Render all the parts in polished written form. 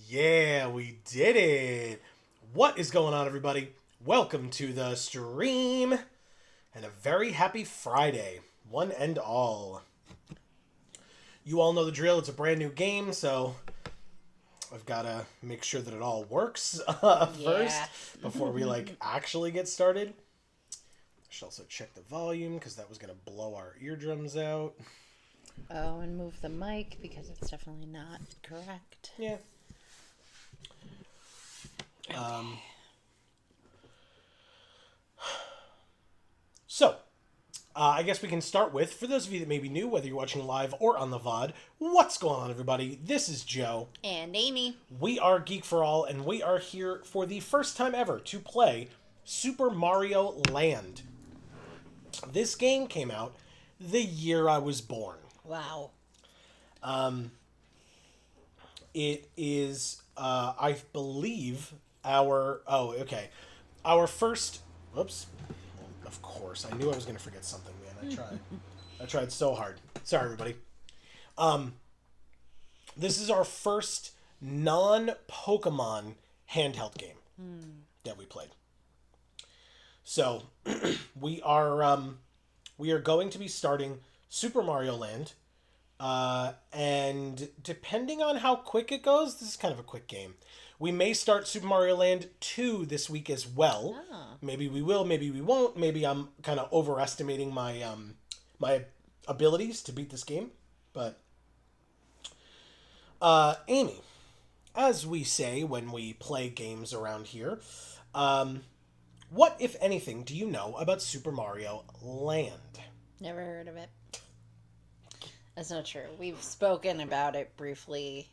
Yeah, we did it! What is going on, everybody? Welcome to the stream, and a very happy Friday, one and all. You all know the drill. It's a brand new game, so I've got to make sure that it all works first before we actually get started. I should also check the volume because that was going to blow our eardrums out. Oh, and move the mic because it's definitely not correct. Yeah. Okay. So, I guess we can start with, for those of you that may be new, whether you're watching live or on the VOD, what's going on, everybody? This is Joe. And Amy. We are Geek for All, and we are here for the first time ever to play Super Mario Land. This game came out the year I was born. Wow. It is, I believe, our first, whoops, of course, I knew I was going to forget something, man, I tried so hard. Sorry, everybody. This is our first non-Pokemon handheld game that we played. So, we are going to be starting Super Mario Land, and depending on how quick it goes, this is kind of a quick game. We may start Super Mario Land 2 this week as well. Oh. Maybe we will, maybe we won't. Maybe I'm kind of overestimating my my abilities to beat this game. But, Amy, as we say when we play games around here, What, if anything, do you know about Super Mario Land? Never heard of it. That's not true. We've spoken about it briefly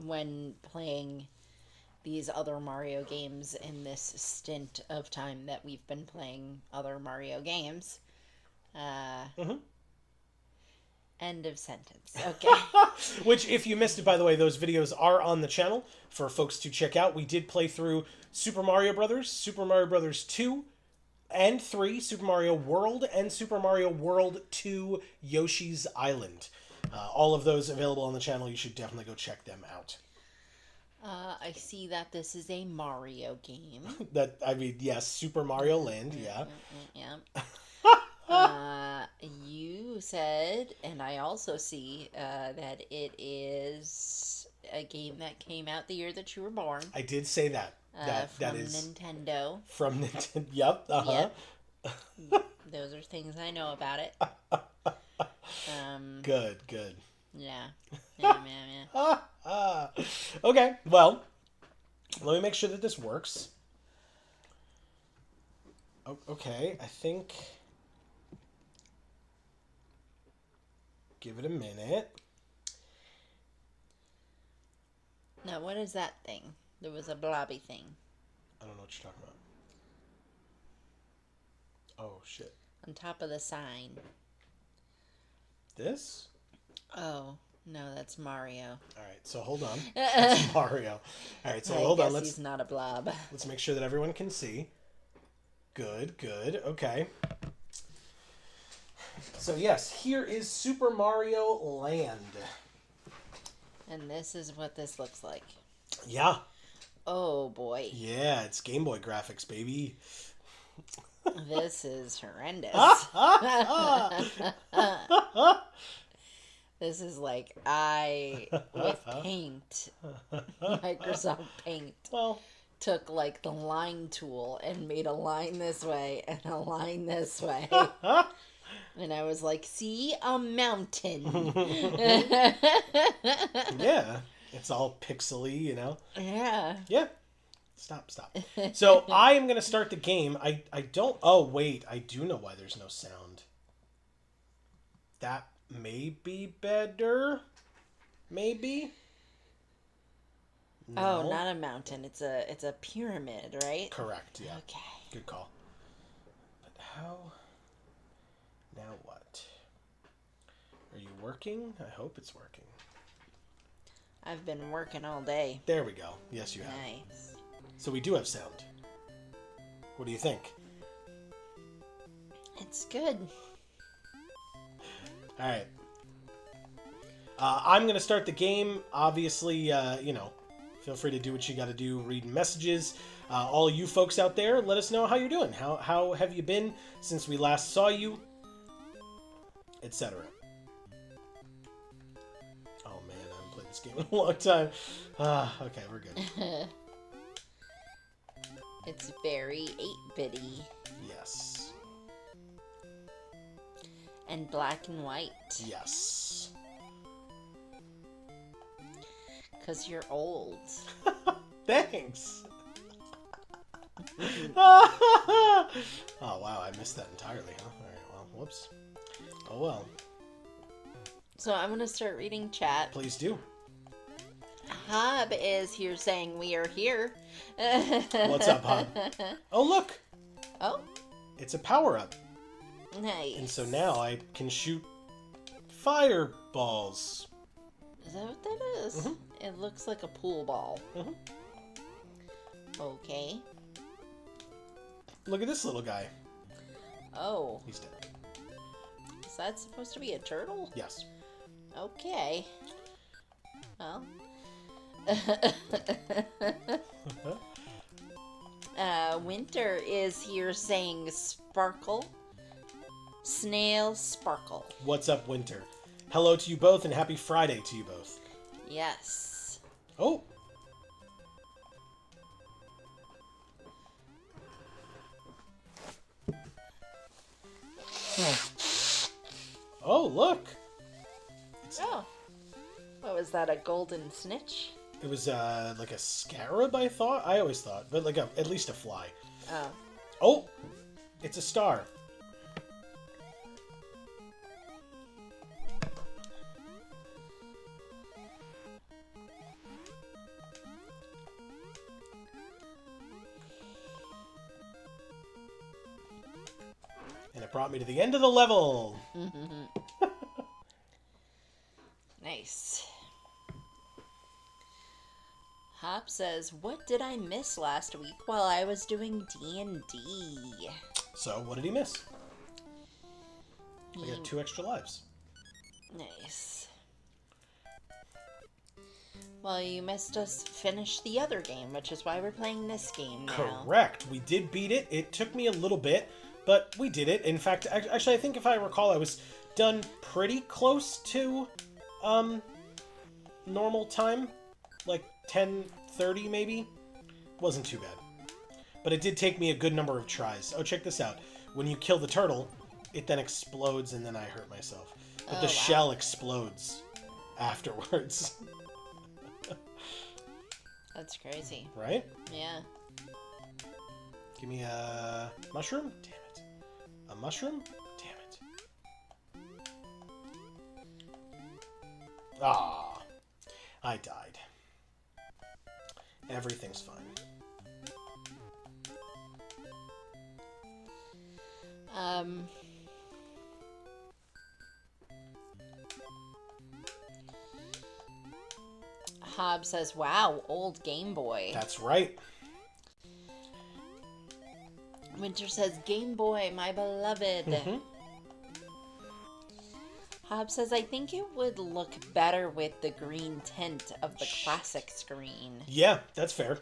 when playing these other Mario games in this stint of time that we've been playing other Mario games. End of sentence. Okay. Which, if you missed it, by the way, those videos are on the channel for folks to check out. We did play through Super Mario Brothers, Super Mario Brothers 2 and 3, Super Mario World, and Super Mario World 2 Yoshi's Island. All of those available on the channel. You should definitely go check them out. I see that this is a Mario game. Yes, Super Mario Land, yeah. Yeah. You said, and I also see that it is a game that came out the year that you were born. I did say that. That is Nintendo. From Nintendo. Yep. Yep. Those are things I know about it. Good. Yeah. Okay. Well, let me make sure that this works. Okay. I think. Give it a minute. Now, what is that thing? There was a blobby thing. I don't know what you're talking about. Oh, shit. On top of the sign. This? Oh, no, that's Mario. All right, so hold on. That's Mario. All right, so hold on. He's not a blob. Let's make sure that everyone can see. Good. Okay. So yes, here is Super Mario Land. And this is what this looks like. Yeah. Oh, boy. Yeah, it's Game Boy graphics, baby. This is horrendous. This is like with Paint, Microsoft Paint, took like the line tool and made a line this way and a line this way. And I was like, see, a mountain. Yeah, it's all pixely, you know? Yeah. Yeah. Stop. So I am going to start the game. I don't... Oh, wait. I do know why there's no sound. That may be better. Maybe? No. Oh, not a mountain. It's a pyramid, right? Correct, yeah. Okay. Good call. But how... Now what? Are you working? I hope it's working. I've been working all day. There we go. Yes, you have. Nice. So we do have sound. What do you think? It's good. All right. I'm going to start the game. Obviously, feel free to do what you got to do, reading messages. All you folks out there, let us know how you're doing. How have you been since we last saw you? Etc. Oh man, I haven't played this game in a long time. Okay, we're good. It's very 8-bitty. Yes. And black and white. Yes. Because you're old. Thanks. Oh wow, I missed that entirely, huh? Alright, well, whoops. Oh well. So I'm going to start reading chat. Please do. Hob is here saying we are here. What's up, Hob? Oh, look! Oh? It's a power-up. Nice. And so now I can shoot fireballs. Is that what that is? Mm-hmm. It looks like a pool ball. Mm-hmm. Okay. Look at this little guy. Oh. He's dead. Is that supposed to be a turtle? Yes. Okay. Well. Winter is here saying sparkle. Snail sparkle. What's up, Winter? Hello to you both and happy Friday to you both. Yes. Oh. Oh, look. Oh. What was that, a golden snitch? It was like a scarab, I always thought, but like at least a fly. Oh. Oh, It's a star. And it brought me to the end of the level. Nice. Hop says, what did I miss last week while I was doing D&D? So, what did he miss? I got 2 extra lives. Nice. Well, you missed us finish the other game, which is why we're playing this game now. Correct. We did beat it. It took me a little bit, but we did it. In fact, actually, I think if I recall, I was done pretty close to normal time. Like 10:30 maybe. Wasn't too bad. But it did take me a good number of tries. Oh, check this out. When you kill the turtle, it then explodes and then I hurt myself. But the shell explodes afterwards. That's crazy. Right? Yeah. Give me a mushroom? Damn it. A mushroom? Damn it. Ah. I died. Everything's fine. Hob says, wow, old Game Boy. That's right. Winter says, Game Boy, my beloved. Mm-hmm. Hob says, I think it would look better with the green tint of the classic screen. Yeah, that's fair.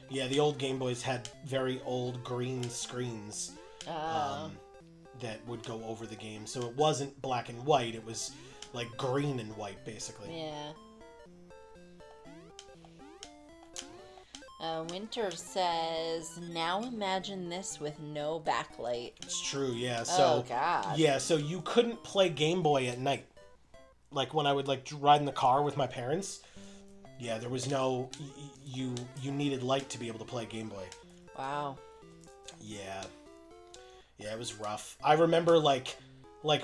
Yeah, the old Game Boys had very old green screens that would go over the game. So it wasn't black and white. It was like green and white, basically. Yeah. Winter says, now imagine this with no backlight. It's true, yeah. So, oh, God. Yeah, so you couldn't play Game Boy at night. Like, when I would, like, ride in the car with my parents, yeah, there was no... You needed light to be able to play Game Boy. Wow. Yeah. Yeah, it was rough. I remember, like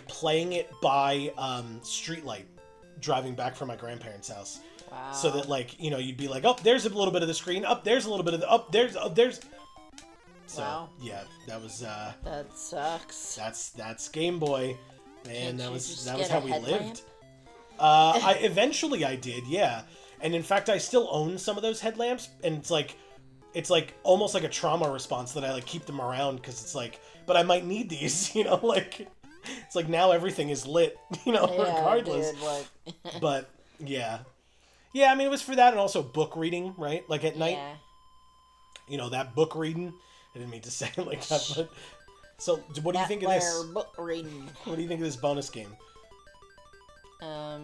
playing it by streetlight, driving back from my grandparents' house. Wow. So that, like, you know, you'd be like, oh, there's a little bit of the screen. Up, there's a little bit of the... there's... So, wow. Yeah, that was... that sucks. That's Game Boy. Man, that was how we lived. Eventually I did, yeah. And in fact, I still own some of those headlamps, and it's like almost like a trauma response that I like keep them around, because it's like, but I might need these, you know, like, it's like now everything is lit, you know, yeah, regardless. Dude, like... But yeah. Yeah, I mean, it was for that, and also book reading, right? Like at night. Yeah. You know, that book reading. I didn't mean to say it like that, but... So, what do you think of this? Book reading. What do you think of this bonus game? I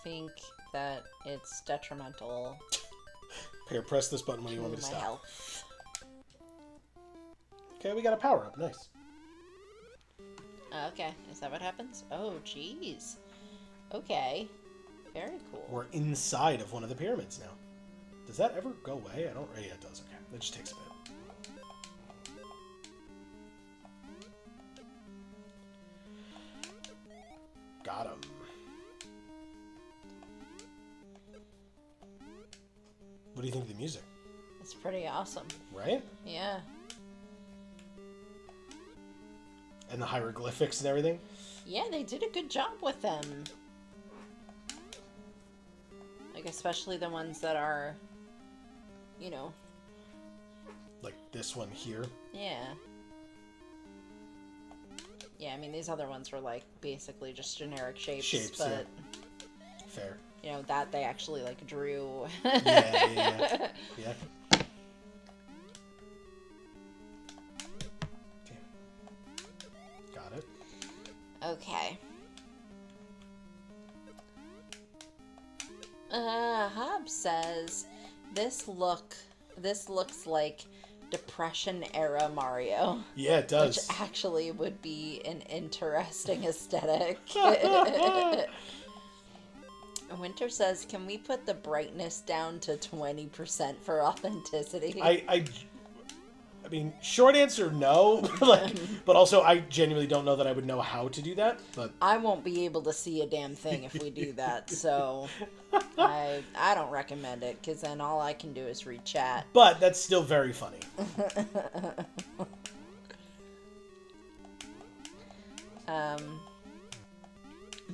think that it's detrimental. Here, press this button when you want me to stop. Health. Okay, we got a power up. Nice. Okay, is that what happens? Oh, jeez. Okay. Very cool. We're inside of one of the pyramids now. Does that ever go away? I don't... Yeah, it does. Okay. It just takes a bit. Got him. What do you think of the music? It's pretty awesome. Right? Yeah. And the hieroglyphics and everything? Yeah, they did a good job with them. Like, especially the ones that are, you know... Like this one here? Yeah. Yeah, I mean, these other ones were, like, basically just generic shapes but... Yeah. Fair. You know, that they actually, like, drew. Yeah. Damn. Got it. Okay. Hobbs says, this looks like Depression era Mario. Yeah, it does. Which actually would be an interesting aesthetic. Winter says, can we put the brightness down to 20% for authenticity? I mean, short answer, no. But also, I genuinely don't know that I would know how to do that. But I won't be able to see a damn thing if we do that, so I don't recommend it, because then all I can do is read chat. But that's still very funny.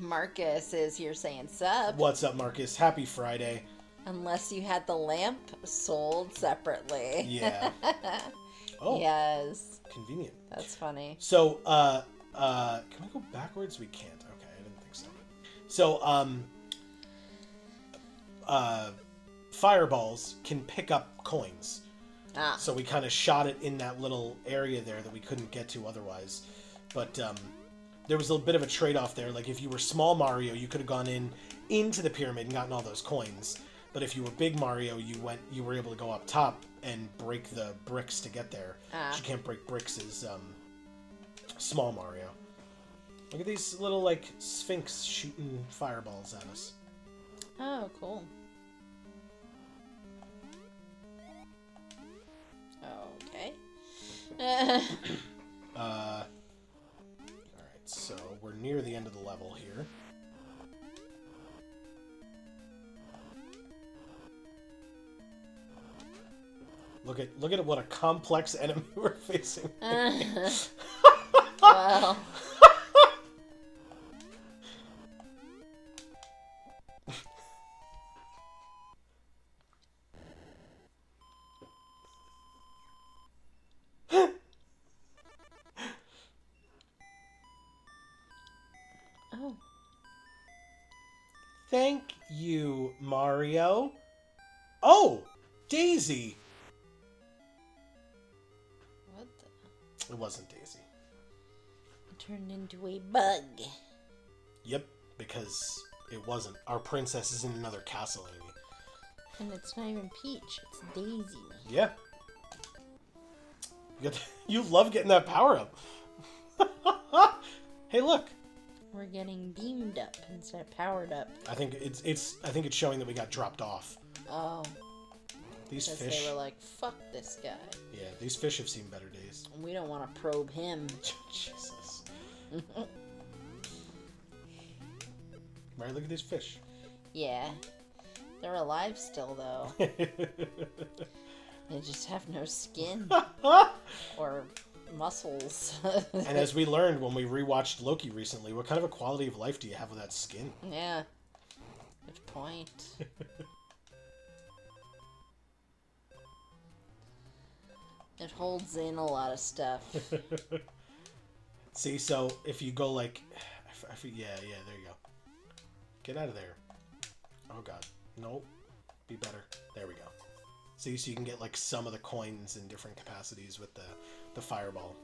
Marcus is here saying sub. What's up, Marcus? Happy Friday. Unless you had the lamp sold separately. Yeah. Oh. Yes. Convenient. That's funny. So, can we go backwards? We can't. Okay, I didn't think so. So, fireballs can pick up coins. Ah. So we kind of shot it in that little area there that we couldn't get to otherwise. But, there was a bit of a trade-off there. Like, if you were small Mario, you could have gone into the pyramid and gotten all those coins. But if you were big Mario, you were able to go up top and break the bricks to get there. Ah. You can't break bricks as small Mario. Look at these little, like, sphinx shooting fireballs at us. Oh, cool. Okay. Alright, so we're near the end of the level here. Look at what a complex enemy we're facing. Well. Oh. Thank you, Mario. Oh, Daisy. What the? It wasn't Daisy. It turned into a bug. Yep, because it wasn't. Our princess is in another castle, Amy. And it's not even Peach, it's Daisy. Yeah. You love getting that power up. Hey, look. We're getting beamed up instead of powered up. I think it's showing that we got dropped off. Oh. These fish. They were like, fuck this guy. Yeah, these fish have seen better days. We don't want to probe him. Jesus. Right, look at these fish. Yeah. They're alive still, though. They just have no skin. Or muscles. And as we learned when we rewatched Loki recently, what kind of a quality of life do you have with that skin? Yeah. Good point. It holds in a lot of stuff. See, so if you go like... yeah, there you go. Get out of there. Oh, God. Nope. Be better. There we go. See, so you can get like some of the coins in different capacities with the fireball.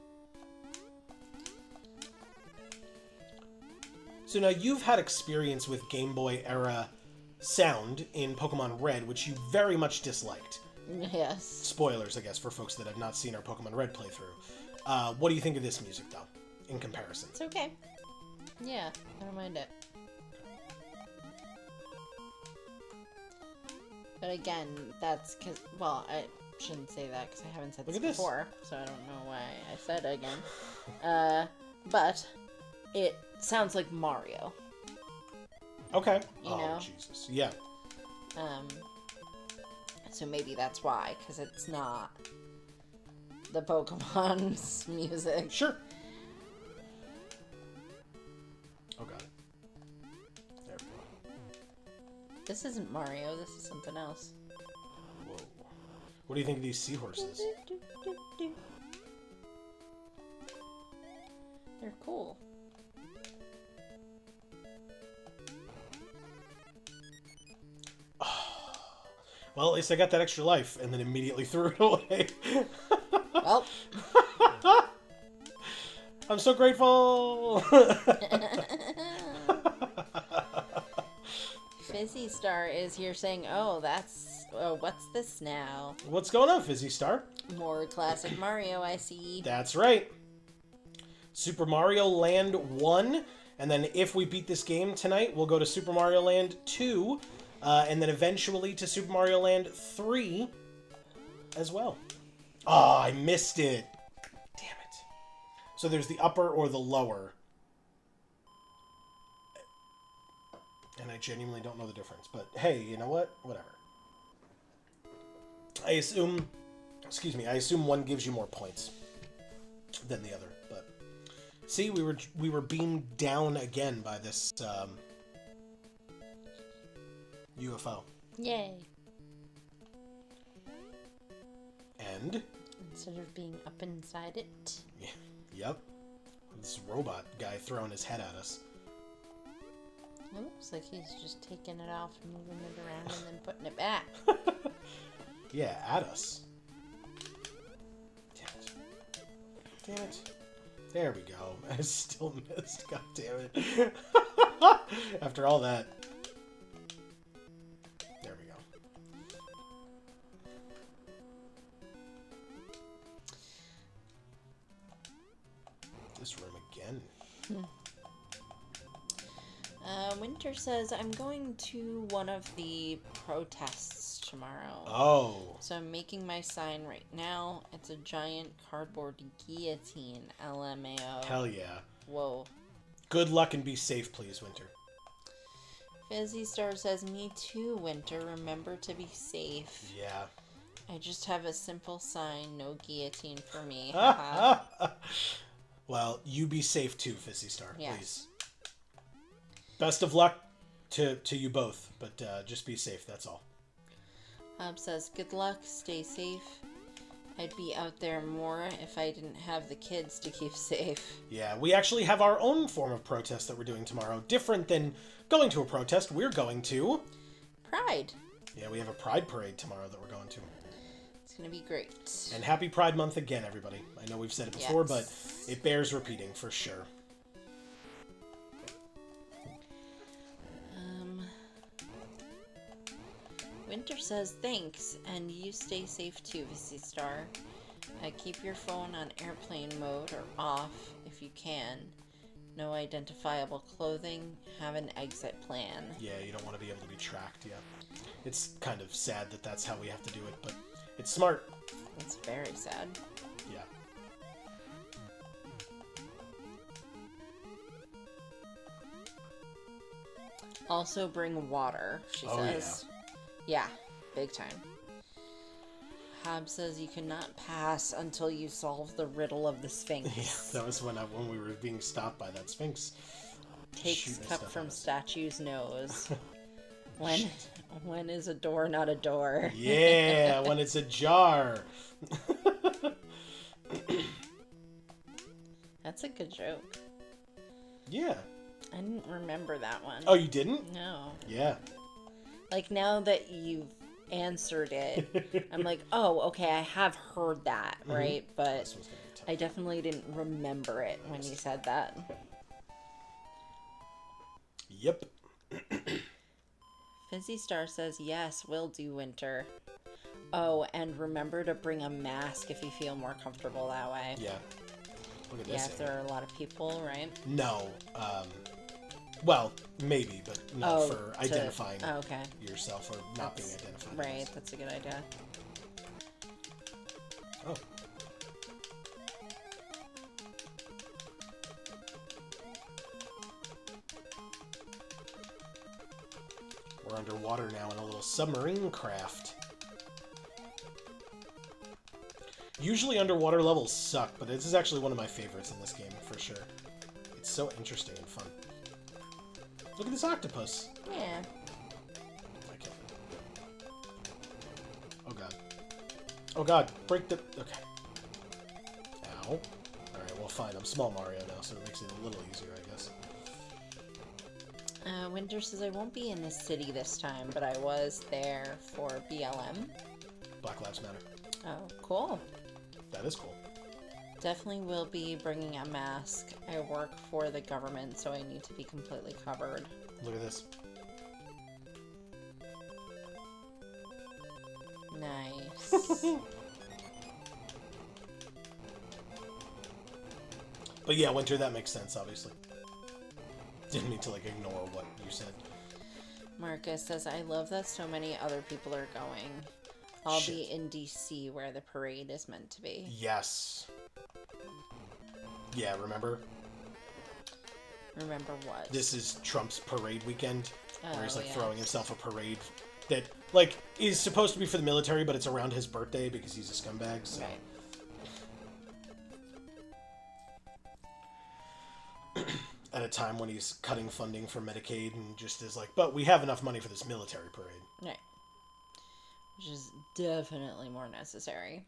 So now you've had experience with Game Boy era sound in Pokemon Red, which you very much disliked. Yes. Spoilers, I guess, for folks that have not seen our Pokemon Red playthrough. What do you think of this music, though, in comparison? It's okay. Yeah, I don't mind it. But again, that's because, well, I shouldn't say that because I haven't said this before, so I don't know why I said it again. But it sounds like Mario. Okay. You know? Jesus. Yeah. So maybe that's why, because it's not the Pokemon's music. Sure. Oh, God. There we go. This isn't Mario, this is something else. Whoa. What do you think of these seahorses? They're cool. Well, at least I got that extra life, and then immediately threw it away. Well. I'm so grateful! Fizzy Star is here saying, oh, what's this now? What's going on, Fizzy Star? More classic Mario, I see. That's right. Super Mario Land 1, and then if we beat this game tonight, we'll go to Super Mario Land 2, and then eventually to Super Mario Land 3 as well. Oh, I missed it. Damn it. So there's the upper or the lower. And I genuinely don't know the difference. But hey, you know what? Whatever. I assume one gives you more points than the other. But see, we were beamed down again by this UFO. Yay. And instead of being up inside it. Yeah, yep. This robot guy throwing his head at us. It looks like he's just taking it off and moving it around and then putting it back. Yeah, at us. Damn it. Damn it. There we go. I still missed. God damn it. After all that. There we go. This room again. Winter says, I'm going to one of the protests tomorrow. Oh. So I'm making my sign right now. It's a giant cardboard guillotine. LMAO. Hell yeah. Whoa. Good luck and be safe, please, Winter. Fizzy Star says, me too, Winter. Remember to be safe. Yeah. I just have a simple sign. No guillotine for me. Well, you be safe too, Fizzy Star, Yes. please. Best of luck to you both, but just be safe, that's all. Hub says, good luck, stay safe. I'd be out there more if I didn't have the kids to keep safe. Yeah, we actually have our own form of protest that we're doing tomorrow. Different than going to a protest, we're going to... Pride. Yeah, we have a Pride Parade tomorrow that we're going to. It's going to be great. And happy Pride Month again, everybody. I know we've said it before, Yes. but it bears repeating for sure. Winter says, thanks, and you stay safe too, Visi Star. Keep your phone on airplane mode or off if you can. No identifiable clothing. Have an exit plan. Yeah, you don't want to be able to be tracked, yeah. It's kind of sad that that's how we have to do it, but it's smart. It's very sad. Yeah. Also bring water, she says. Yeah, big time. Hab says you cannot pass until you solve the riddle of the Sphinx. Yeah, that was when we were being stopped by that Sphinx. Takes cup from statue's nose. When is a door not a door? Yeah, when it's a jar. That's a good joke. Yeah. I didn't remember that one. Oh, you didn't? No. Yeah. Like, now that you've answered it, I'm like, oh, okay, I have heard that, right? But I definitely didn't remember it when you said that. Yep. Fizzy Star says, yes, will do, Winter. Oh, and remember to bring a mask if you feel more comfortable that way. Yeah. Look at this. Yeah, if there are a lot of people, right? No. Well, maybe, but not for identifying yourself or not being identified. Right, that's a good idea. Oh. We're underwater now in a little submarine craft. Usually underwater levels suck, but this is actually one of my favorites in this game, for sure. It's so interesting and fun. Look at this octopus. Yeah. Okay. Oh god. Oh god, break the... Okay. Ow. Alright, well fine, I'm small Mario now, so it makes it a little easier, I guess. Winter says, I won't be in this city this time, but I was there for BLM. Black Lives Matter. Oh, cool. That is cool. Definitely will be bringing a mask. I work for the government, so I need to be completely covered. Look at this. Nice. But yeah, Winter, that makes sense, obviously. Didn't mean to, like, ignore what you said. Marcus says, I love that so many other people are going. I'll be in DC where the parade is meant to be. Yes. Yeah, remember? Remember what? This is Trump's parade weekend, where he's yes. throwing himself a parade that is supposed to be for the military, but it's around his birthday because he's a scumbag. So. Right. At a time when he's cutting funding for Medicaid and just is like, but we have enough money for this military parade. Right. Which is definitely more necessary.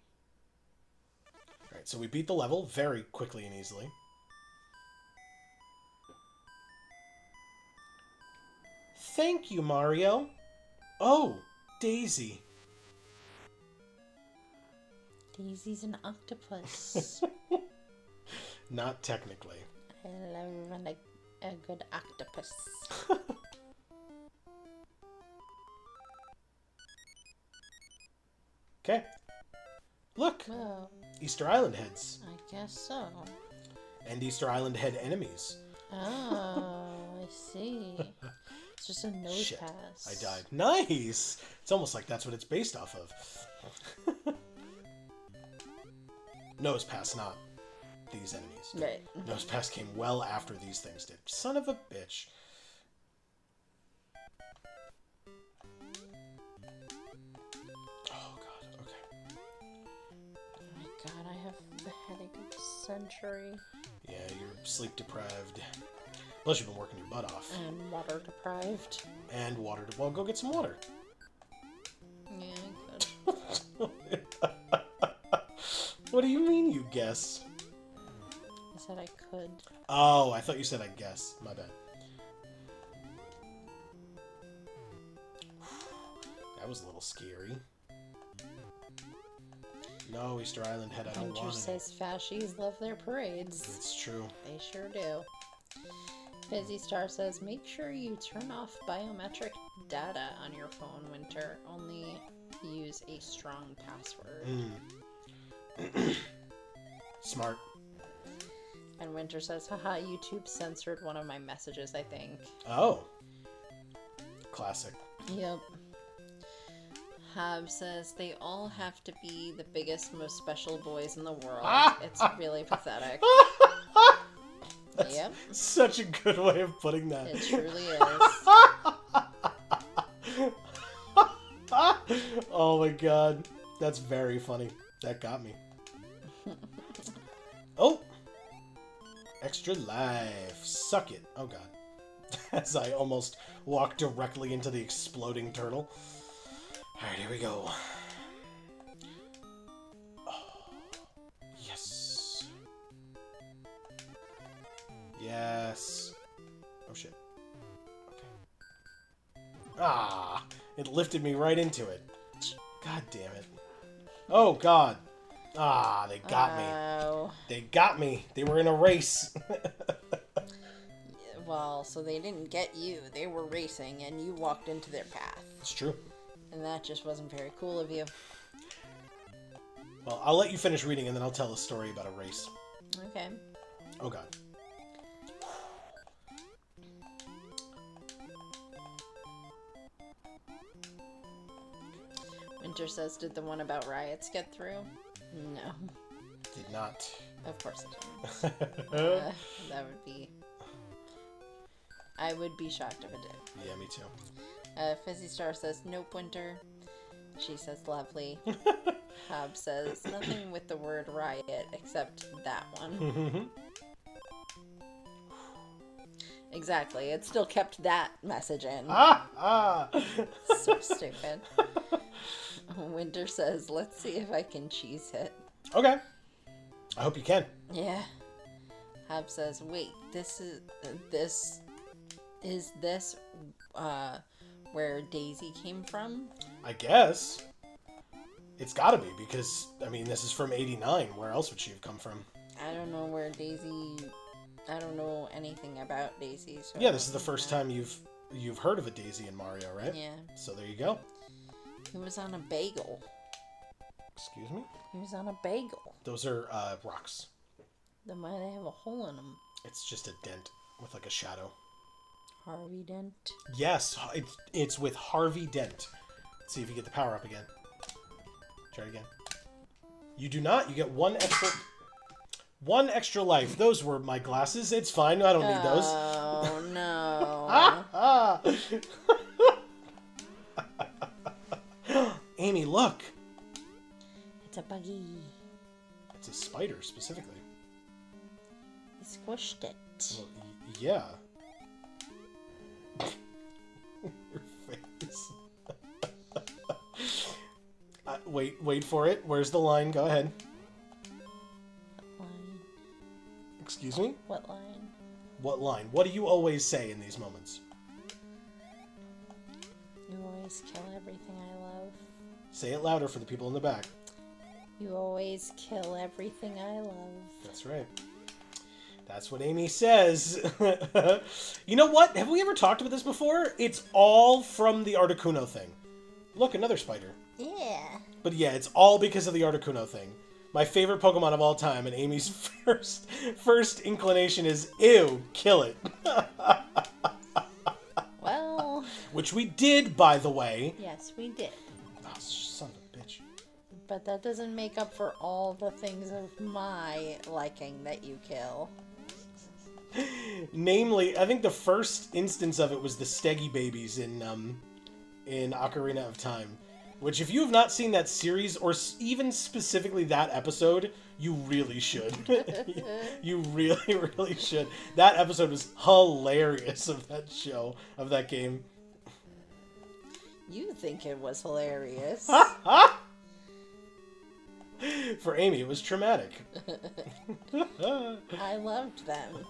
Right, so we beat the level very quickly and easily. Thank you, Mario. Oh, Daisy. Daisy's an octopus. Not technically. I love a good octopus. Okay. Look. Well, Easter Island heads. I guess so. And Easter Island head enemies. Oh, I see. It's just a nose Shit, pass. I died. Nice! It's almost like that's what it's based off of. Nose pass, not these enemies. Right. Nose pass came well after these things did. Son of a bitch. Oh god, okay. Oh my god, I have the headache of the century. Yeah, you're sleep deprived. Plus you've been working your butt off. And water deprived. And water well, go get some water. Yeah, I could. What do you mean, you guess? I said I could. Oh, I thought you said I guess. My bad. That was a little scary. No, Easter Island head, I don't Hunter want it. says fascies love their parades. It's true. They sure do. Fizzy Star says, make sure you turn off biometric data on your phone, Winter. Only use a strong password. Smart. And Winter says, haha, YouTube censored one of my messages, I think. Oh. Classic. Yep. Hab says, they all have to be the biggest, most special boys in the world. It's really pathetic. That's Yep. such a good way of putting that. It truly is. Oh my god. That's very funny. That got me. Oh! Extra life. Suck it. Oh god. As I almost walked directly into the exploding turtle. Alright, here we go. Oh. Yes. Yes. Oh shit. Okay. Ah! It lifted me right into it. God damn it. Oh god. Ah, they got me. They got me. They were in a race. Well, so they didn't get you. They were racing, and you walked into their path. It's true. And that just wasn't very cool of you. Well, I'll let you finish reading, and then I'll tell a story about a race. Okay. Oh god. Winter says, did the one about riots get through? No. Did not. Of course it didn't. That would be... I would be shocked if it did. Yeah, me too. Fizzy Star says, nope, Winter. She says, lovely. Hab says, nothing with the word riot except that one. Exactly. It still kept that message in. So stupid. Winter says, let's see if I can cheese hit. Okay. I hope you can. Yeah. Hab says, wait, this where Daisy came from? I guess. It's gotta be, because, I mean, this is from 89. Where else would she have come from? I don't know where Daisy... I don't know anything about Daisy. So Yeah, this is the first time you've heard of a Daisy in Mario, right? Yeah. So there you go. He was on a bagel. Excuse me? He was on a bagel. Those are rocks. Then why do they have a hole in them? It's just a dent with like a shadow. Harvey Dent. Yes, it's with Harvey Dent. Let's see if you get the power up again. Try it again. You do not. You get one extra life. Those were my glasses. It's fine. I don't need those. Oh, no. Amy, look. It's a buggy. It's a spider, specifically. He squished it. Well, yeah. Your face. Wait for it. Where's the line? Go ahead. What line? Excuse me? What line? What line? What do you always say in these moments? You always kill everything I love. Say it louder for the people in the back. You always kill everything I love. That's right. That's what Amy says. You know what? Have we ever talked about this before? It's all from the Articuno thing. Look, another spider. Yeah. But yeah, it's all because of the Articuno thing. My favorite Pokemon of all time, and Amy's first inclination is, ew, kill it. Well. Which we did, by the way. Yes, we did. Oh, son of a bitch. But that doesn't make up for all the things of my liking that you kill. Namely, I think the first instance of it was the Steggy babies in Ocarina of Time. Which, if you have not seen that series, or even specifically that episode, you really should. You really, really should. That episode was hilarious of that show, of that game. You think it was hilarious. For Amy, it was traumatic. I loved them,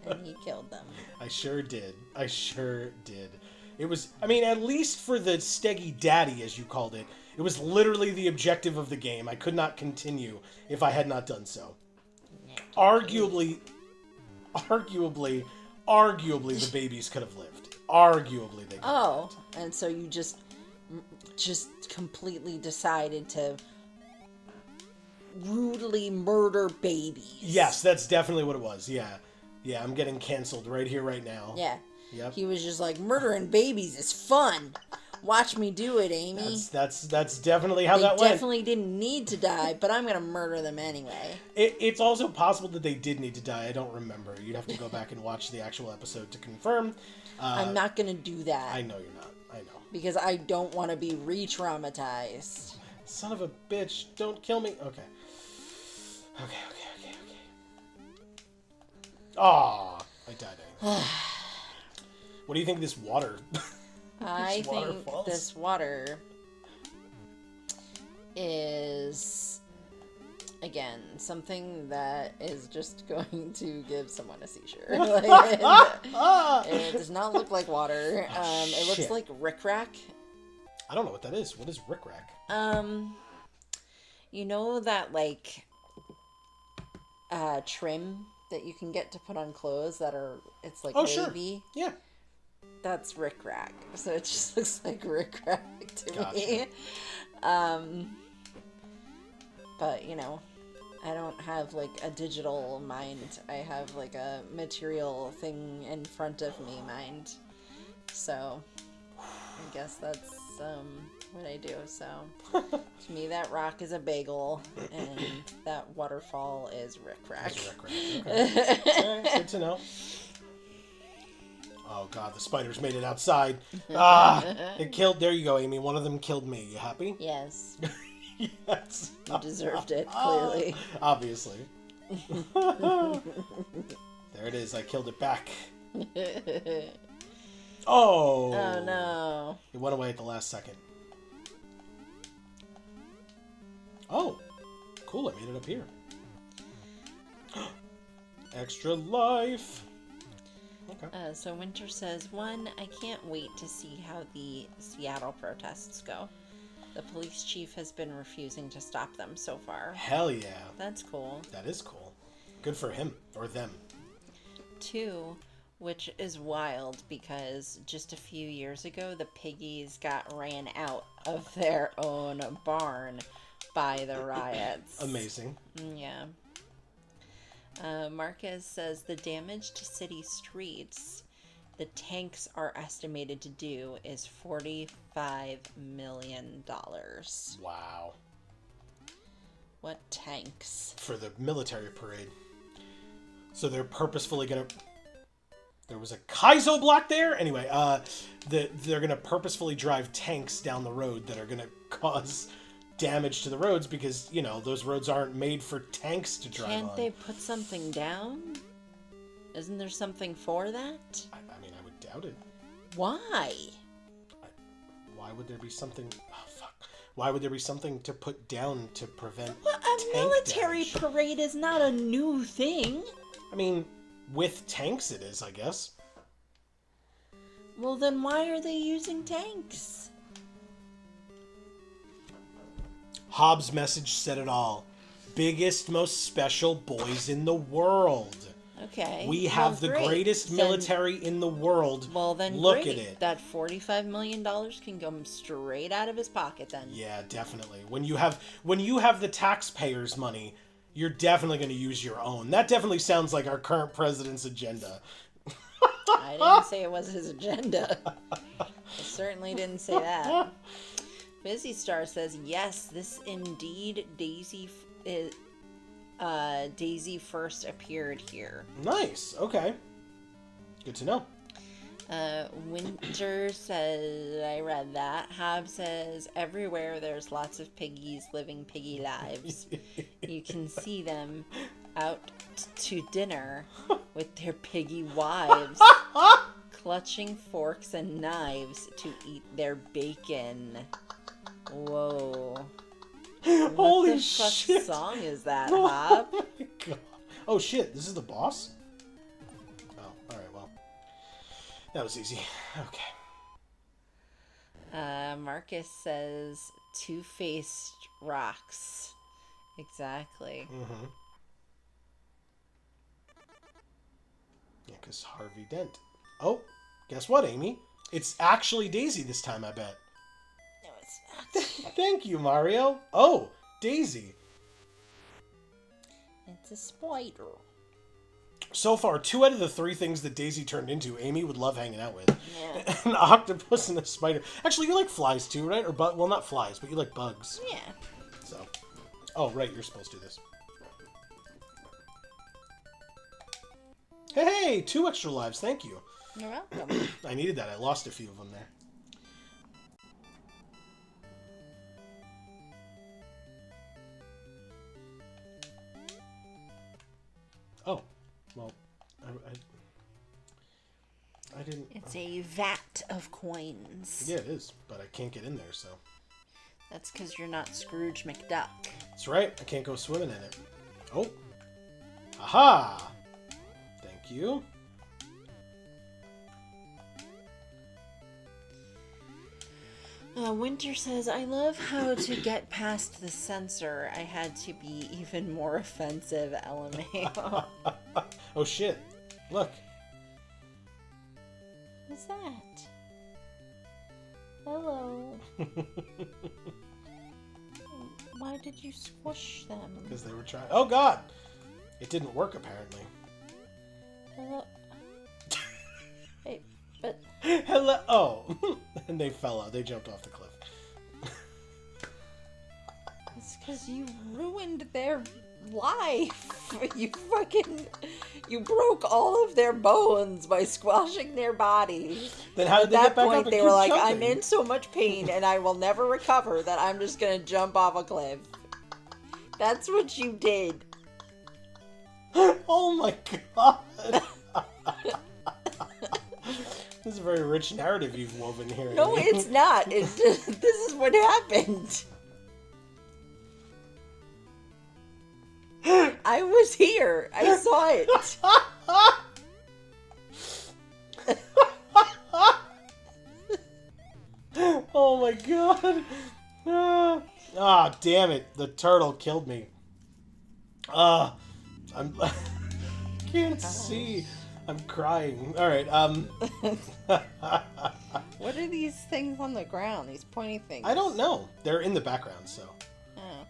and he killed them. I sure did. It was, I mean, at least for the Steggy Daddy, as you called it, it was literally the objective of the game. I could not continue if I had not done so. Arguably, the babies could have lived. Arguably, they could have lived. And so you just completely decided to brutally murder babies. Yes, that's definitely what it was. Yeah, I'm getting canceled right here, right now. Yeah. Yep. He was just like, murdering babies is fun. Watch me do it, Amy. That's definitely how that went. They definitely didn't need to die, but I'm gonna murder them anyway. It's also possible that they did need to die. I don't remember. You'd have to go back and watch the actual episode to confirm. I'm not gonna do that. I know you're not. I know. Because I don't want to be re-traumatized. Son of a bitch! Don't kill me. Okay. Aw, I died anyway. What do you think of this water? I think this water is, again, something that is just going to give someone a seizure. It does not look like water. It looks like rickrack. I don't know what that is. What is rickrack? You know that, like, trim that you can get to put on clothes that are, it's like wavy? Sure. Yeah. That's rickrack. So it just looks like rickrack to me. But, you know, I don't have, like, a digital mind. I have, like, a material thing in front of me mind. So, I guess that's what I do. So, to me, that rock is a bagel, and that waterfall is rickrack. Okay. Right, good to know. Oh god, the spiders made it outside. It killed. There you go, Amy. One of them killed me. You happy? Yes. Yes. You deserved it, clearly. Obviously. There it is. I killed it back. Oh. Oh no. It went away at the last second. Oh. Cool, I made it up here. Extra life. Okay. So Winter says, "1, I can't wait to see how the Seattle protests go. The police chief has been refusing to stop them so far." Hell yeah. That's cool. That is cool. Good for him. Or them. 2, which is wild because just a few years ago, the piggies got ran out of their own barn by the riots. Amazing. Yeah. Marquez says the damage to city streets the tanks are estimated to do is $45 million. Wow. What tanks? For the military parade. So they're purposefully gonna... There was a Kaizo block there? Anyway, they're gonna purposefully drive tanks down the road that are gonna cause damage to the roads because, you know, those roads aren't made for tanks to drive on. Can't they put something down? Isn't there something for that? I mean, I would doubt it. Why? Why would there be something... Oh, fuck. Why would there be something to put down to prevent Well, a military damage? parade is not a new thing. I mean, with tanks it is, I guess. Well, then why are they using tanks? Hobbs' message said it all. Biggest, most special boys in the world. Okay. We have the greatest military in the world. Well, then look great. at it. That $45 million can come straight out of his pocket then. Yeah, definitely. When you have the taxpayers' money, you're definitely going to use your own. That definitely sounds like our current president's agenda. I didn't say it was his agenda. I certainly didn't say that. Busy Star says, yes, this indeed Daisy first appeared here. Nice. Okay. Good to know. Winter says, I read that. Hob says, everywhere there's lots of piggies living piggy lives. You can see them out to dinner with their piggy wives, clutching forks and knives to eat their bacon. Whoa. Holy what the shit. fuck song is that, Hob? Oh my god. Oh shit, this is the boss? Oh, alright, well. That was easy. Okay. Marcus says, two-faced rocks. Exactly. Mm-hmm. Yeah, because Harvey Dent. Oh, guess what, Amy? It's actually Daisy this time, I bet. No, it's not. Thank you, Mario. Oh, Daisy. It's a spider. So far, 2 out of the 3 things that Daisy turned into, Amy would love hanging out with. Yeah. An octopus and a spider. Actually, you like flies too, right? Or well, not flies, but you like bugs. Yeah. So. Oh, right, you're supposed to do this. Hey, 2 extra lives, thank you. You're welcome. I needed that. I lost a few of them there. Oh, well, I didn't... It's a vat of coins. Yeah, it is, but I can't get in there, so... That's because you're not Scrooge McDuck. That's right, I can't go swimming in it. Oh. Aha! Thank you. Winter says, I love how to get past the censor. I had to be even more offensive, LMAO. Oh shit. Look. What's that? Hello. Why did you squish them? Because they were trying... Oh god! It didn't work, apparently. Hello. Hey, but... Hello... Oh! And they fell out. They jumped off the cliff. It's because you ruined their life. You broke all of their bones by squashing their bodies. Then how did they get back up At that and point, they keep were like, jumping? I'm in so much pain and I will never recover that I'm just going to jump off a cliff. That's what you did. Oh my god! This is a very rich narrative you've woven here. No, Amy. it's not. It's just, this is what happened. I was here. I saw it. Oh my god! Ah, damn it! The turtle killed me. I'm can't see. I'm crying. All right. What are these things on the ground? These pointy things? I don't know. They're in the background, so. Oh.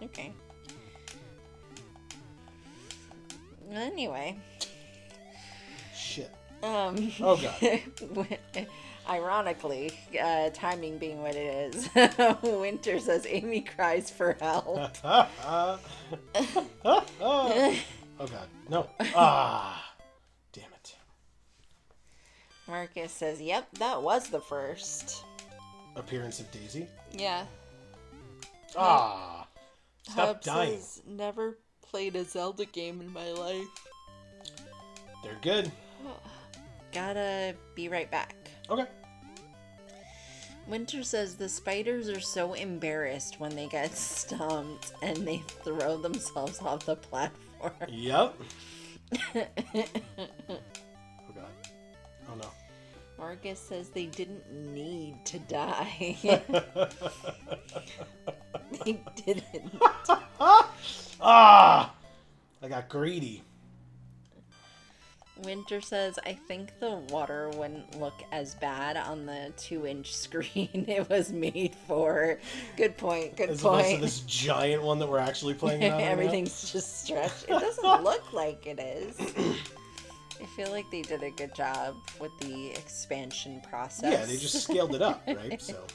Okay. Anyway. Shit. Oh god. Ironically, timing being what it is, Winter says Amy cries for help. Oh god, no. Ah, damn it. Marcus says, yep, that was the first Appearance of Daisy? Yeah. Ah, stop Hub dying. says, never played a Zelda game in my life. They're good. Gotta be right back. Okay. Winter says the spiders are so embarrassed when they get stomped and they throw themselves off the platform. Yep. Oh god. Oh no. Marcus says they didn't need to die. They didn't. Ah! I got greedy. Winter says, I think the water wouldn't look as bad on the 2-inch screen it was made for. Good point, good As point. opposed to this giant one that we're actually playing it on right now. Everything's just stretched. It doesn't look like it is. I feel like they did a good job with the expansion process. Yeah, they just scaled it up, right? So.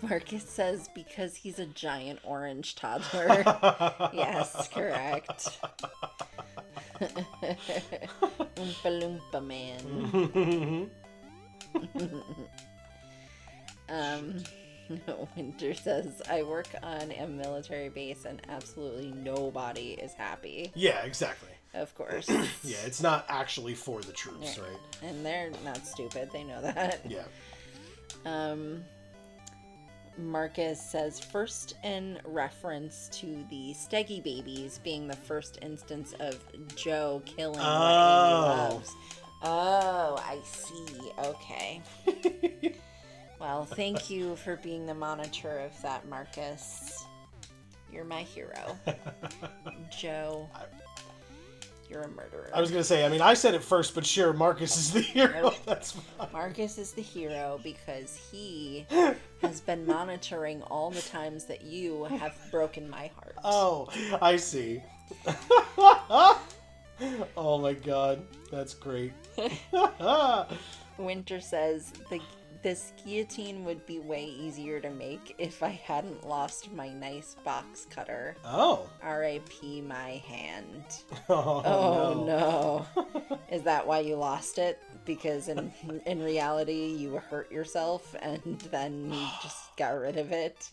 Marcus says because he's a giant orange toddler. Yes, correct. Oompa Loompa Man. Winter says, I work on a military base and absolutely nobody is happy. Yeah, exactly. Of course. Yeah, it's not actually for the troops, right? And they're not stupid. They know that. Yeah. Marcus says, first in reference to the Steggy babies being the first instance of Joe killing what Amy loves. Oh, I see. Okay. Well, thank you for being the monitor of that, Marcus. You're my hero. Joe, you're a murderer. I was going to say, I mean, I said it first, but sure, Marcus is the hero. That's fine. Marcus is the hero because he has been monitoring all the times that you have broken my heart. Oh, I see. Oh my god, that's great. Winter says this guillotine would be way easier to make if I hadn't lost my nice box cutter. Oh. R.I.P. my hand. Oh no. Is that why you lost it? Because in reality you hurt yourself and then you just got rid of it?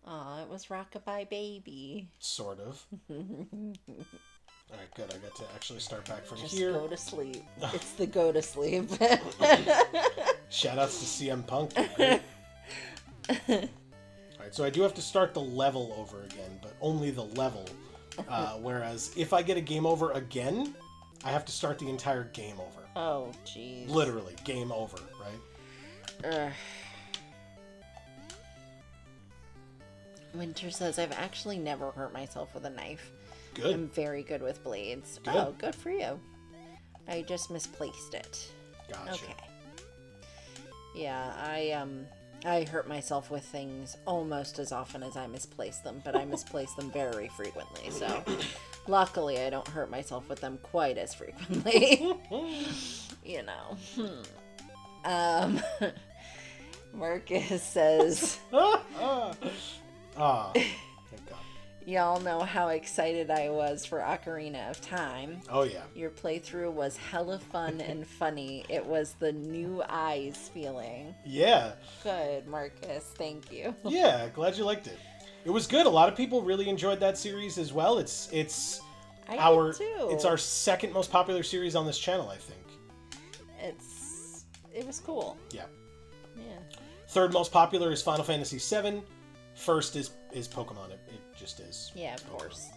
Aw, it was Rockabye Baby. Sort of. Alright, good. I got to actually start back from Just here. go to sleep. It's the go to sleep. Shoutouts to CM Punk. Alright, so I do have to start the level over again, but only the level. Whereas if I get a game over again, I have to start the entire game over. Oh, jeez. Literally, game over, right? Winter says, I've actually never hurt myself with a knife. Good. I'm very good with blades. Good. Oh, good for you. I just misplaced it. Gotcha. Okay. Yeah, I hurt myself with things almost as often as I misplace them, but I misplace them very frequently, so luckily I don't hurt myself with them quite as frequently. You know. Marcus says... Thank God. Y'all know how excited I was for Ocarina of Time. Oh, yeah. Your playthrough was hella fun and funny. It was the new eyes feeling. Yeah. Good, Marcus. Thank you. Yeah, glad you liked it. It was good. A lot of people really enjoyed that series as well. It's I our did too. It's our second most popular series on this channel, I think. It was cool. Yeah. Yeah. Third most popular is Final Fantasy VII. First is Pokemon. It just is. Yeah, of Pokemon. course.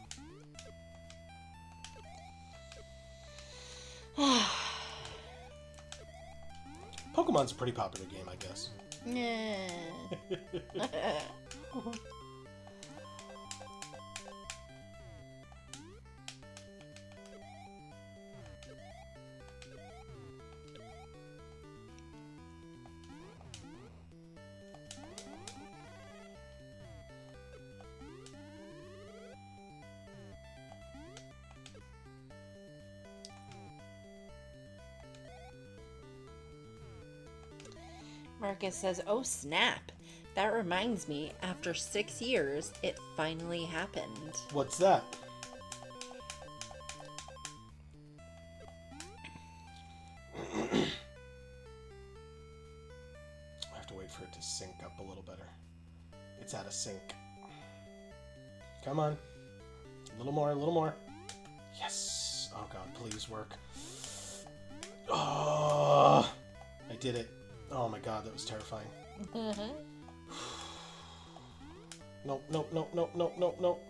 Pokemon's a pretty popular game, I guess. Yeah. Marcus says, oh snap. That reminds me, after 6 years, it finally happened. What's that? I have to wait for it to sync up a little better. It's out of sync. Come on. A little more, a little more. Yes. Oh god, please work. Oh, I did it. Oh my god, that was terrifying. Nope, nope, nope, nope, nope, nope, nope.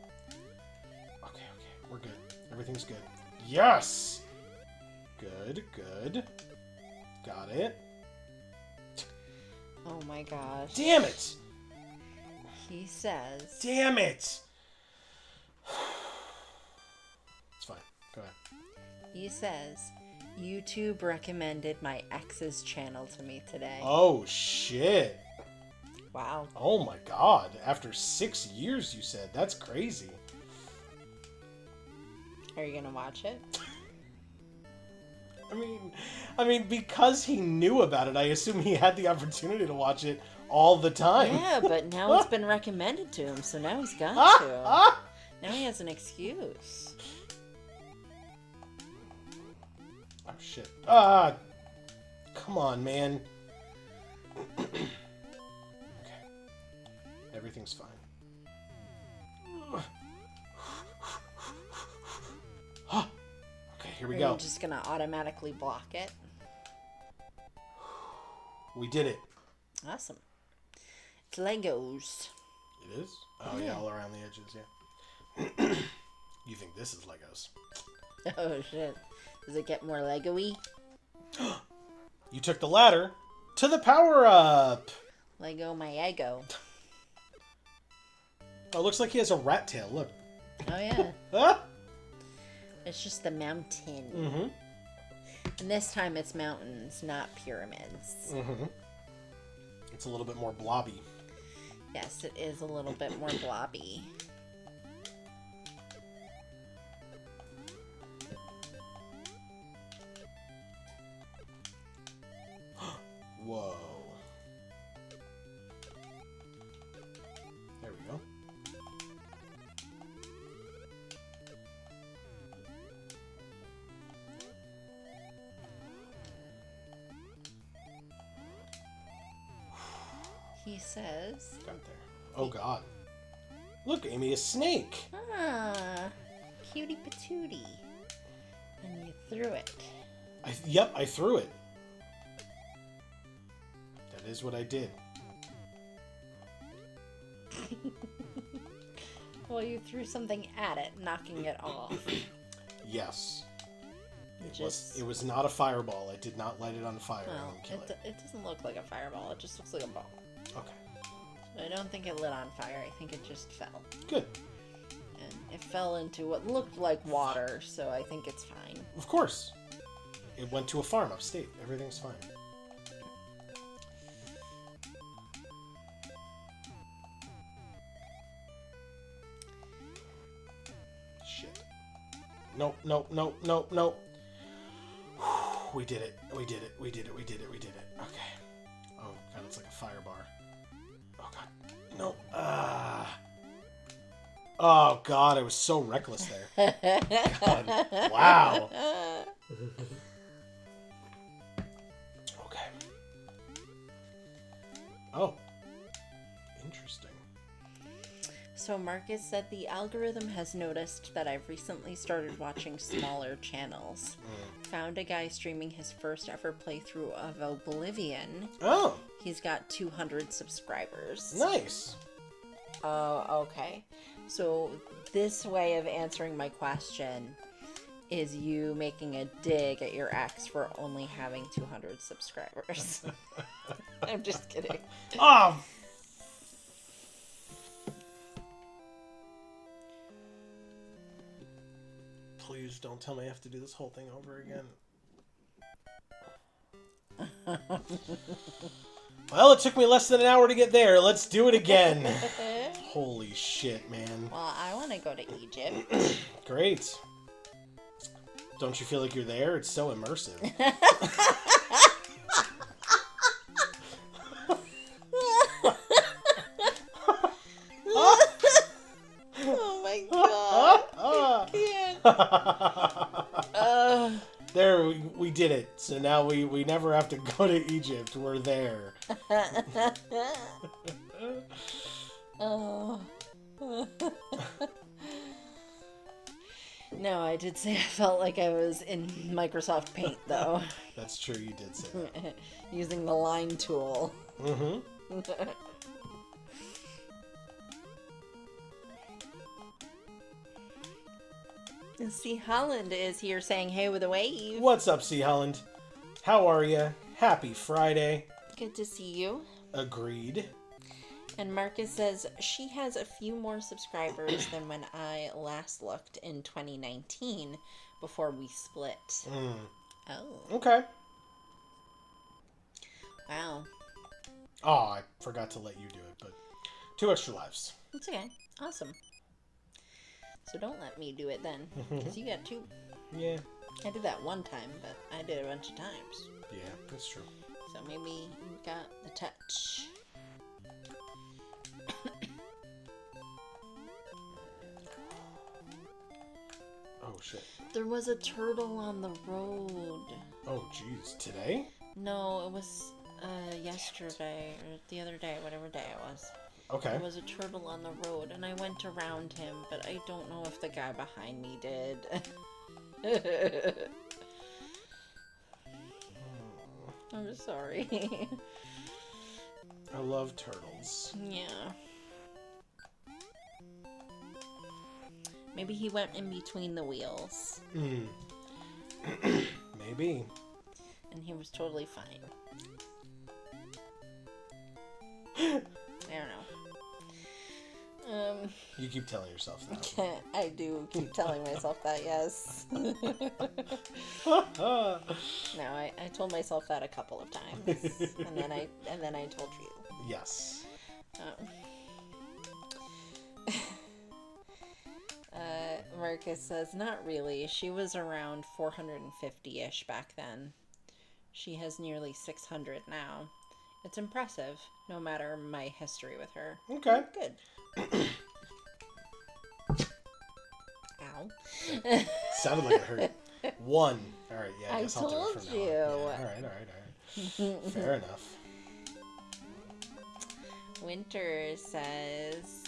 Okay, we're good. Everything's good. Yes! Good, good. Got it. Oh my gosh. Damn it! He says... Damn it! It's fine. Go ahead. He says, YouTube recommended my ex's channel to me today. Oh, shit. Wow. Oh my god. After 6 years, you said. That's crazy. Are you gonna watch it? I mean, because he knew about it, I assume he had the opportunity to watch it all the time. Yeah, but now it's been recommended to him, so now he's got to. Now he has an excuse. Oh, shit. Come on, man. Okay. Everything's fine. Okay, here we go. Are you just gonna automatically block it? We did it. Awesome. It's Legos. It is? Oh, yeah, all around the edges, yeah. You think this is Legos. Oh, shit. Does it get more Lego-y? You took the ladder to the power-up. Lego my ego. Oh, it looks like he has a rat tail. Look. Oh, yeah. Huh? It's just the mountain. Mm-hmm. And this time it's mountains, not pyramids. Mm-hmm. It's a little bit more blobby. Yes, it is a little bit more blobby. Whoa. There we go. He says... Got there. Oh, God. Look, Amy, a snake. Ah, cutie patootie. And you threw it. Yep, I threw it. That is what I did. Well, you threw something at it, knocking it off. Yes. Just... It was not a fireball. I did not light it on fire Well, and kill it. it doesn't look like a fireball. It just looks like a ball. Okay. I don't think it lit on fire. I think it just fell. Good. And it fell into what looked like water, so I think it's fine. Of course. It went to a farm upstate. Everything's fine. Shit. Nope, nope, nope, nope, nope. We did it. We did it. We did it. We did it. We did it. Okay. Oh, God, it's like a fire bar. Oh, God. No. Oh, God, I was so reckless there. God. Wow. Okay. Oh. Interesting. So Marcus said the algorithm has noticed that I've recently started watching smaller channels. Found a guy streaming his first ever playthrough of Oblivion. Oh. He's got 200 subscribers. Nice. Oh, okay. So this way of answering my question is you making a dig at your ex for only having 200 subscribers. I'm just kidding. Oh. Please don't tell me I have to do this whole thing over again. Well, it took me less than an hour to get there. Let's do it again. Holy shit, man. Well, I want to go to Egypt. Great. Don't you feel like you're there? It's so immersive. There, we did it. So now we never have to go to Egypt. We're there. Oh. No, I did say I felt like I was in Microsoft Paint, though. That's true, you did say that. Using the line tool. Mm-hmm. And C. Holland is here saying hey with a wave. What's up, C. Holland? How are ya? Happy Friday. Good to see you. Agreed. And Marcus says she has a few more subscribers than when I last looked in 2019 before we split. Oh. Okay. Wow. Oh, I forgot to let you do it, but 2 extra lives. It's okay. Awesome. So don't let me do it then, because you got 2. Yeah. I did that one time, but I did a bunch of times. Yeah, that's true. So maybe you got the touch. Oh, shit. There was a turtle on the road. Oh, jeez. Today? No, it was yesterday, or the other day, whatever day it was. Okay. There was a turtle on the road, and I went around him, but I don't know if the guy behind me did. I'm sorry. I love turtles. Yeah. Maybe he went in between the wheels. Maybe. And he was totally fine. I don't know. You keep telling yourself that. I do keep telling myself that, yes. No, I told myself that a couple of times. and then I told you. Yes. Marcus says, not really. She was around 450-ish back then. She has nearly 600 now. It's impressive, no matter my history with her. Okay. Good. Ow. Sounded like it hurt. 1. All right, yeah, I guess I'll do it from told now you. on. Yeah, all right. Fair enough. Winter says,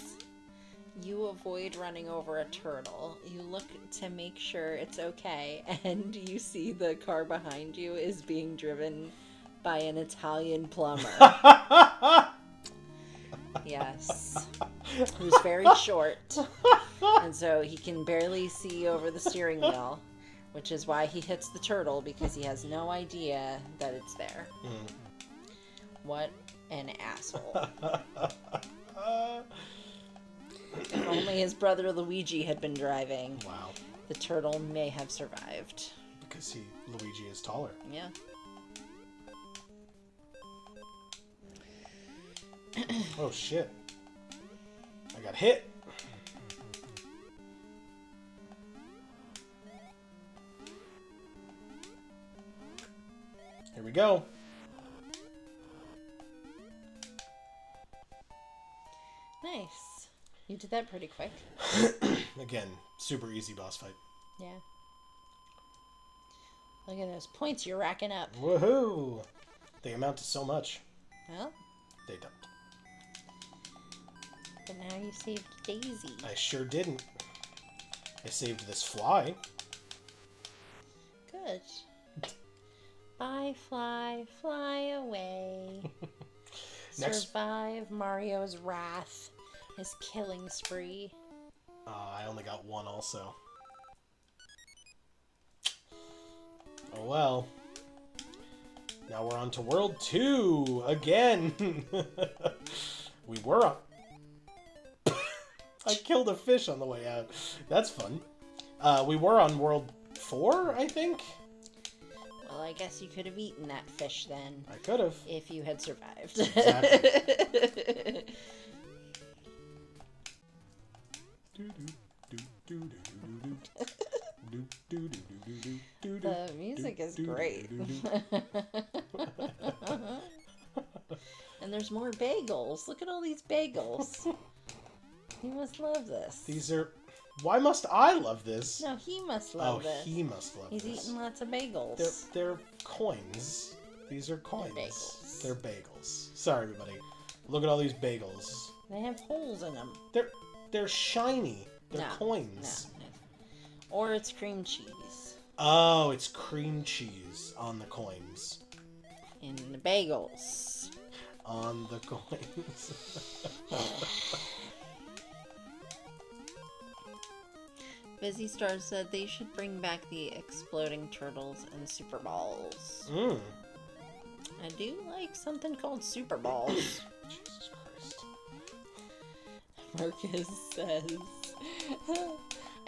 you avoid running over a turtle. You look to make sure it's okay, and you see the car behind you is being driven by an Italian plumber. Yes. Who's very short. And so he can barely see over the steering wheel, which is why he hits the turtle, because he has no idea that it's there. What an asshole. If only his brother Luigi had been driving. Wow. The turtle may have survived. Because Luigi is taller. Yeah. Oh, shit. I got hit. Here we go. Nice. You did that pretty quick. Again, super easy boss fight. Yeah. Look at those points you're racking up. Woohoo! They amount to so much. Well, They don't. but now you saved Daisy. I sure didn't. I saved this fly. Good. Bye, fly, fly away. Next. Survive Mario's wrath, his killing spree. I only got 1 also. Oh well. Now we're on to World 2 again. We were on... I killed a fish on the way out. That's fun. We were on World 4, I think? Well, I guess you could have eaten that fish then. I could have. If you had survived. Exactly. The music is great. And there's more bagels. Look at all these bagels. You must love this. These are Why must I love this? No, he must love this. He must love He's this. eating lots of bagels. They're coins. These are coins. They're bagels. They're bagels. Sorry, everybody. Look at all these bagels. They have holes in them. They're shiny. They're coins. No. Or it's cream cheese. Oh, it's cream cheese on the coins. In the bagels. On the coins. Busy Star said they should bring back the exploding turtles and super balls. I do like something called super balls. Jesus Christ. Marcus says,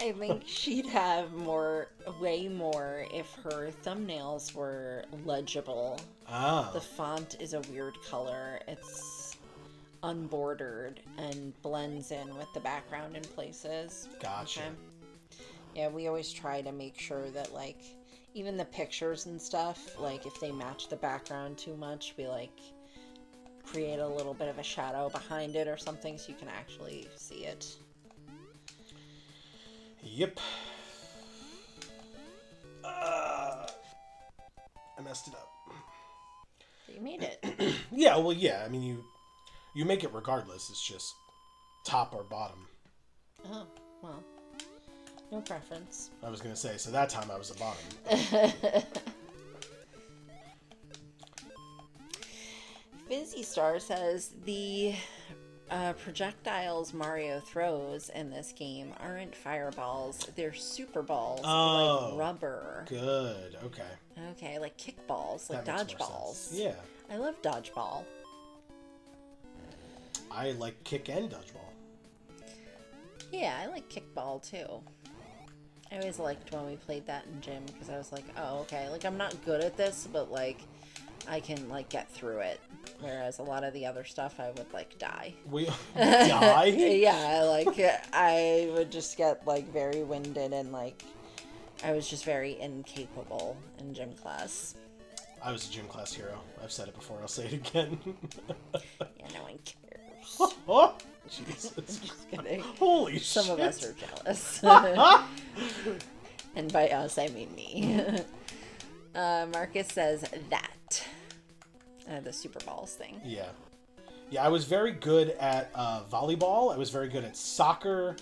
I think she'd have way more if her thumbnails were legible. Ah. The font is a weird color. It's unbordered and blends in with the background in places. Gotcha. Okay. Yeah, we always try to make sure that, like, even the pictures and stuff, like, if they match the background too much, we, like, create a little bit of a shadow behind it or something so you can actually see it. Yep. I messed it up. You made it. Yeah, well, yeah. I mean, you make it regardless. It's just top or bottom. Oh, well. No preference. I was going to say, so that time I was the bottom. Fizzy Star says the projectiles Mario throws in this game aren't fireballs. They're super balls. Like rubber. Good. Okay. Okay, like kickballs, like dodgeballs. Yeah. I love dodgeball. I like kick and dodgeball. Yeah, I like kickball too. I always liked when we played that in gym because I was like, oh, okay. Like, I'm not good at this, but, like, I can, like, get through it. Whereas a lot of the other stuff, I would, like, die. Die? Yeah, like, I would just get, like, very winded and, like, I was just very incapable in gym class. I was a gym class hero. I've said it before. I'll say it again. Yeah, no one cares. Oh, Jesus. Just kidding. Holy shit. Some of us are jealous. And by us, I mean me. Marcus says that. The Super Balls thing. Yeah. Yeah, I was very good at volleyball. I was very good at soccer.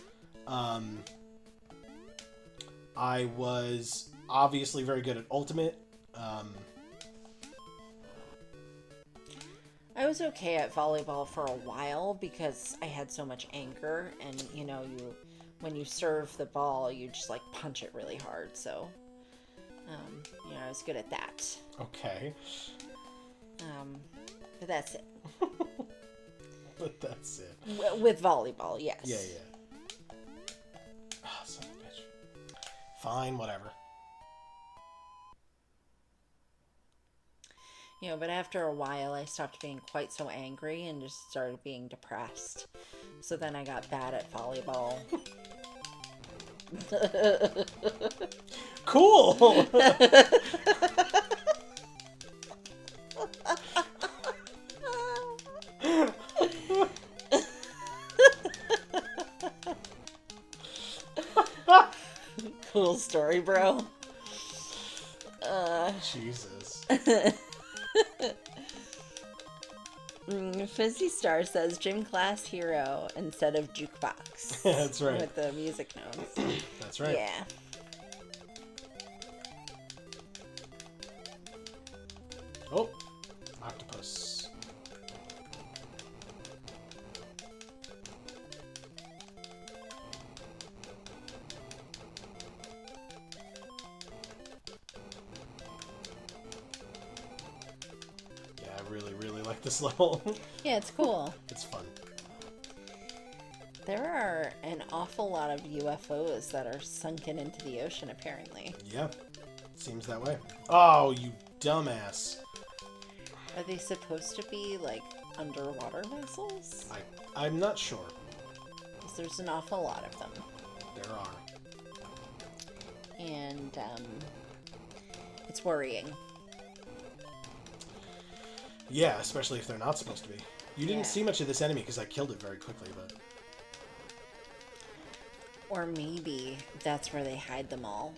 I was obviously very good at Ultimate. I was okay at volleyball for a while because I had so much anger, and you know, when you serve the ball, you just like punch it really hard. So, you know, I was good at that. Okay. But that's it. But that's it. With volleyball, yes. Yeah. Oh, son of a bitch. Fine, whatever. You know, but after a while, I stopped being quite so angry and just started being depressed. So then I got bad at volleyball. Cool! Cool story, bro. Jesus. Fizzy Star says gym class hero instead of jukebox. That's right. With the music notes. That's right. Yeah. Oh, octopus. Yeah, I really like this level. Yeah, it's cool. It's fun. There are an awful lot of UFOs that are sunken into the ocean, apparently. Yeah, seems that way. Oh, you dumbass. Are they supposed to be, like, underwater vessels? I'm not sure. Because there's an awful lot of them. There are. And, it's worrying. Yeah, especially if they're not supposed to be. You didn't Yeah. see much of this enemy because I killed it very quickly, but... Or maybe that's where they hide them all.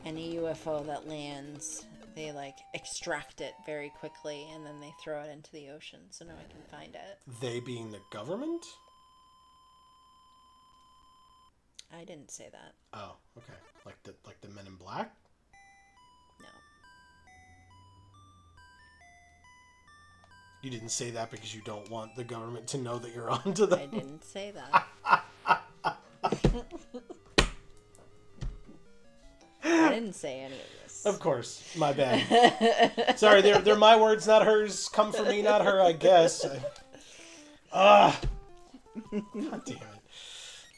Any UFO that lands, they like extract it very quickly and then they throw it into the ocean so no one can find it. They being the government? I didn't say that. Oh, okay. Like the Men in Black? No. You didn't say that because you don't want the government to know that you're onto them. I didn't say that. I didn't say any of this. Of course. My bad. Sorry, they're my words, not hers. Come for me, not her, I guess. God damn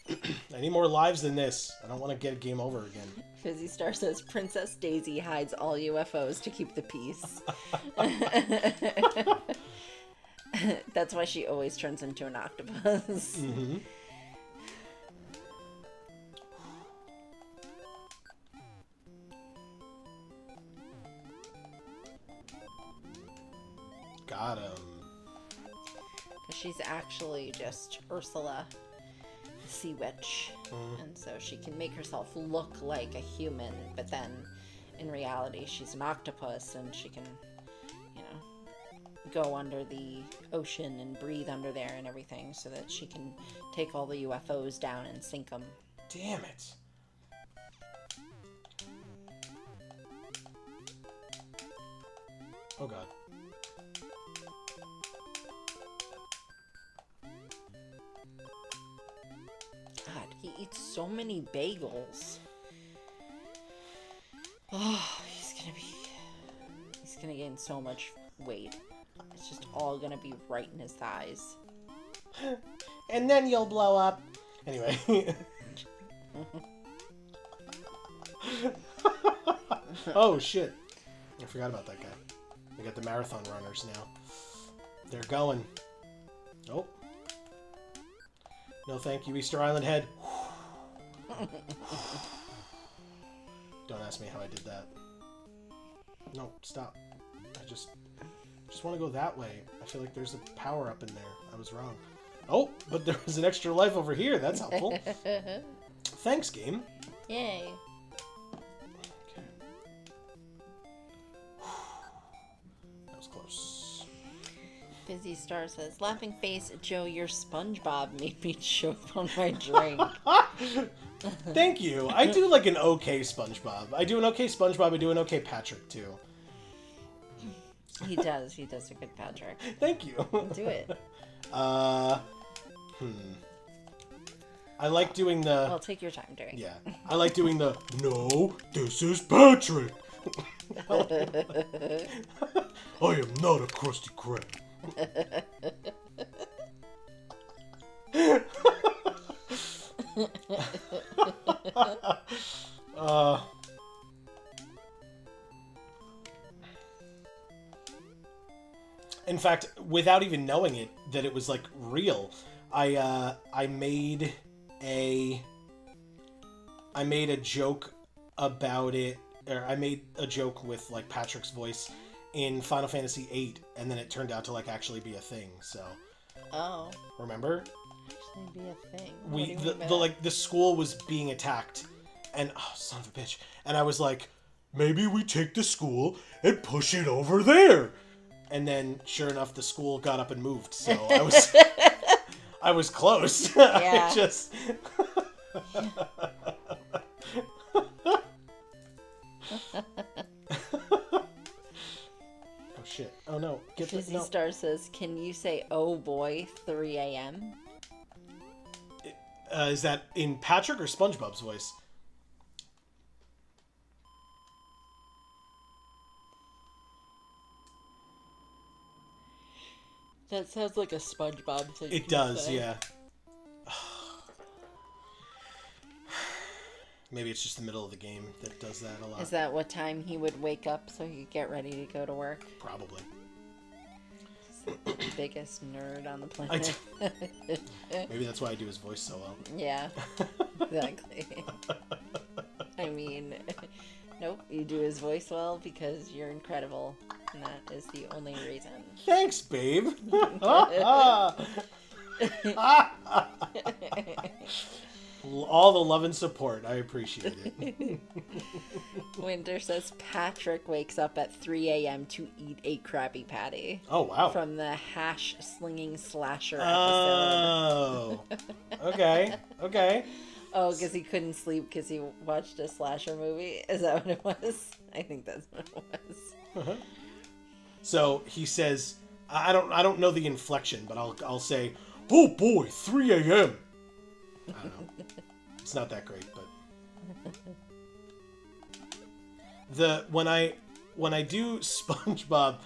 it. I need more lives than this. I don't want to get game over again. Fizzy Star says Princess Daisy hides all UFOs to keep the peace. That's why she always turns into an octopus. Mm-hmm. Got him. She's actually just Ursula, the sea witch. And so she can make herself look like a human, but then in reality she's an octopus and she can, you know, go under the ocean and breathe under there and everything so that she can take all the UFOs down and sink them. Damn it. Oh god. God, he eats so many bagels. Oh, he's gonna gain so much weight. It's just all gonna be right in his thighs. And then you'll blow up. Anyway. Oh shit. I forgot about that guy. We got the marathon runners now. They're going. Oh. No thank you, Easter Island head. Don't ask me how I did that. No, stop. I just want to go that way. I feel like there's a power up in there. I was wrong. Oh, but there was an extra life over here. That's helpful. Thanks, game. Yay. Okay. That was close. Fizzy Star says, laughing face, Joe, your SpongeBob made me choke on my drink. Thank you. I do like an okay SpongeBob. I do an okay SpongeBob. I do an okay Patrick, too. He does a good Patrick. Thank you. Do it. I like doing the... Well, take your time doing it. Yeah. I like doing the, no, this is Patrick. I am not a Krusty Krab. In fact, without even knowing it, that it was like real, I made a joke about it, or I made a joke with like Patrick's voice in Final Fantasy VIII, and then it turned out to like actually be a thing. So, Oh, remember? actually be a thing. The school was being attacked, and oh son of a bitch, and I was like, maybe we take the school and push it over there. And then, sure enough, the school got up and moved. So I was close. Yeah. Oh shit! Oh no! Fizzy Star says, "Can you say oh boy 3 a.m.?" Is that in Patrick or SpongeBob's voice? That sounds like a SpongeBob thing. It does, yeah. Maybe it's just the middle of the game that does that a lot. Is that what time he would wake up so he could get ready to go to work? Probably. He's the biggest nerd on the planet. Maybe that's why I do his voice so well. Yeah, exactly. I mean, nope, you do his voice well because you're incredible, and that is the only reason. Thanks, babe. All the love and support. I appreciate it. Winter says Patrick wakes up at 3 a.m. to eat a Krabby Patty. Oh, wow. From the hash slinging slasher episode. Oh. Okay. Okay. Oh, because he couldn't sleep because he watched a slasher movie? Is that what it was? I think that's what it was. Uh-huh. So he says, I don't know the inflection, but I'll say, oh boy, 3 a.m. I don't know. It's not that great, but when I do SpongeBob,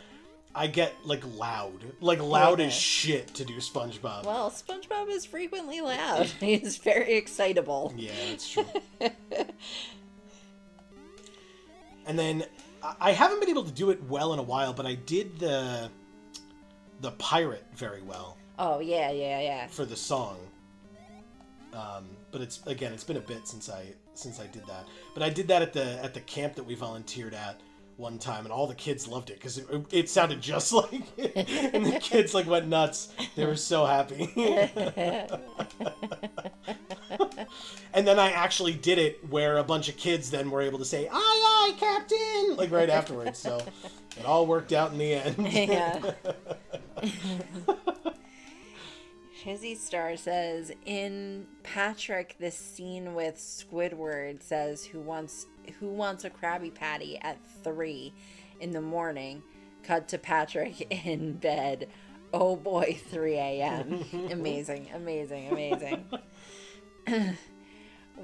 I get loud as shit to do SpongeBob. Well, SpongeBob is frequently loud. He's very excitable. Yeah, that's true. And then I haven't been able to do it well in a while, but I did the pirate very well. Oh yeah. For the song. But it's been a bit since I did that. But I did that at the camp that we volunteered at one time, and all the kids loved it because it sounded just like it. And the kids went nuts. They were so happy. And then I actually did it where a bunch of kids then were able to say, "Aye, aye, Captain!" right afterwards. So it all worked out in the end. Yeah. Shizzy Star says, in Patrick, this scene with Squidward says, who wants a Krabby Patty at 3 in the morning? Cut to Patrick in bed. Oh boy, 3 a.m. Amazing.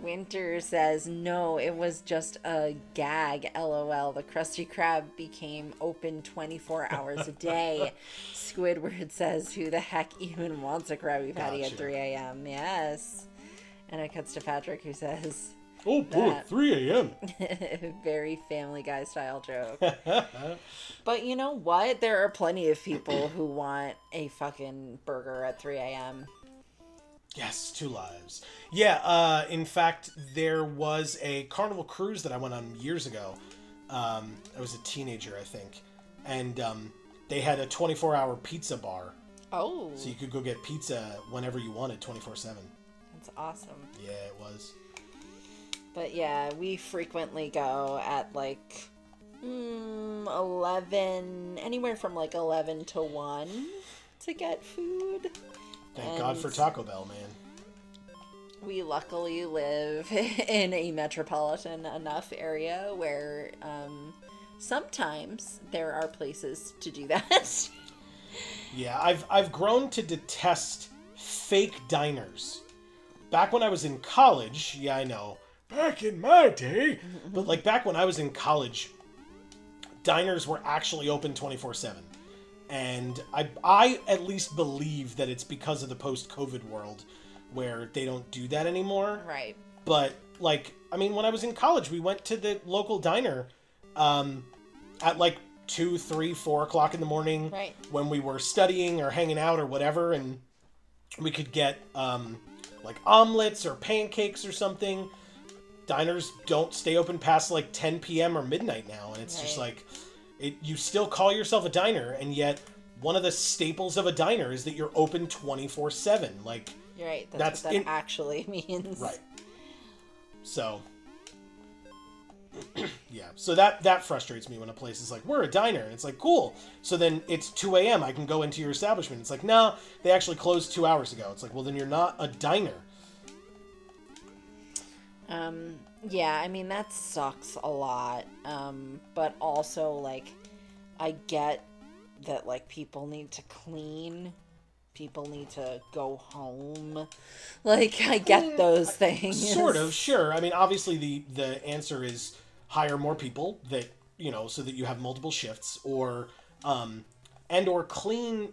Winter says, no, it was just a gag, LOL. The Krusty Krab became open 24 hours a day. Squidward says, who the heck even wants a Krabby Patty at 3 a.m.? Yes. And it cuts to Patrick, who says, oh boy, 3 a.m. Very Family Guy style joke. But you know what? There are plenty of people who want a fucking burger at 3 a.m. Yes, 2 lives. Yeah, in fact, there was a Carnival cruise that I went on years ago. I was a teenager, I think. And they had a 24-hour pizza bar. Oh. So you could go get pizza whenever you wanted, 24/7. That's awesome. Yeah, it was. But yeah, we frequently go at 11, anywhere from 11 to 1 to get food. Thank God for Taco Bell, man. We luckily live in a metropolitan enough area where sometimes there are places to do that. Yeah, I've grown to detest fake diners. Back when I was in college, yeah, I know, back in my day, but back when I was in college, diners were actually open 24/7. And I at least believe that it's because of the post-COVID world where they don't do that anymore. Right. But, when I was in college, we went to the local diner at 2, 3, 4 o'clock in the morning. Right. When we were studying or hanging out or whatever, and we could get omelets or pancakes or something. Diners don't stay open past 10 p.m. or midnight now, and it's just you still call yourself a diner, and yet one of the staples of a diner is that you're open 24/7. You're right. That's what that actually means. Right. So, yeah. So that frustrates me when a place is we're a diner. And it's cool. So then it's 2 a.m. I can go into your establishment. It's no, they actually closed 2 hours ago. It's well, then you're not a diner. Yeah, that sucks a lot. But also, I get that, people need to clean. People need to go home. I get those things. Sort of, sure. Obviously the answer is hire more people that, so that you have multiple shifts, or, and or clean,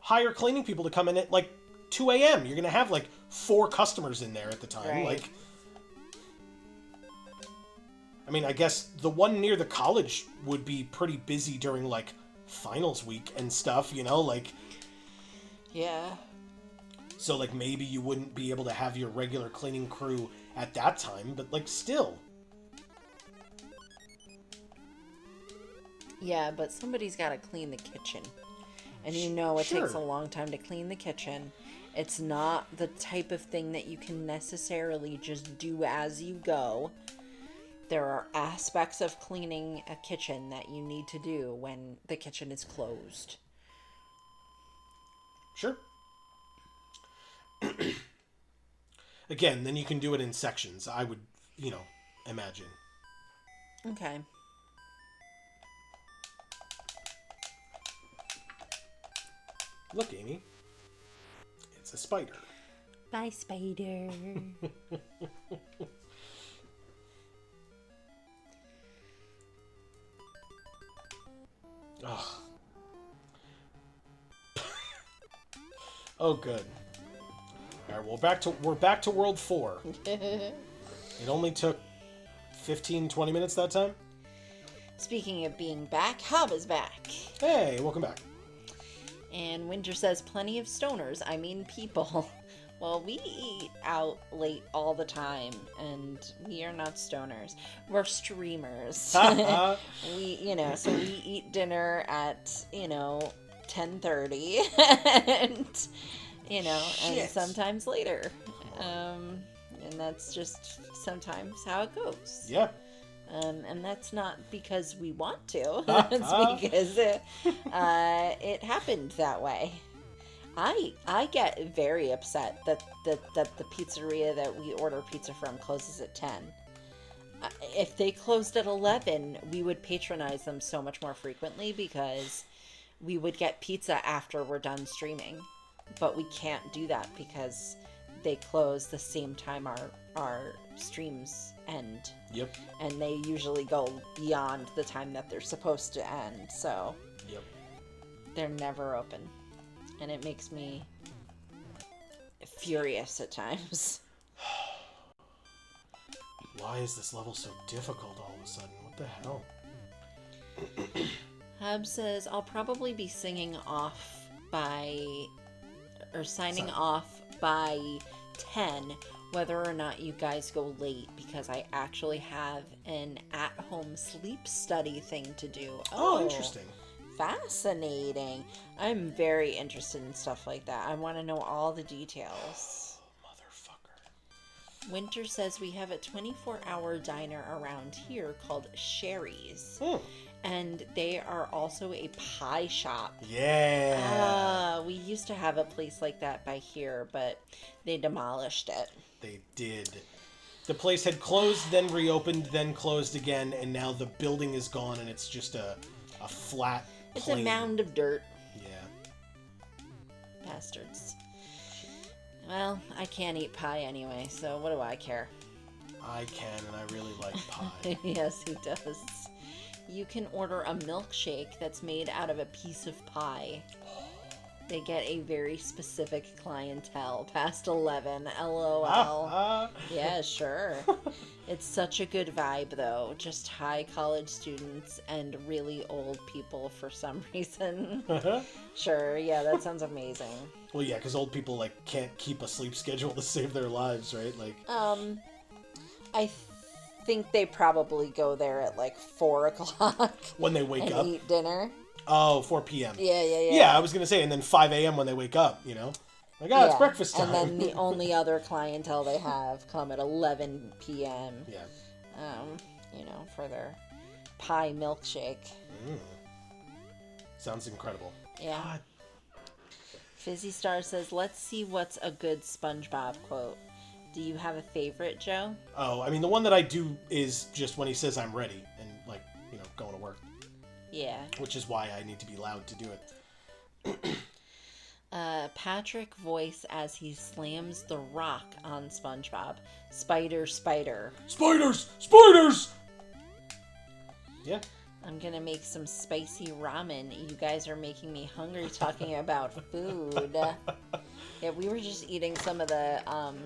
hire cleaning people to come in at, 2 a.m. You're going to have, 4 customers in there at the time. Right. I guess the one near the college would be pretty busy during, finals week and stuff, Yeah. So, maybe you wouldn't be able to have your regular cleaning crew at that time, but, still. Yeah, but somebody's got to clean the kitchen. And it Sure. takes a long time to clean the kitchen. It's not the type of thing that you can necessarily just do as you go. There are aspects of cleaning a kitchen that you need to do when the kitchen is closed. Sure. Again, then you can do it in sections, I would, imagine. Okay. Look, Amy. It's a spider. Bye, spider. Oh. Oh, good. All right, well, we're back to World 4. It only took 15, 20 minutes that time. Speaking of being back, Hob is back. Hey, welcome back. And Winter says, plenty of stoners. I mean people. Well, we eat out late all the time, and we are not stoners. We're streamers. So we eat dinner at, 10:30, and, and sometimes later. And that's just sometimes how it goes. Yeah. And that's not because we want to. It's because it happened that way. I get very upset that the pizzeria that we order pizza from closes at 10. If they closed at 11, we would patronize them so much more frequently because we would get pizza after we're done streaming. But we can't do that because they close the same time our streams end. Yep. And they usually go beyond the time that they're supposed to end. So yep. They're never open. And it makes me furious at times. Why is this level so difficult all of a sudden? What the hell? Hub says, I'll probably be signing off by 10, whether or not you guys go late, because I actually have an at-home sleep study thing to do. Oh, interesting. Fascinating. I'm very interested in stuff like that. I want to know all the details. Motherfucker. Winter says we have a 24-hour diner around here called Sherry's. And they are also a pie shop. Yeah. We used to have a place like that by here, but they demolished it. They did. The place had closed, then reopened, then closed again, and now the building is gone, and it's just a flat It's plain. a mound of dirt. Yeah. Bastards. Well, I can't eat pie anyway, so what do I care? I can, and I really like pie. Yes, he does. You can order a milkshake that's made out of a piece of pie. They get a very specific clientele, past 11, LOL. Yeah, sure. It's such a good vibe, though. Just high college students and really old people for some reason. Sure, yeah, that sounds amazing. Well, yeah, because old people, can't keep a sleep schedule to save their lives, right? I think they probably go there at 4 o'clock. When they wake up. And eat dinner. Oh, 4 p.m. Yeah. Yeah, I was going to say, and then 5 a.m. when they wake up, it's breakfast time. And then the only other clientele they have come at 11 p.m. Yeah. For their pie milkshake. Sounds incredible. Yeah. God. Fizzy Star says, let's see what's a good SpongeBob quote. Do you have a favorite, Joe? Oh, I mean, the one that I do is just when he says I'm ready and, going to work. Yeah. Which is why I need to be loud to do it. Patrick voice as he slams the rock on SpongeBob. Spider, spider. Spiders! Spiders! Yeah. I'm gonna make some spicy ramen. You guys are making me hungry talking about food. Yeah, we were just eating some of the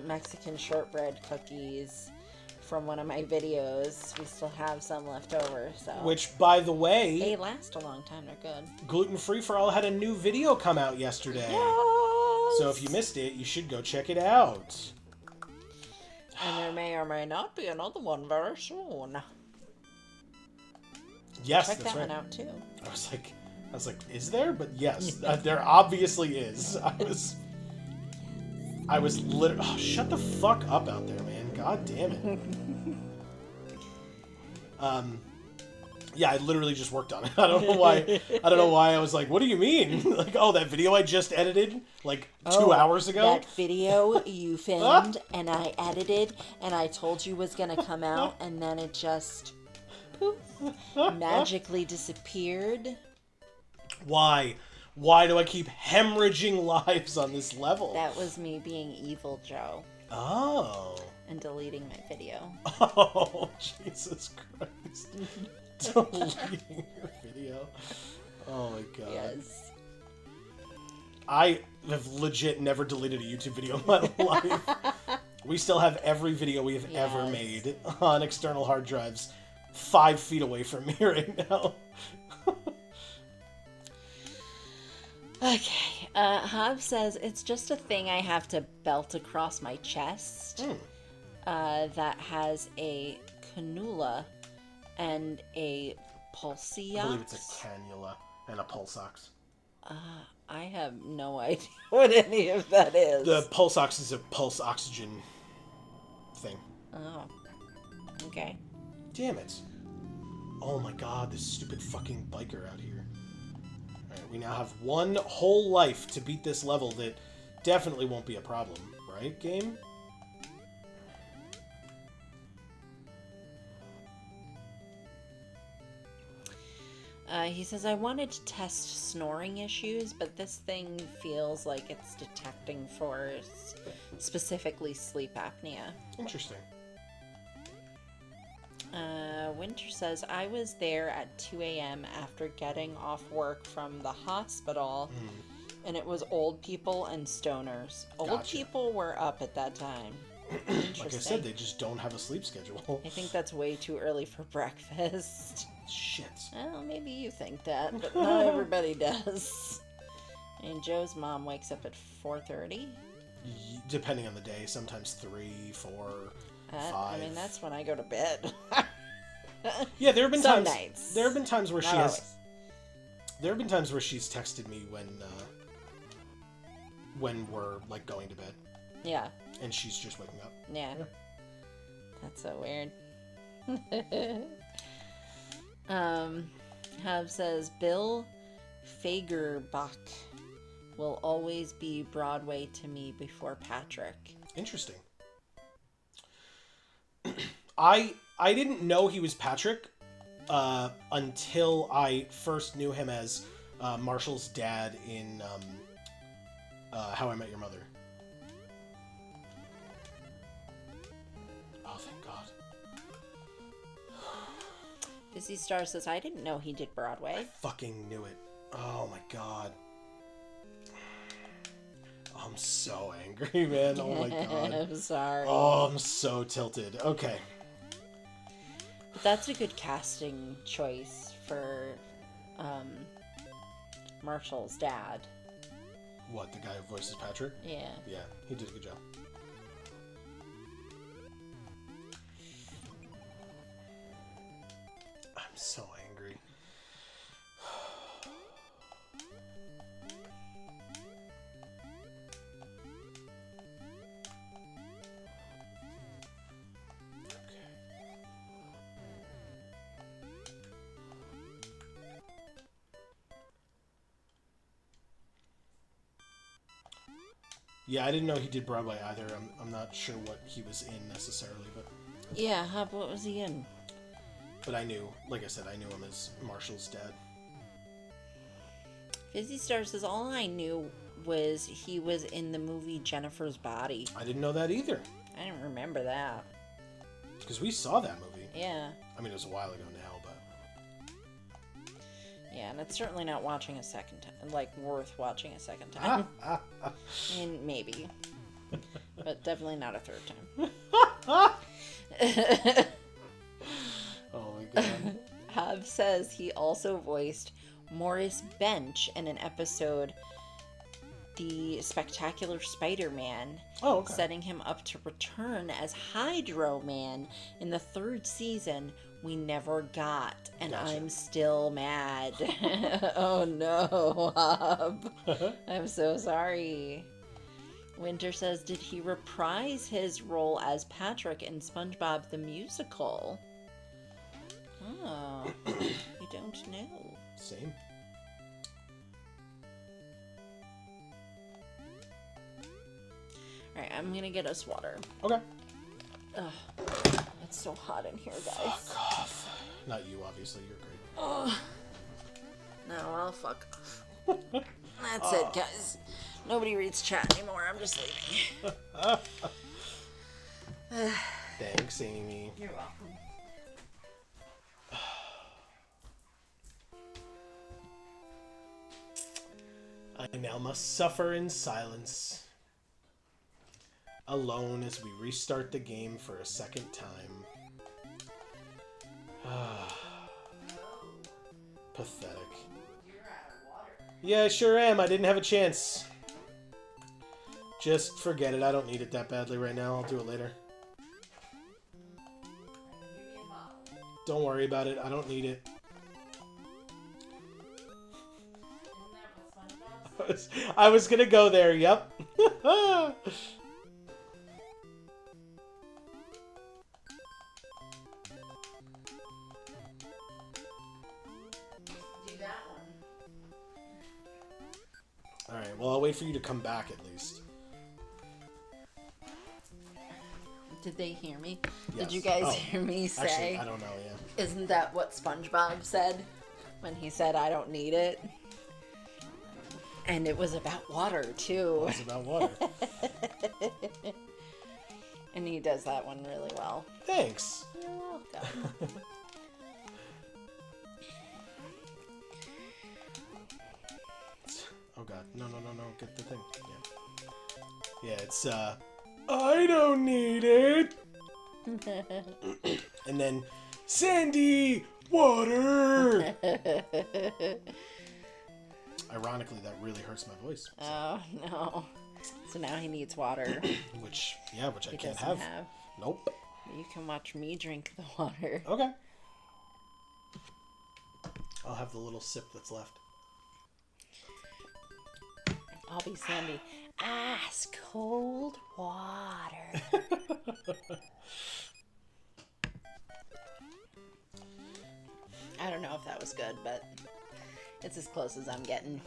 Mexican shortbread cookies from one of my videos. We still have some left over, so. Which, by the way, they last a long time. They're good. Gluten Free for All had a new video come out yesterday. Yes! So if you missed it, you should go check it out. And there may or may not be another one very soon. Yes, check that's that right. one out too. I was like, is there? But yes, there obviously is. I was literally... Oh, shut the fuck up out there, man. God damn it. Yeah, I literally just worked on it. I don't know why. I was like, what do you mean? Like, oh, that video I just edited like 2 hours ago? That video you filmed and I edited and I told you was going to come out and then it just poof, magically disappeared. Why? Why do I keep hemorrhaging lives on this level? That was me being evil, Joe. Oh. And deleting my video. Oh, Jesus Christ. Deleting your video. Oh my god. Yes. I have legit never deleted a YouTube video in my life. We still have every video we have ever made on external hard drives 5 feet away from me right now. Okay. Hobbs says, it's just a thing I have to belt across my chest that has a cannula and a pulsiox. I believe it's a cannula and a pulse ox. I have no idea what any of that is. The pulse ox is a pulse oxygen thing. Oh. Okay. Damn it. Oh my god, this stupid fucking biker out here. Alright, we now have one whole life to beat this level that definitely won't be a problem. Right, game? He says, I wanted to test snoring issues, but this thing feels like it's detecting for specifically sleep apnea. Interesting. Winter says, I was there at 2 a.m. after getting off work from the hospital, and it was old people and stoners. Old people were up at that time. Like I said, they just don't have a sleep schedule. I think that's way too early for breakfast. Shit. Well, maybe you think that, but not everybody does. And Joe's mom wakes up at 4:30. Depending on the day, sometimes 3, 4, 5. I mean, that's when I go to bed. Yeah, there have been Some times. nights. There have been times where Not she has. always. There have been times where she's texted me when we're like going to bed, Yeah. and she's just waking up. Yeah. That's so weird. Hub says Bill Fagerbach will always be Broadway to me before Patrick. Interesting. I didn't know he was Patrick until I first knew him as Marshall's dad in How I Met Your Mother. Oh, thank God. Busy Star says, I didn't know he did Broadway. I fucking knew it. Oh my God. Oh, I'm so angry, man. Oh my God. I'm sorry. Oh, I'm so tilted. Okay. But that's a good casting choice for Marshall's dad. What, the guy who voices Patrick? Yeah. Yeah, he did a good job. I'm so angry. Yeah, I didn't know he did Broadway either. I'm not sure what he was in necessarily, but Yeah, what was he in? but I knew, like I said, I knew him as Marshall's dad. Busy Star says, all I knew was he was in the movie Jennifer's Body. I didn't know that either, I didn't remember that. because we saw that movie. Yeah. I mean, it was a while ago now, but Yeah, and it's certainly not watching a second time, like worth watching a second time. I mean, maybe. But definitely not a third time. Oh my God. Hav says he also voiced Morris Bench in an episode, The Spectacular Spider-Man, Oh, okay. setting him up to return as Hydro Man in the 3rd season we never got, and Gotcha. I'm still mad. Oh no, Hav. I'm so sorry. Winter says, did he reprise his role as Patrick in SpongeBob the Musical? Oh, you don't know. Same. Alright, I'm gonna get us water. Okay. Ugh, it's so hot in here, guys. Fuck off. Not you, obviously. You're great. Ugh. No, I'll fuck off. That's it, guys. Nobody reads chat anymore. I'm just leaving. Thanks, Amy. You're welcome. I now must suffer in silence. Alone as we restart the game for a second time. Pathetic. You're out of water. Yeah, I sure am. I didn't have a chance. Just forget it. I don't need it that badly right now. I'll do it later. Don't worry about it. I don't need it. I was gonna go there. Yep. Alright, well, I'll wait for you to come back at least. Did they hear me? Yes. Did you guys hear me say? Actually, I don't know, yeah. Isn't that what SpongeBob said when he said, I don't need it? And it was about water, too. It was about water. And he does that one really well. Thanks. You're welcome. Oh god, no, get the thing. Yeah, it's, I don't need it! And then, Sandy! Water! Ironically, that really hurts my voice. So. Oh, no. So now he needs water. Which I can't doesn't have. have. Nope. You can watch me drink the water. Okay. I'll have the little sip that's left. I'll be Sandy. Ice cold water. I don't know if that was good, but it's as close as I'm getting.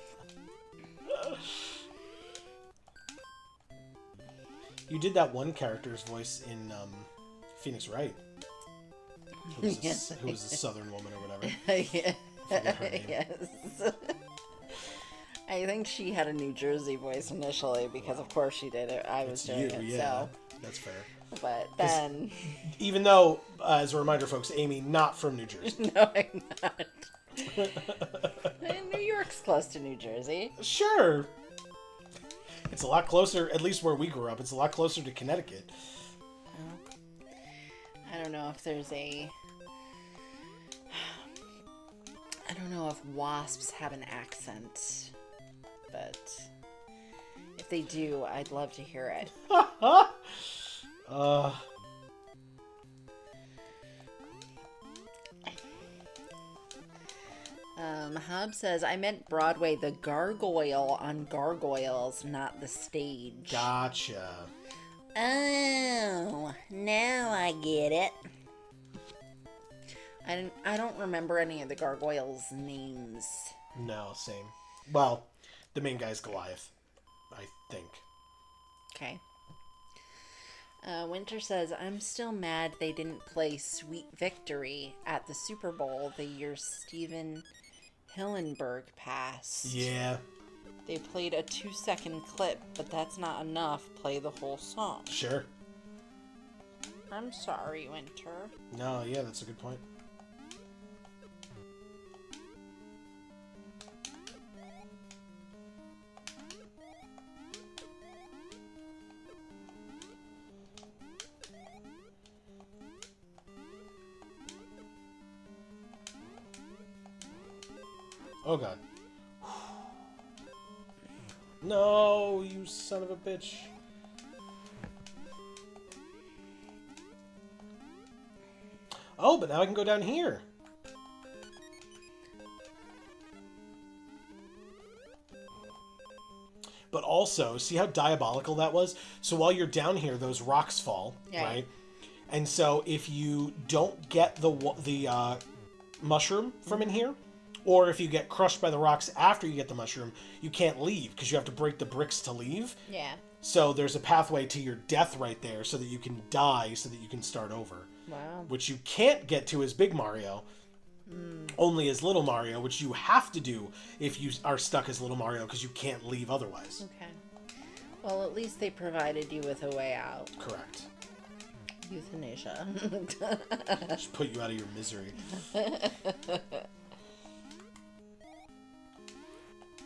You did that one character's voice in Phoenix Wright. Who was a Southern woman or whatever. Yeah. I forget her name. Yes. I think she had a New Jersey voice initially because, of course, she did it. I was doing it, yeah, so. That's fair. But then. Even though, as a reminder, folks, Amy not from New Jersey. No, I'm not. New York's close to New Jersey. Sure. It's a lot closer, at least where we grew up. It's a lot closer to Connecticut. I don't know if there's a. I don't know if wasps have an accent, but if they do, I'd love to hear it. Hub says, I meant Broadway, the gargoyle on Gargoyles, not the stage. Gotcha. Oh, now I get it. I don't remember any of the gargoyles' names. No, same. Well, the main guy's Goliath, I think. Okay. Winter says, I'm still mad they didn't play Sweet Victory at the Super Bowl the year Steven Hillenburg passed. Yeah. They played a 2-second clip, but that's not enough. Play the whole song. Sure. I'm sorry, Winter. No, yeah, that's a good point. Oh god. No, you son of a bitch. Oh, but now I can go down here. but also, see how diabolical that was? So while you're down here, those rocks fall, Yeah. right? And so if you don't get the mushroom from in here, or if you get crushed by the rocks after you get the mushroom, you can't leave because you have to break the bricks to leave. Yeah. So there's a pathway to your death right there so that you can die so that you can start over. Wow. Which you can't get to as Big Mario, only as Little Mario, which you have to do if you are stuck as Little Mario because you can't leave otherwise. Okay. Well, at least they provided you with a way out. Correct. Euthanasia. Just put you out of your misery.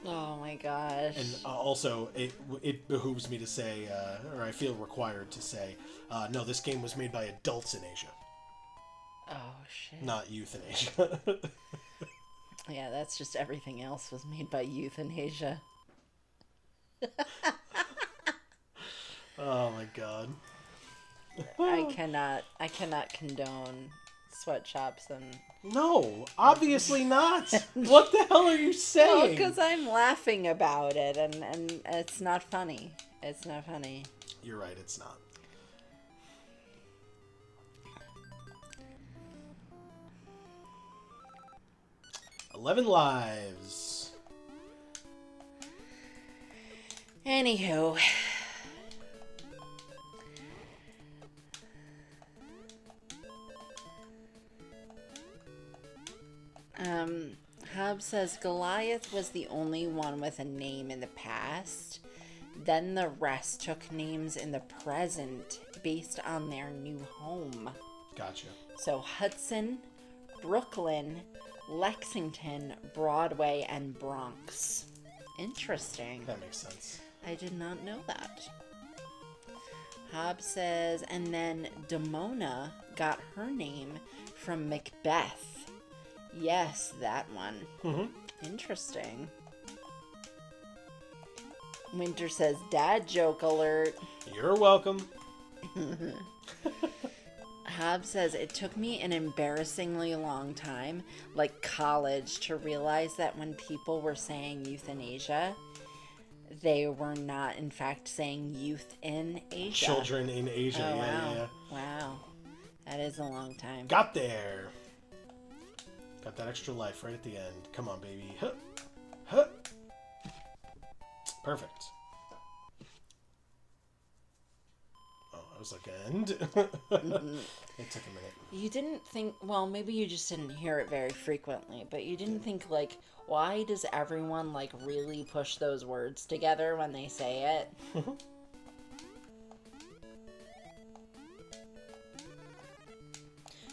Oh my gosh. And also, it behooves me to say, or I feel required to say, no, this game was made by adults in Asia. Oh shit. Not euthanasia. Yeah, that's just everything else was made by euthanasia. Oh my god. I cannot condone sweatshops and... No, obviously not. What the hell are you saying? Because I'm laughing about it, and it's not funny. It's not funny. You're right, it's not. "11 lives." Anywho. Hobbs says Goliath was the only one with a name in the past. Then the rest took names in the present based on their new home. Gotcha. So Hudson, Brooklyn, Lexington, Broadway, and Bronx. Interesting. That makes sense. I did not know that. Hobbs says, and then Demona got her name from Macbeth. Yes, that one. Mm-hmm. Interesting. Winter says, dad joke alert. You're welcome. Hobbs says, it took me an embarrassingly long time, like college, to realize that when people were saying euthanasia, they were not, in fact, saying youth in Asia. Children in Asia, Oh, wow. yeah. Wow. That is a long time. Got there. Got that extra life right at the end. Come on, baby. Huh. Huh. Perfect. Oh, I was like, end? It took a minute. You didn't think, well, maybe you just didn't hear it very frequently, but you didn't think, like, why does everyone, like, really push those words together when they say it?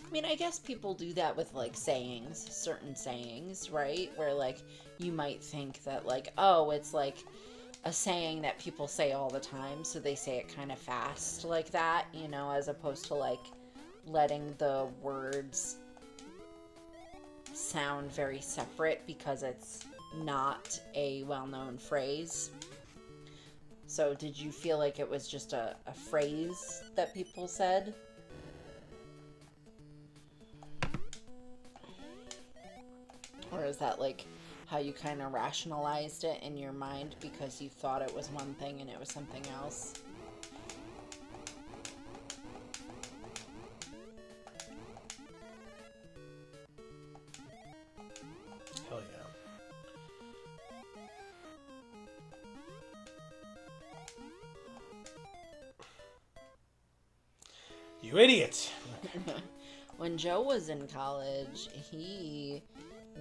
I mean, I guess people do that with, like, sayings, certain sayings, right? Where, like, you might think that, like, oh, it's, like, a saying that people say all the time, so they say it kind of fast like that, you know, as opposed to, like, letting the words sound very separate because it's not a well-known phrase. So did you feel like it was just a phrase that people said? Or is that like how you kind of rationalized it in your mind because you thought it was one thing and it was something else? Hell yeah. You idiot! When Joe was in college, he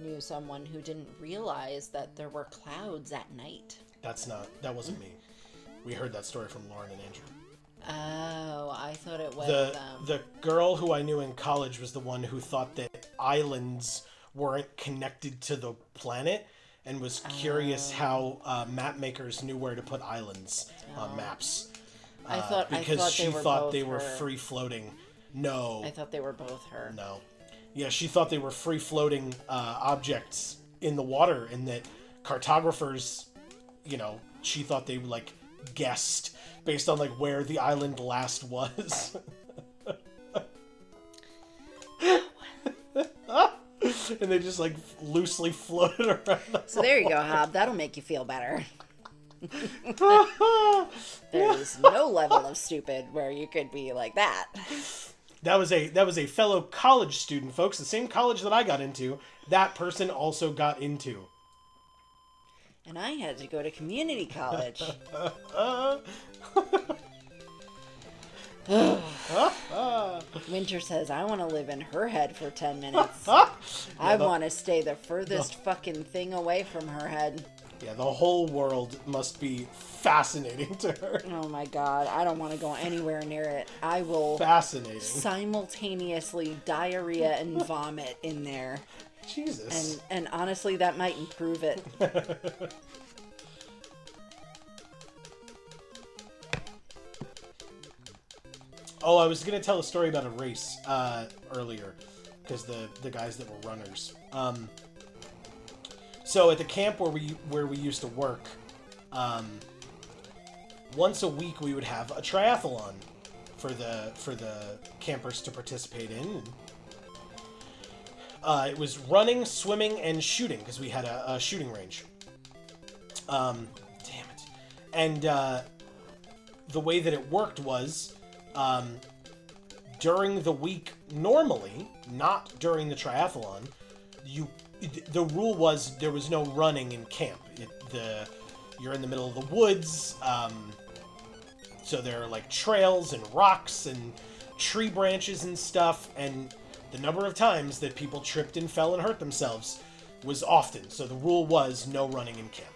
knew someone who didn't realize that there were clouds at night. That wasn't me. We heard that story from Lauren and Andrew. Oh, I thought it was The girl who I knew in college was the one who thought that islands weren't connected to the planet and was curious how map makers knew where to put islands on maps. Because she thought they were free floating. No. I thought they were both her. No. Yeah, she thought they were free floating objects in the water, and that cartographers, you know, she thought they like guessed based on like where the island last was. And they just like loosely floated around. So there you go, Hob. That'll make you feel better. There's no level of stupid where you could be like that. That was a fellow college student, folks. The same college that I got into, that person also got into. And I had to go to community college. Winter says, I want to live in her head for 10 minutes. I want to stay the furthest fucking thing away from her head. Yeah, the whole world must be fascinating to her. Oh my god, I don't want to go anywhere near it. I will Fascinating. Simultaneously diarrhea and vomit in there. Jesus. And honestly, that might improve it. Oh, I was gonna tell a story about a race earlier, because the guys that were runners. So at the camp where we used to work, once a week we would have a triathlon for the campers to participate in. It was running, swimming, and shooting, because we had a shooting range. Damn it. And the way that it worked was, during the week normally, not during the triathlon, the rule was there was no running in camp. You're in the middle of the woods, so there are like trails and rocks and tree branches and stuff, and the number of times that people tripped and fell and hurt themselves was often. So the rule was no running in camp.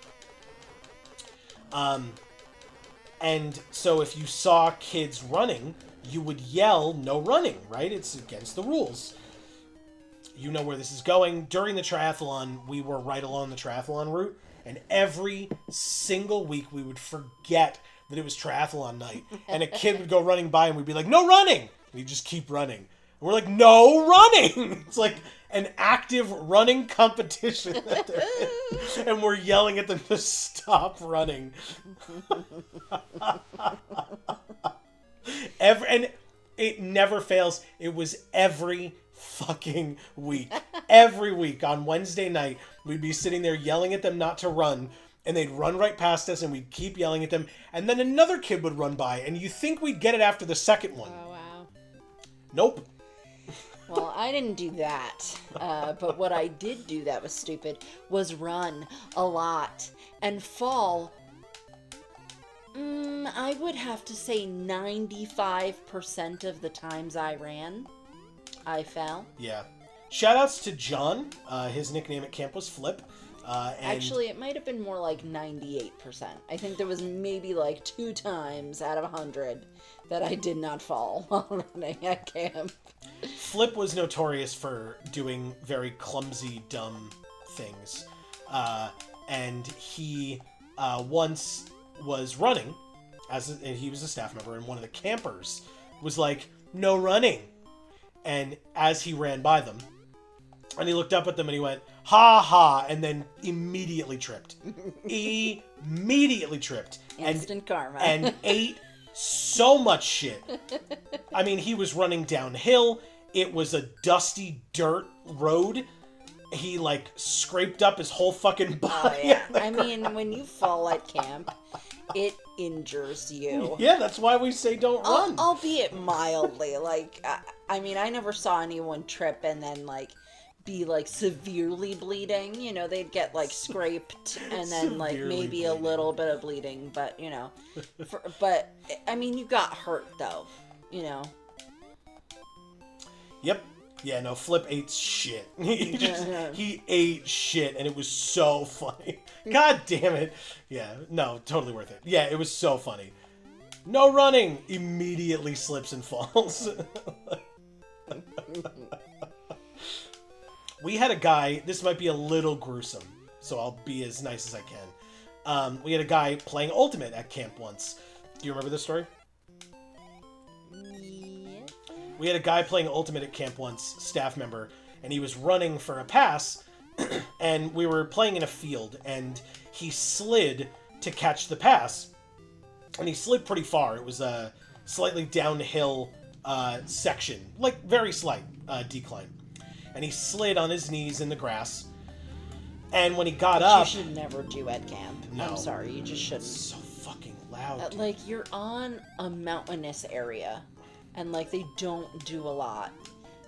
And so if you saw kids running, you would yell, no running, right? It's against the rules. You know where this is going. During the triathlon, we were right along the triathlon route, and every single week we would forget that it was triathlon night, and a kid would go running by, and we'd be like, no running! And he'd just keep running. And we're like, no running! It's like an active running competition that they're in, and we're yelling at them to stop running. And it never fails. It was every fucking week. Every week on Wednesday night, we'd be sitting there yelling at them not to run, and they'd run right past us, and we'd keep yelling at them, and then another kid would run by, and you think we'd get it after the second one. Oh, wow. Nope. Well, I didn't do that, but what I did do that was stupid was run a lot and fall. I would have to say 95% of the times I ran, I fell. Yeah. Shoutouts to John. His nickname at camp was Flip. And Actually, it might have been more like 98%. I think there was maybe like 2 times out of 100 that I did not fall while running at camp. Flip was notorious for doing very clumsy, dumb things. And he once was running, and he was a staff member, and one of the campers was like, no running. And as he ran by them, and he looked up at them and he went, ha ha, and then immediately tripped. Immediately tripped. Instant karma. And ate so much shit. I mean, he was running downhill. It was a dusty dirt road. He, like, scraped up his whole fucking body. Oh, yeah. I mean, when you fall at camp, it injures you. Yeah, that's why we say don't run. Albeit mildly. Like, I mean, I never saw anyone trip and then, like, be, like, severely bleeding. You know, they'd get, like, scraped and then, like, maybe a little bit of bleeding. But, you know. But, I mean, you got hurt, though. You know. Yep. Yeah, no, Flip ate shit. He ate shit, and it was so funny. God damn it. Yeah, no, totally worth it. Yeah, it was so funny. No running! Immediately slips and falls. We had a guy, this might be a little gruesome, so I'll be as nice as I can. We had a guy playing Ultimate at camp once. Do you remember this story? We had a guy playing Ultimate at camp once, staff member, and he was running for a pass, and we were playing in a field, and he slid to catch the pass, and he slid pretty far. It was a slightly downhill section, like very slight decline, and he slid on his knees in the grass, And when he got up... You should never do at camp. No. I'm sorry, you just shouldn't. It's so fucking loud. Like, you're on a mountainous area, and, like, they don't do a lot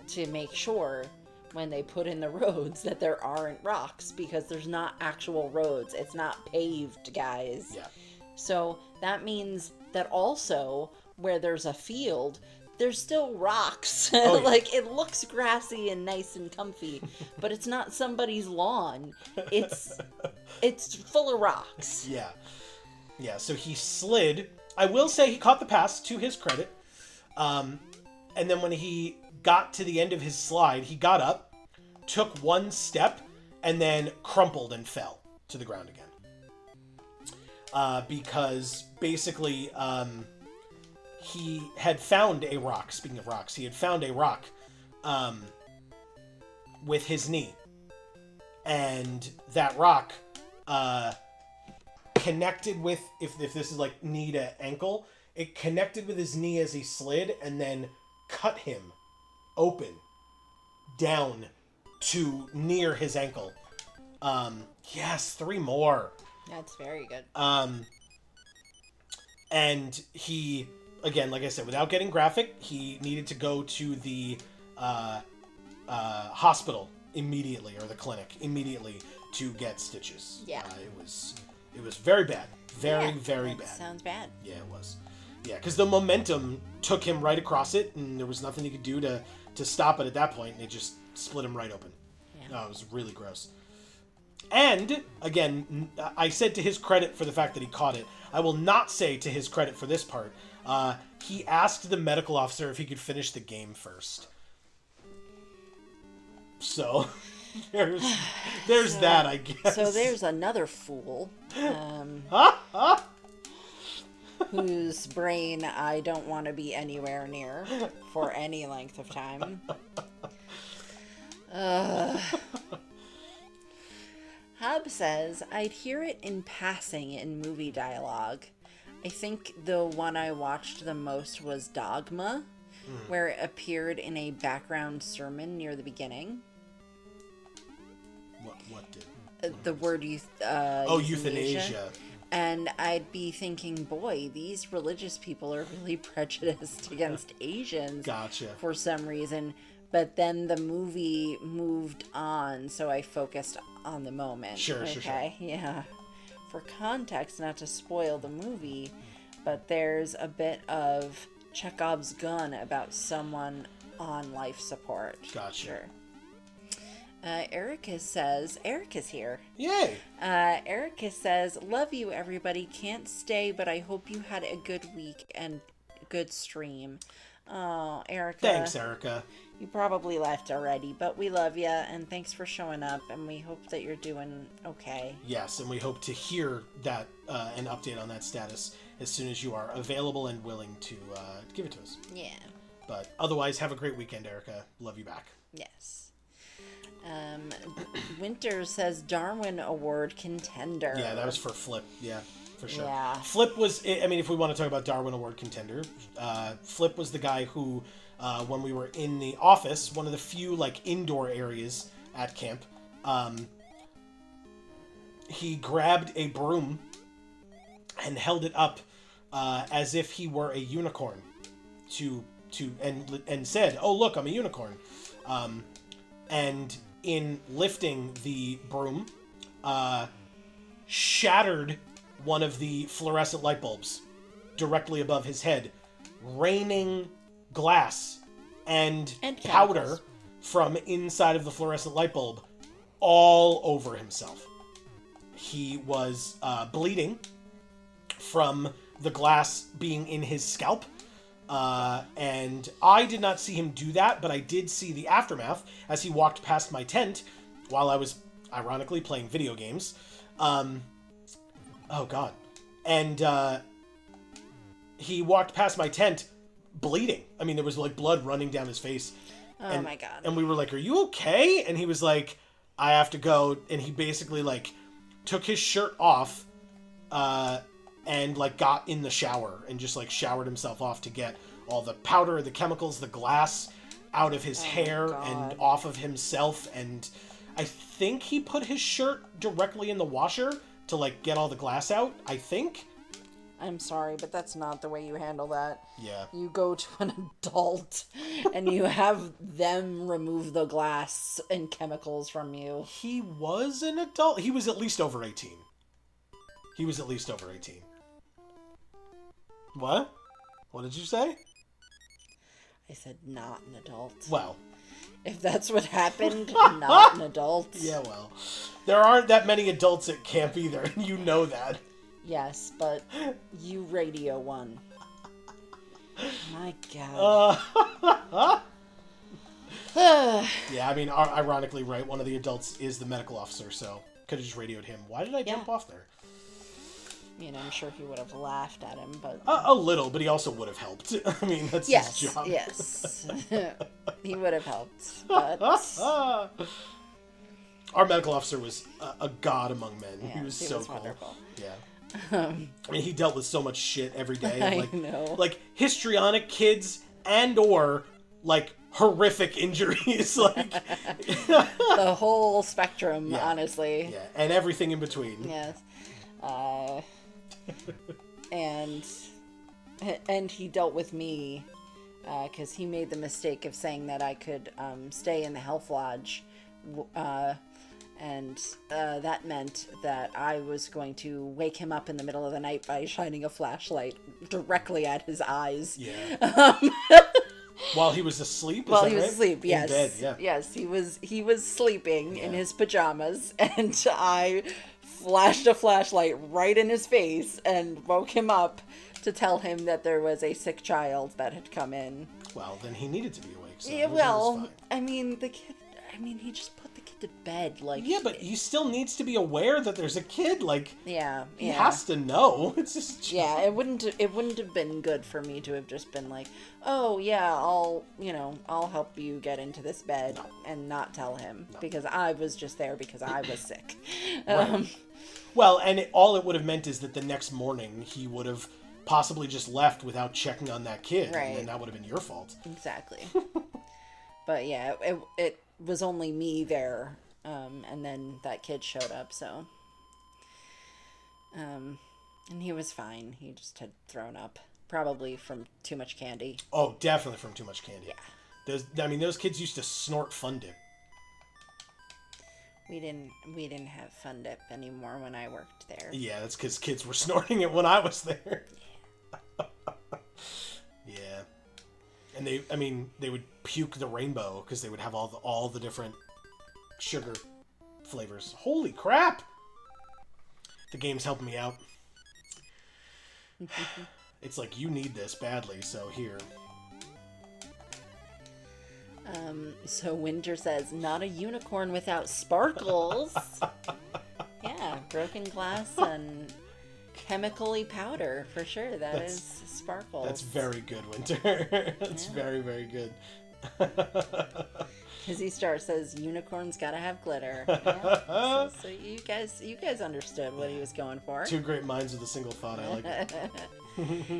to make sure when they put in the roads that there aren't rocks, because there's not actual roads. It's not paved, guys. Yeah. So that means that also where there's a field, there's still rocks. Oh, yeah. Like, it looks grassy and nice and comfy, but it's not somebody's lawn. It's full of rocks. Yeah. Yeah, so he slid. I will say he caught the pass, to his credit. And then when he got to the end of his slide, he got up, took one step, and then crumpled and fell to the ground again. Because basically, he had found a rock. Speaking of rocks, he had found a rock with his knee. And that rock connected with, if this is like knee to ankle, it connected with his knee as he slid and then cut him open down to near his ankle. Yes, 3 more. That's very good. And he, again, like I said, without getting graphic, he needed to go to the hospital immediately, or the clinic immediately, to get stitches. Yeah. It was very bad. Very that bad. Sounds bad. Yeah, it was. Yeah, because the momentum took him right across it, and there was nothing he could do to stop it at that point, and it just split him right open. Yeah. Oh, it was really gross. And, again, I said to his credit for the fact that he caught it. I will not say to his credit for this part. He asked the medical officer if he could finish the game first. So, there's that, I guess. So there's another fool. Whose brain I don't want to be anywhere near for any length of time. Hub says, I'd hear it in passing in movie dialogue. I think the one I watched the most was Dogma, where it appeared in a background sermon near the beginning. What did? The word euthanasia. And I'd be thinking, boy, these religious people are really prejudiced against Asians. Gotcha. For some reason. But then the movie moved on, so I focused on the moment. Sure. Yeah. For context, not to spoil the movie, but there's a bit of Chekhov's gun about someone on life support. Gotcha. Sure. Erica says, Erica's here. Yay! Erica says, love you, everybody. Can't stay, but I hope you had a good week and good stream. Oh, Erica. Thanks, Erica. You probably left already, but we love you, and thanks for showing up, and we hope that you're doing okay. Yes, and we hope to hear that, an update on that status as soon as you are available and willing to give it to us. Yeah. But otherwise, have a great weekend, Erica. Love you back. Yes. Winter says Darwin Award contender. Yeah, that was for Flip. Yeah, for sure. Yeah. Flip was, I mean, if we want to talk about Darwin Award contender, Flip was the guy who, when we were in the office, one of the few, like, indoor areas at camp, he grabbed a broom and held it up as if he were a unicorn and said, "Oh, look, I'm a unicorn." And in lifting the broom, shattered one of the fluorescent light bulbs directly above his head, raining glass and powder chemicals from inside of the fluorescent light bulb all over himself. He was bleeding from the glass being in his scalp. And I did not see him do that, but I did see the aftermath as he walked past my tent while I was, ironically, playing video games. Oh, God. And he walked past my tent bleeding. I mean, there was, like, blood running down his face. Oh, my God. And we were like, "Are you okay?" And he was like, "I have to go." And he basically, like, took his shirt off, and, like, got in the shower and just, like, showered himself off to get all the powder, the chemicals, the glass out of his hair and off of himself. And I think he put his shirt directly in the washer to, like, get all the glass out, I think. I'm sorry, but that's not the way you handle that. Yeah. You go to an adult and you have them remove the glass and chemicals from you. He was an adult. He was at least over 18. What? What did you say? I said not an adult. Well. If that's what happened, not an adult. Yeah, well. There aren't that many adults at camp either, and you know that. Yes, but you radio one. My God. Yeah, I mean, ironically, right, one of the adults is the medical officer, so could have just radioed him. Why did I jump off there? I mean, I'm sure he would have laughed at him, but... A little, but he also would have helped. I mean, that's his job. Yes, he would have helped, but... Our medical officer was a god among men. Yeah, he was so cool. Wonderful. Yeah. I mean, he dealt with so much shit every day. I know. Like, histrionic kids and or, like, horrific injuries. Like... the whole spectrum, honestly. Yeah, and everything in between. Yes. And he dealt with me because he made the mistake of saying that I could stay in the health lodge, and that meant that I was going to wake him up in the middle of the night by shining a flashlight directly at his eyes. Yeah. While he was asleep? While he was asleep, yes. In bed, yeah. Yes, he was sleeping in his pajamas, and I flashed a flashlight right in his face and woke him up to tell him that there was a sick child that had come in. Well, then he needed to be awake. So yeah, well, I mean, he just put the kid to bed. Like, yeah, but he still needs to be aware that there's a kid. Like, he has to know. It's just it wouldn't have been good for me to have just been like, oh yeah, I'll help you get into this bed and not tell him because I was just there because I was sick. Right. Well, and all it would have meant is that the next morning he would have possibly just left without checking on that kid, and then that would have been your fault. Exactly. But yeah, it was only me there, and then that kid showed up, so... and he was fine. He just had thrown up, probably from too much candy. Oh, definitely from too much candy. Yeah. Those kids used to snort Fun Dip. We didn't have Fun Dip anymore when I worked there. Yeah, that's because kids were snorting it when I was there. Yeah. And they would puke the rainbow because they would have all the different sugar flavors. Holy crap! The game's helping me out. It's like, you need this badly, so here. So Winter says, not a unicorn without sparkles. Yeah, broken glass and chemically powder, for sure. That's sparkles. That's very good, Winter. That's very, very good. Hizzy Star says, unicorns gotta have glitter. Yeah. So you guys understood what he was going for. Two great minds with a single thought. I like it.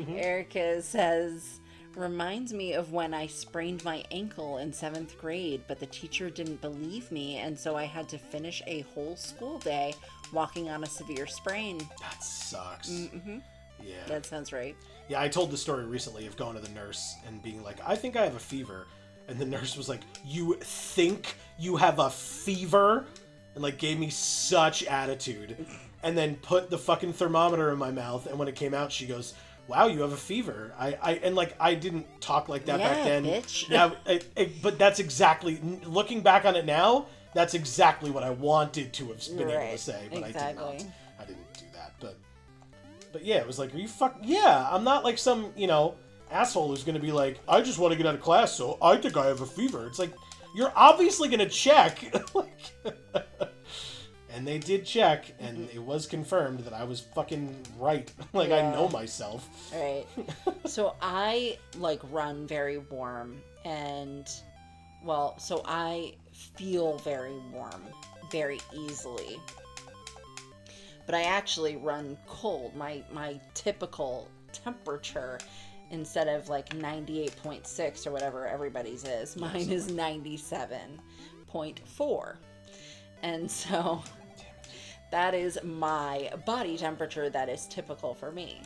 Erica says, reminds me of when I sprained my ankle in 7th grade, but the teacher didn't believe me, and so I had to finish a whole school day walking on a severe sprain. That sucks. Mm-hmm. Yeah. That sounds right. Yeah, I told the story recently of going to the nurse and being like, I think I have a fever. And the nurse was like, you think you have a fever? And like gave me such attitude. And then put the fucking thermometer in my mouth, and when it came out, she goes, wow, you have a fever. I didn't talk like that back then. Bitch. Now, but that's exactly, looking back on it now, that's exactly what I wanted to have been able to say, but exactly. I did not. I didn't do that, but yeah, it was like, are you yeah, I'm not like some, asshole who's gonna be like, I just want to get out of class, so I think I have a fever. It's like, you're obviously gonna check. And they did check, and it was confirmed that I was fucking right. I know myself. Right. So I, run very warm, and, so I feel very warm very easily. But I actually run cold. My typical temperature, instead of, 98.6 or whatever everybody's is, mine is 97.4. And so that is my body temperature that is typical for me.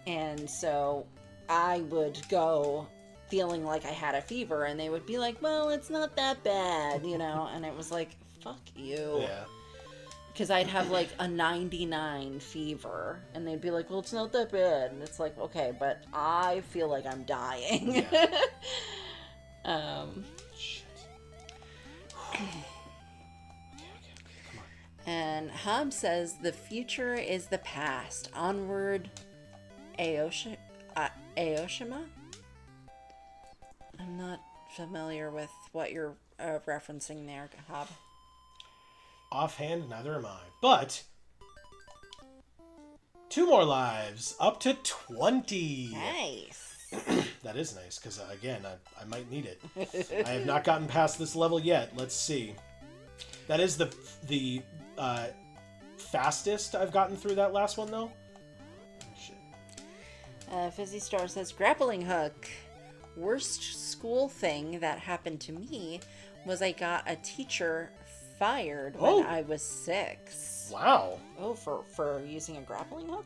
And so I would go feeling like I had a fever, and they would be like, well, it's not that bad, you know? And it was like, fuck you. Yeah. Because I'd have like a 99 fever, and they'd be like, well, it's not that bad. And it's like, okay, but I feel like I'm dying. Yeah. Shit. And Hob says, the future is the past. Onward, Aoshima? I'm not familiar with what you're referencing there, Hob. Offhand, neither am I. But 2 more lives, up to 20. Nice. That is nice, because again, I might need it. I have not gotten past this level yet. Let's see. That is the fastest I've gotten through that last one, though. Shit. Fizzy Star says, grappling hook. Worst school thing that happened to me was I got a teacher fired when I was 6. Wow. Oh, for using a grappling hook?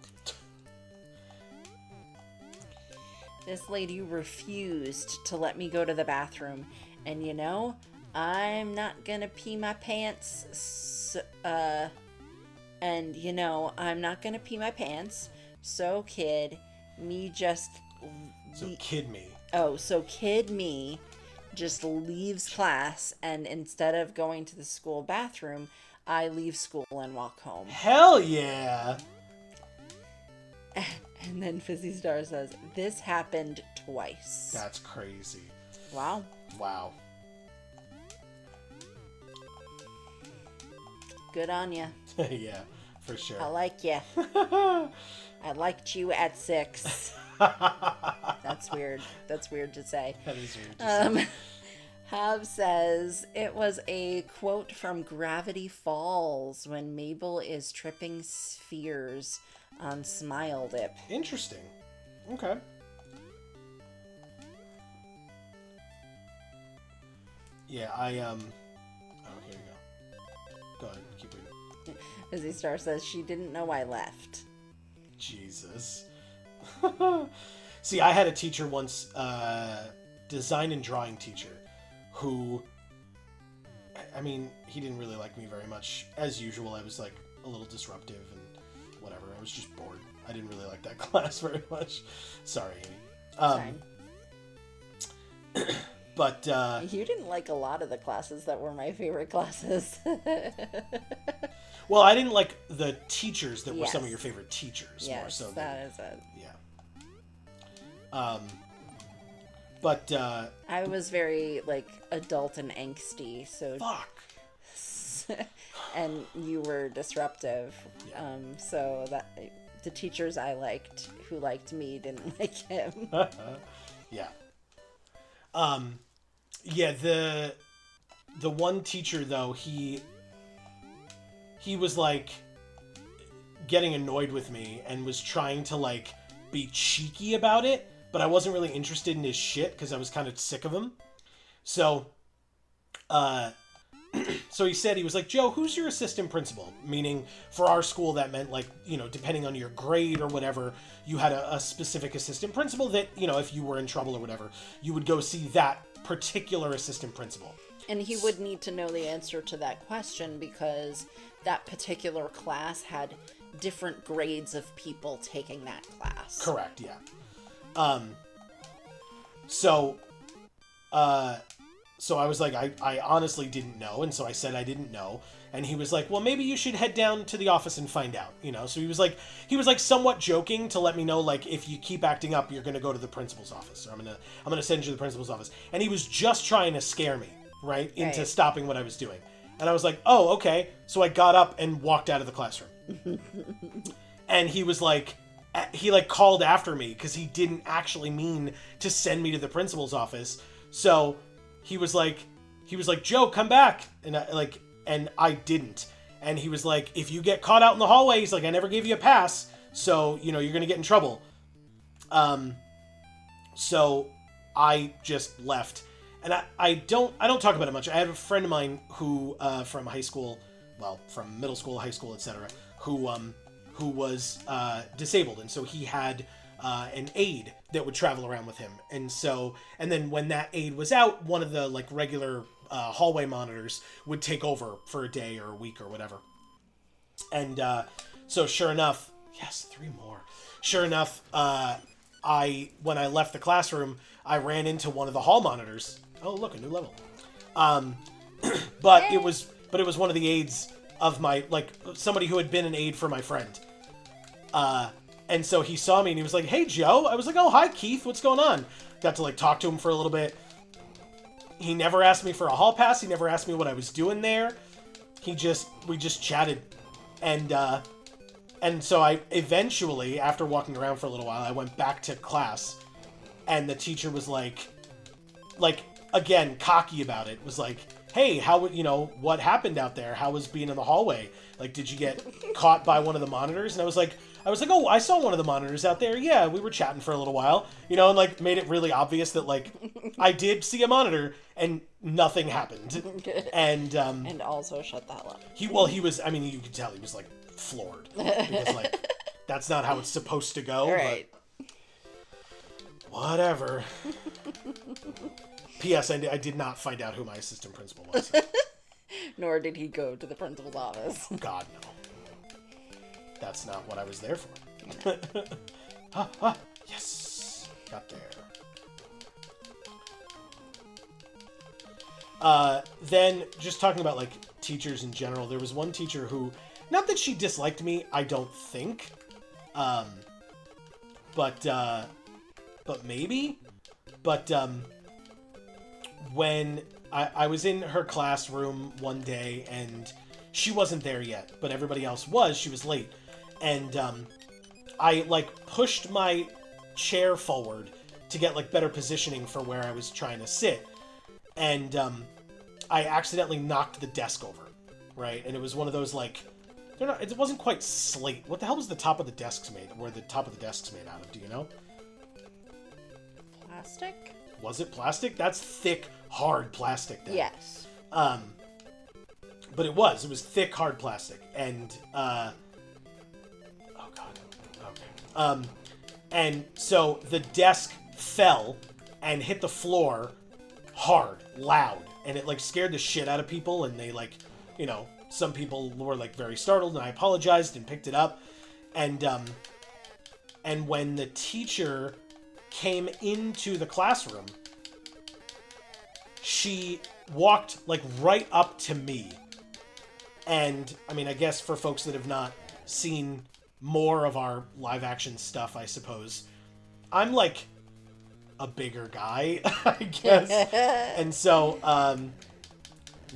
This lady refused to let me go to the bathroom. And you know, I'm not gonna pee my pants. And you know, I'm not gonna pee my pants. So kid me just leaves class, and instead of going to the school bathroom, I leave school and walk home. Hell yeah! And then Fizzy Star says, this happened twice. That's crazy. Wow. Wow. Good on ya. Yeah, for sure. I like ya. I liked you at 6. That's weird. That's weird to say. That is weird to say. Hav says, it was a quote from Gravity Falls when Mabel is tripping spheres on Smile Dip. Interesting. Okay. Yeah, oh, here you go. Go ahead, keep reading. Fizzy Star says, she didn't know I left. Jesus. See, I had a teacher once, design and drawing teacher, who, I mean, he didn't really like me very much. As usual, I was like a little disruptive and whatever. I was just bored. I didn't really like that class very much. Sorry, Amy. Sorry. But you didn't like a lot of the classes that were my favorite classes. Well, I didn't like the teachers that were some of your favorite teachers. Yes, more so that is it. Yeah. But I was very like adult and angsty, so fuck. And you were disruptive. Yeah. So that the teachers I liked who liked me didn't like him. Yeah. Yeah, the one teacher though, he was like getting annoyed with me and was trying to like be cheeky about it, but I wasn't really interested in his shit because I was kind of sick of him. So so he said, he was like, Joe, who's your assistant principal? Meaning for our school, that meant like, you know, depending on your grade or whatever, you had a specific assistant principal that, you know, if you were in trouble or whatever, you would go see that particular assistant principal. And he would need to know the answer to that question because that particular class had different grades of people taking that class. Correct, yeah. So I was like, I honestly didn't know, and so I said I didn't know, and he was like, well, maybe you should head down to the office and find out, you know? So he was like somewhat joking to let me know, like, if you keep acting up, you're gonna go to the principal's office, or I'm gonna send you to the principal's office. And he was just trying to scare me, right, into stopping what I was doing. And I was like, oh, okay. So I got up and walked out of the classroom. And he was like, he like called after me because he didn't actually mean to send me to the principal's office. So he was like, Joe, come back. And I didn't. And he was like, if you get caught out in the hallway, he's like, I never gave you a pass. So, you know, you're going to get in trouble. So I just left. And I don't talk about it much. I have a friend of mine who, from high school from middle school, high school, etc., who was disabled, and so he had an aide that would travel around with him, and then when that aide was out, one of the like regular hallway monitors would take over for a day or a week or whatever. And so sure enough, yes, 3 more. Sure enough, when I left the classroom, I ran into one of the hall monitors. Oh, look, a new level. But it was one of the aides of my, like, somebody who had been an aide for my friend. And so he saw me and he was like, "Hey, Joe." I was like, "Oh, hi, Keith. What's going on?" Got to like talk to him for a little bit. He never asked me for a hall pass. He never asked me what I was doing there. We just chatted. And so I eventually, after walking around for a little while, I went back to class, and the teacher was like again, cocky about it, was like, "Hey, what happened out there? How was being in the hallway? Like, did you get caught by one of the monitors?" And I was like, "Oh, I saw one of the monitors out there. Yeah, we were chatting for a little while," and like made it really obvious that like I did see a monitor and nothing happened. And also shut that up. He was, I mean, you could tell he was like floored because like that's not how it's supposed to go. Right. But whatever. P.S. I did not find out who my assistant principal was. Nor did he go to the principal's office. God, no. That's not what I was there for. Yes. Got there. Then, just talking about, like, teachers in general, there was one teacher who, not that she disliked me, I don't think, but maybe, when I was in her classroom one day, and she wasn't there yet, but everybody else was. She was late, and I like pushed my chair forward to get like better positioning for where I was trying to sit, and I accidentally knocked the desk over, right? And it was one of those like, it wasn't quite slate. What the hell was the top of the desks made? Where the top of the desks made out of? Do you know? Plastic? Was it plastic? That's thick, hard plastic then. Yes. But it was thick, hard plastic. And, oh god. Okay. And so the desk fell and hit the floor hard, loud. And it, like, scared the shit out of people. And they, like, some people were, like, very startled. And I apologized and picked it up. And when the teacher came into the classroom, she walked like right up to me. And I mean, I guess for folks that have not seen more of our live action stuff, I suppose I'm like a bigger guy, I guess. And so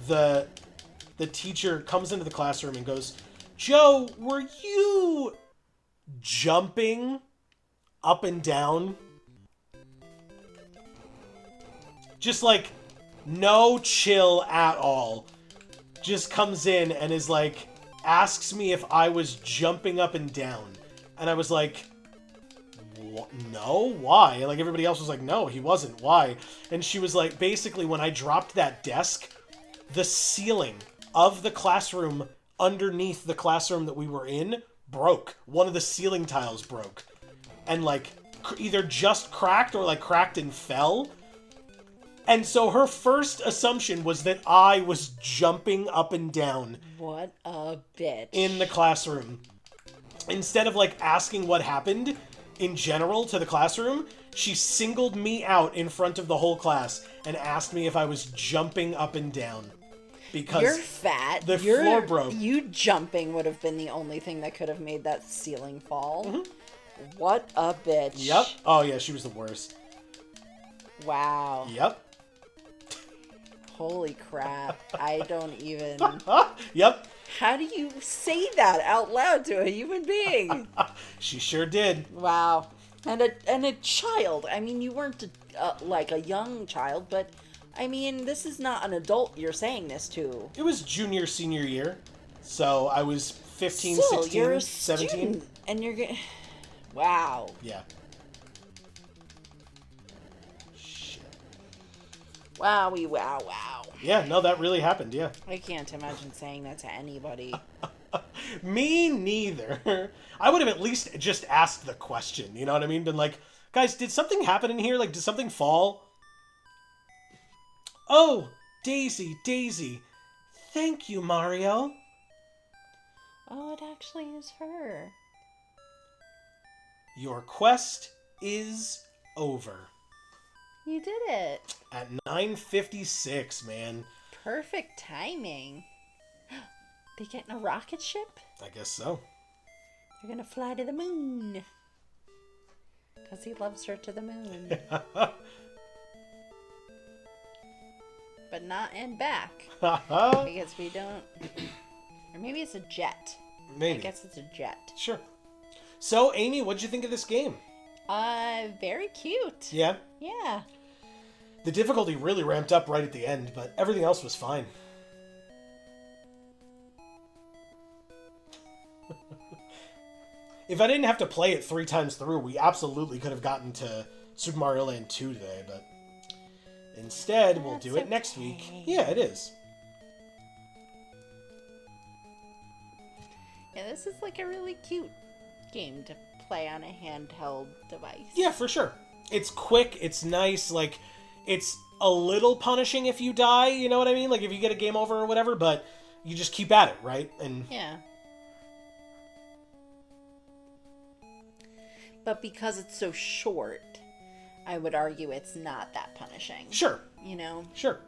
the teacher comes into the classroom and goes, "Joe, were you jumping up and down?" Just like, no chill at all. Just comes in and is like, asks me if I was jumping up and down. And I was like, no, why? And like everybody else was like, no, he wasn't, why? And she was like, basically when I dropped that desk, the ceiling of the classroom underneath the classroom that we were in broke. One of the ceiling tiles broke. And like, either just cracked or like cracked and fell. And so her first assumption was that I was jumping up and down. What a bitch. In the classroom. Instead of like asking what happened in general to the classroom, she singled me out in front of the whole class and asked me if I was jumping up and down. Because you're fat. The floor broke. You jumping would have been the only thing that could have made that ceiling fall. Mm-hmm. What a bitch. Yep. Oh yeah, she was the worst. Wow. Yep. Holy crap. I don't even... Yep. How do you say that out loud to a human being? She sure did. Wow. And a child. I mean, you weren't like a young child, but I mean, this is not an adult you're saying this to. It was junior, senior year. So I was 15, Still, 16, you're a 17. Student, and you're getting... Wow. Yeah. Wowie, wow, wow. Yeah, no, that really happened, yeah. I can't imagine saying that to anybody. Me neither. I would have at least just asked the question, you know what I mean? Been like, guys, did something happen in here? Like, did something fall? Oh, Daisy, Daisy. Thank you, Mario. Oh, it actually is her. Your quest is over. You did it. At 9:56, man. Perfect timing. They get in a rocket ship? I guess so. They're gonna fly to the moon. Because he loves her to the moon. But not and back. Because we don't... Or maybe it's a jet. Maybe. I guess it's a jet. Sure. So, Amy, what'd you think of this game? Very cute. Yeah? Yeah. The difficulty really ramped up right at the end, but everything else was fine. If I didn't have to play it 3 times through, we absolutely could have gotten to Super Mario Land 2 today, but instead, we'll do it next week. Yeah, it is. Yeah, this is like a really cute game to play on a handheld device. Yeah, for sure. It's quick, it's nice, like, it's a little punishing if you die, you know what I mean? Like, if you get a game over or whatever, but you just keep at it, right? And yeah. But because it's so short, I would argue it's not that punishing. Sure. You know? Sure.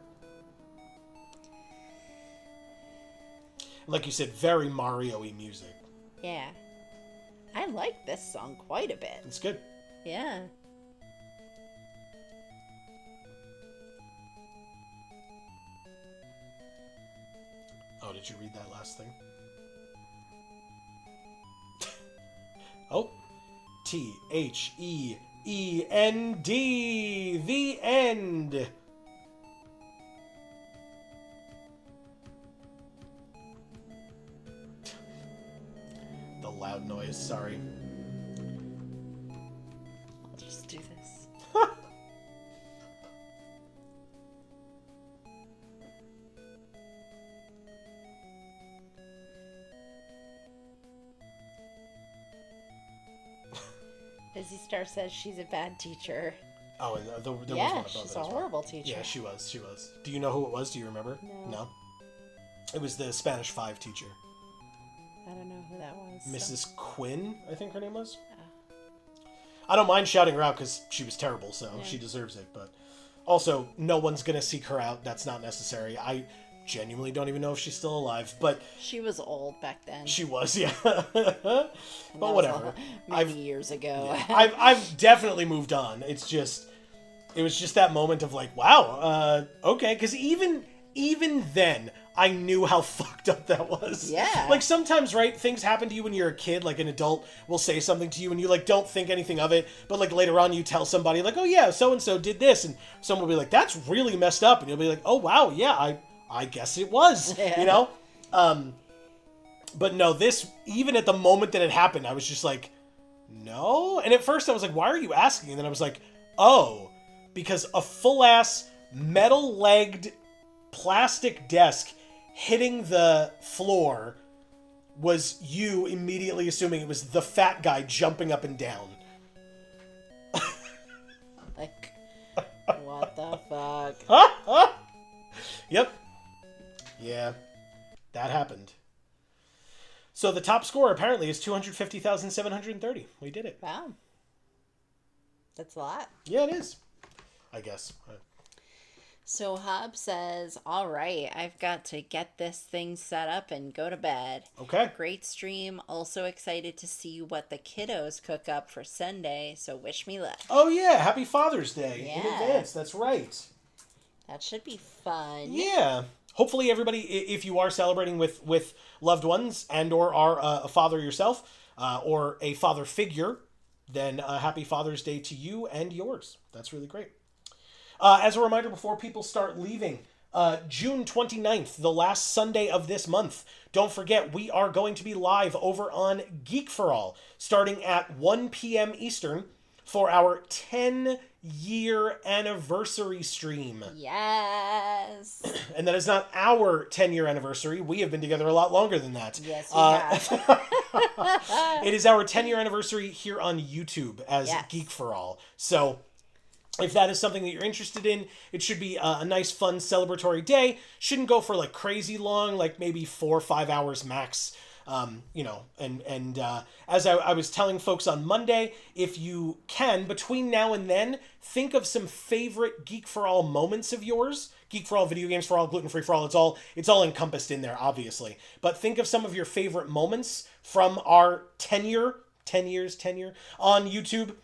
Like you said, very Mario-y music. Yeah. I like this song quite a bit. It's good. Yeah. Oh, did you read that last thing? Oh. T-H-E-E-N-D. The end. The loud noise, sorry. I'll just do this. Busy Star says she's a bad teacher. Oh, and there was one Yeah, above she's that a as well. horrible teacher. Yeah, she was. Do you know who it was? Do you remember? No. It was the Spanish 5 teacher. I don't know who that was. Mrs. Quinn, I think her name was. I don't mind shouting her out because she was terrible, so she deserves it. But also, no one's going to seek her out. That's not necessary. I genuinely don't even know if she's still alive. But she was old back then. she was, yeah. But whatever. Many years ago. Yeah, I've definitely moved on. It was just that moment of like, wow, okay. Because even then, I knew how fucked up that was. Yeah. Like sometimes, right, things happen to you when you're a kid, like an adult will say something to you and you like don't think anything of it, but like later on you tell somebody like, oh yeah, so-and-so did this, and someone will be like, that's really messed up, and you'll be like, oh wow, yeah, I guess it was, you know? But no, this, even at the moment that it happened, I was just like, no? And at first I was like, why are you asking? And then I was like, oh, because a full-ass metal-legged plastic desk hitting the floor was you immediately assuming it was the fat guy jumping up and down. Like, what the fuck? Yep. Yeah, that happened. So the top score apparently is 250,730. We did it. Wow. That's a lot. Yeah, it is. I guess. So Hub says, all right, I've got to get this thing set up and go to bed. Okay. Great stream. Also excited to see what the kiddos cook up for Sunday, so wish me luck. Oh, yeah. Happy Father's Day in Yeah. advance. That's right. That should be fun. Yeah. Hopefully everybody, if you are celebrating with loved ones and or are a father yourself or a father figure, then happy Father's Day to you and yours. That's really great. As a reminder, before people start leaving, June 29th, the last Sunday of this month, don't forget, we are going to be live over on Geek for All, starting at 1 p.m. Eastern for our 10-year anniversary stream. Yes. And that is not our 10-year anniversary. We have been together a lot longer than that. Yes, we have. It is our 10-year anniversary here on YouTube as Geek for All. So if that is something that you're interested in, it should be a nice, fun, celebratory day. Shouldn't go for like crazy long, like maybe 4 or 5 hours max. As I was telling folks on Monday, if you can, between now and then, think of some favorite Geek for All moments of yours. Geek for All, video games for all, gluten-free for all. It's all encompassed in there, obviously. But think of some of your favorite moments from our 10 years on YouTube.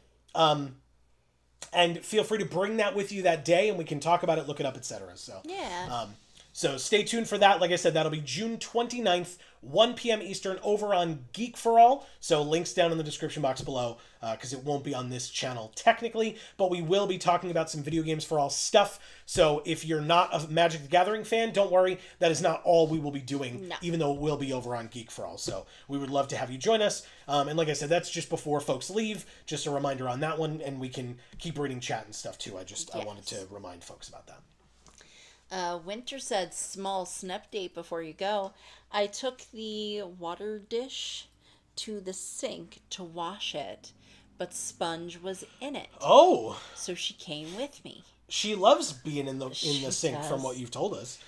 And feel free to bring that with you that day, and we can talk about it, look it up, etc. So, so stay tuned for that. Like I said, that'll be June 29th, 1 p.m. Eastern, over on Geek for All. So links down in the description box below, because it won't be on this channel technically, but we will be talking about some Video Games for All stuff. So if you're not a Magic the Gathering fan, don't worry. That is not all we will be doing, even though it will be over on Geek for All. So we would love to have you join us. And like I said, that's just before folks leave. Just a reminder on that one, and we can keep reading chat and stuff too. I wanted to remind folks about that. Winter said, small snap date before you go. I took the water dish to the sink to wash it, but Sponge was in it. Oh! So she came with me. She loves being in the sink, from what you've told us.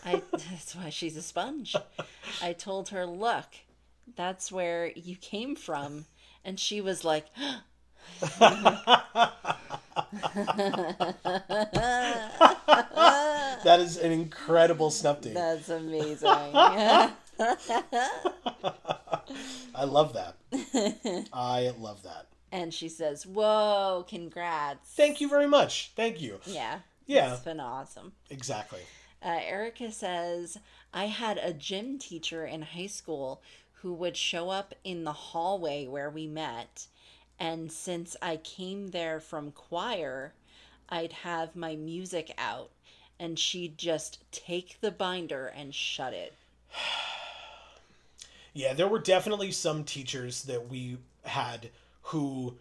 That's why she's a sponge. I told her, look, that's where you came from. And she was like... That is an incredible snuff date. That's amazing. I love that. I love that. And she says, whoa, congrats. Thank you very much. Thank you. Yeah. Yeah. It's been awesome. Exactly. Erica says, I had a gym teacher in high school who would show up in the hallway where we met. And since I came there from choir, I'd have my music out, and she'd just take the binder and shut it. Yeah, there were definitely some teachers that we had who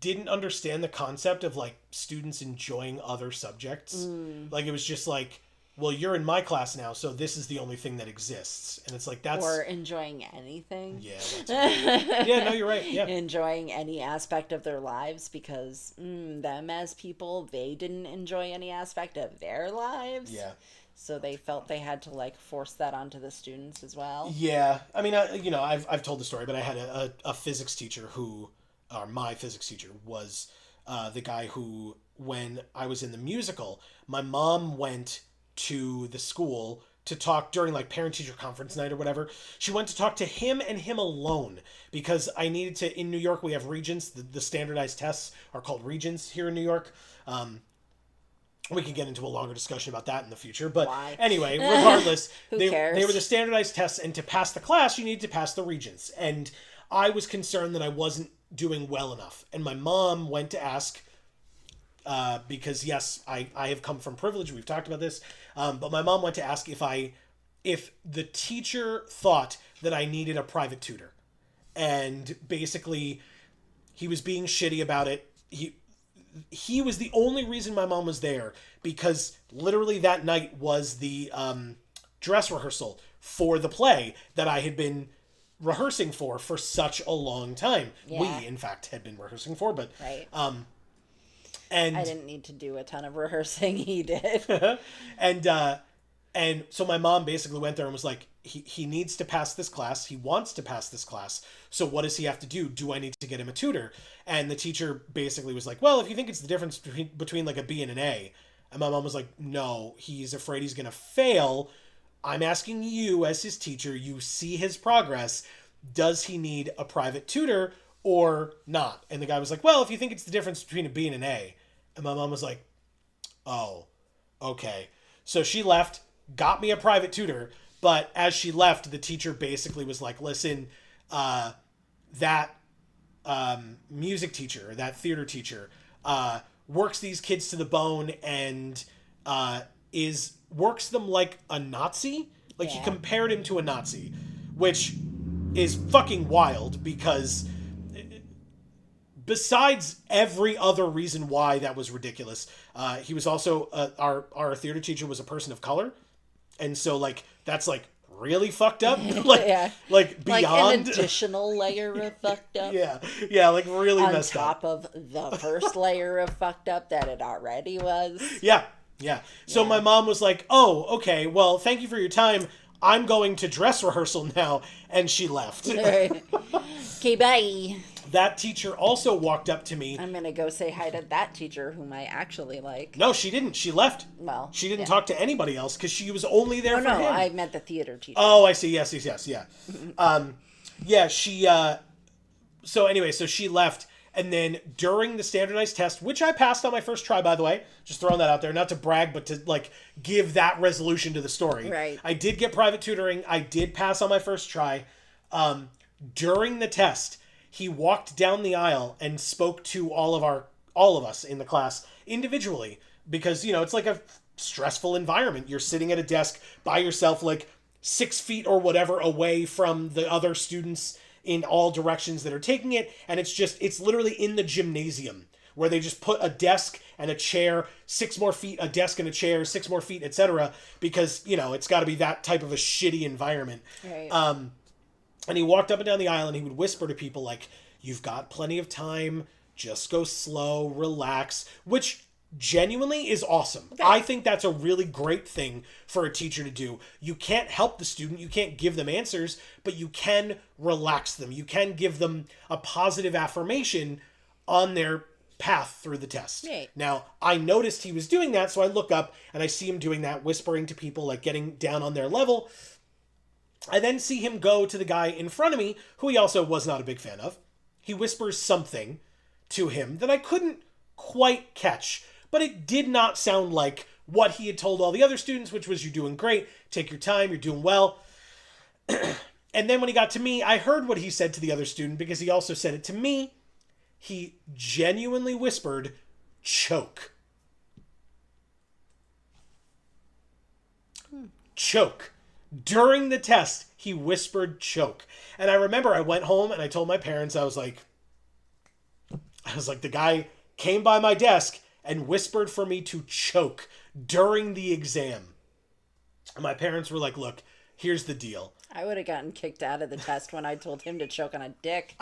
didn't understand the concept of, like, students enjoying other subjects. Like, it was just like, well, you're in my class now, so this is the only thing that exists. And it's like, that's... Or enjoying anything. Yeah, that's right. Yeah, no, you're right. Yeah. Enjoying any aspect of their lives, because them as people, they didn't enjoy any aspect of their lives. Yeah. So they felt they had to, like, force that onto the students as well. Yeah. I mean, I've told the story, but I had a physics teacher my physics teacher was the guy who, when I was in the musical, my mom went to the school to talk during, like, parent-teacher conference night or whatever. She went to talk to him and him alone, because I needed to... In New York, we have regents. The standardized tests are called regents here in New York. We can get into a longer discussion about that in the future. But anyway, regardless, Who cares? They were the standardized tests, and to pass the class, you needed to pass the regents. And I was concerned that I wasn't doing well enough. And my mom went to ask... because yes, I have come from privilege. We've talked about this. But my mom went to ask if the teacher thought that I needed a private tutor, and basically he was being shitty about it. He was the only reason my mom was there, because literally that night was the dress rehearsal for the play that I had been rehearsing for such a long time. Yeah. We, in fact, had been rehearsing for, but right. And I didn't need to do a ton of rehearsing. He did. And so my mom basically went there and was like, he needs to pass this class. He wants to pass this class. So what does he have to do? Do I need to get him a tutor? And the teacher basically was like, well, if you think it's the difference between like a B and an A. And my mom was like, no, he's afraid he's going to fail. I'm asking you as his teacher, you see his progress. Does he need a private tutor or not? And the guy was like, well, if you think it's the difference between a B and an A. And my mom was like, oh, okay. So she left, got me a private tutor, but as she left, the teacher basically was like, listen, that music teacher, that theater teacher, works these kids to the bone and works them like a Nazi. Like, he compared him to a Nazi, which is fucking wild, because besides every other reason why that was ridiculous, he was also our theater teacher was a person of color, and so like that's like really fucked up, like beyond like an additional layer of fucked up. yeah, like really on messed top up. of the first layer of fucked up that it already was. Yeah. So my mom was like, "Oh, okay. Well, thank you for your time. I'm going to dress rehearsal now," and she left. Okay, bye. That teacher also walked up to me. I'm gonna go say hi to that teacher whom I actually like. No, she didn't. She left. Well, she didn't talk to anybody else because she was only there for him. No, I meant the theater teacher. Oh, I see. Yes, yeah. Yeah, she, so anyway, so she left, and then during the standardized test, which I passed on my first try, by the way, just throwing that out there, not to brag, but to, like, give that resolution to the story. Right. I did get private tutoring. I did pass on my first try. During the test, he walked down the aisle and spoke to all of us in the class individually, because, you know, it's like a stressful environment. You're sitting at a desk by yourself, like 6 feet or whatever away from the other students in all directions that are taking it, and it's literally in the gymnasium where they just put a desk and a chair, 6 more feet, a desk and a chair, 6 more feet, etc., because, you know, it's got to be that type of a shitty environment. Right. And he walked up and down the aisle and he would whisper to people like, "You've got plenty of time, just go slow, relax," which genuinely is awesome. Okay. I think that's a really great thing for a teacher to do. You can't help the student, you can't give them answers, but you can relax them. You can give them a positive affirmation on their path through the test. Right. Now, I noticed he was doing that, so I look up and I see him doing that, whispering to people, like getting down on their level. I then see him go to the guy in front of me, who he also was not a big fan of. He whispers something to him that I couldn't quite catch, but it did not sound like what he had told all the other students, which was, "You're doing great, take your time, you're doing well." And then when he got to me, I heard what he said to the other student because he also said it to me. He genuinely whispered, "Choke." Choke. During the test, he whispered choke. And I remember I went home and I told my parents, I was like, the guy came by my desk and whispered for me to choke during the exam. And my parents were like, "Look, here's the deal." I would have gotten kicked out of the test when I told him to choke on a dick.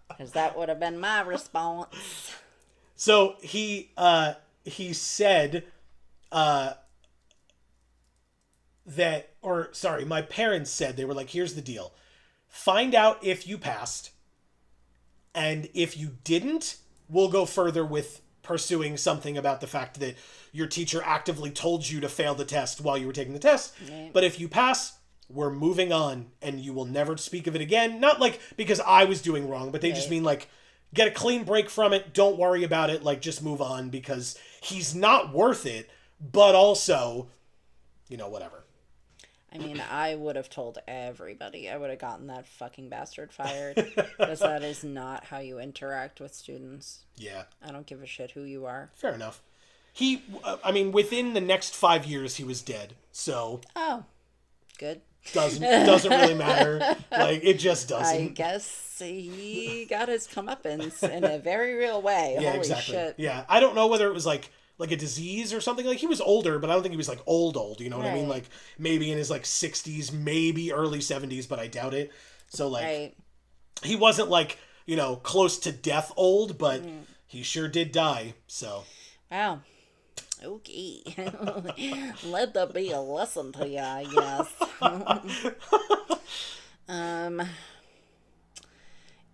Because that would have been my response. So he said, my parents said, they were like, "Here's the deal. Find out if you passed. And if you didn't, we'll go further with pursuing something about the fact that your teacher actively told you to fail the test while you were taking the test. Right. But if you pass, we're moving on and you will never speak of it again." Not like because I was doing wrong, but they just mean like, get a clean break from it. Don't worry about it. Like, just move on because he's not worth it, but also, you know, whatever. I mean, I would have told everybody. I would have gotten that fucking bastard fired. Because that is not how you interact with students. Yeah. I don't give a shit who you are. Fair enough. Within the next 5 years, he was dead. So. Oh. Good. Doesn't really matter. Like, it just doesn't. I guess he got his comeuppance in a very real way. Yeah, Holy exactly. shit. Yeah. I don't know whether it was like a disease or something. Like, he was older, but I don't think he was like old, you know what I mean? Like, maybe in his like 60s, maybe early 70s, but I doubt it. So like, he wasn't like, you know, close to death old, but he sure did die. So. Wow. Okay. Let that be a lesson to you, I guess.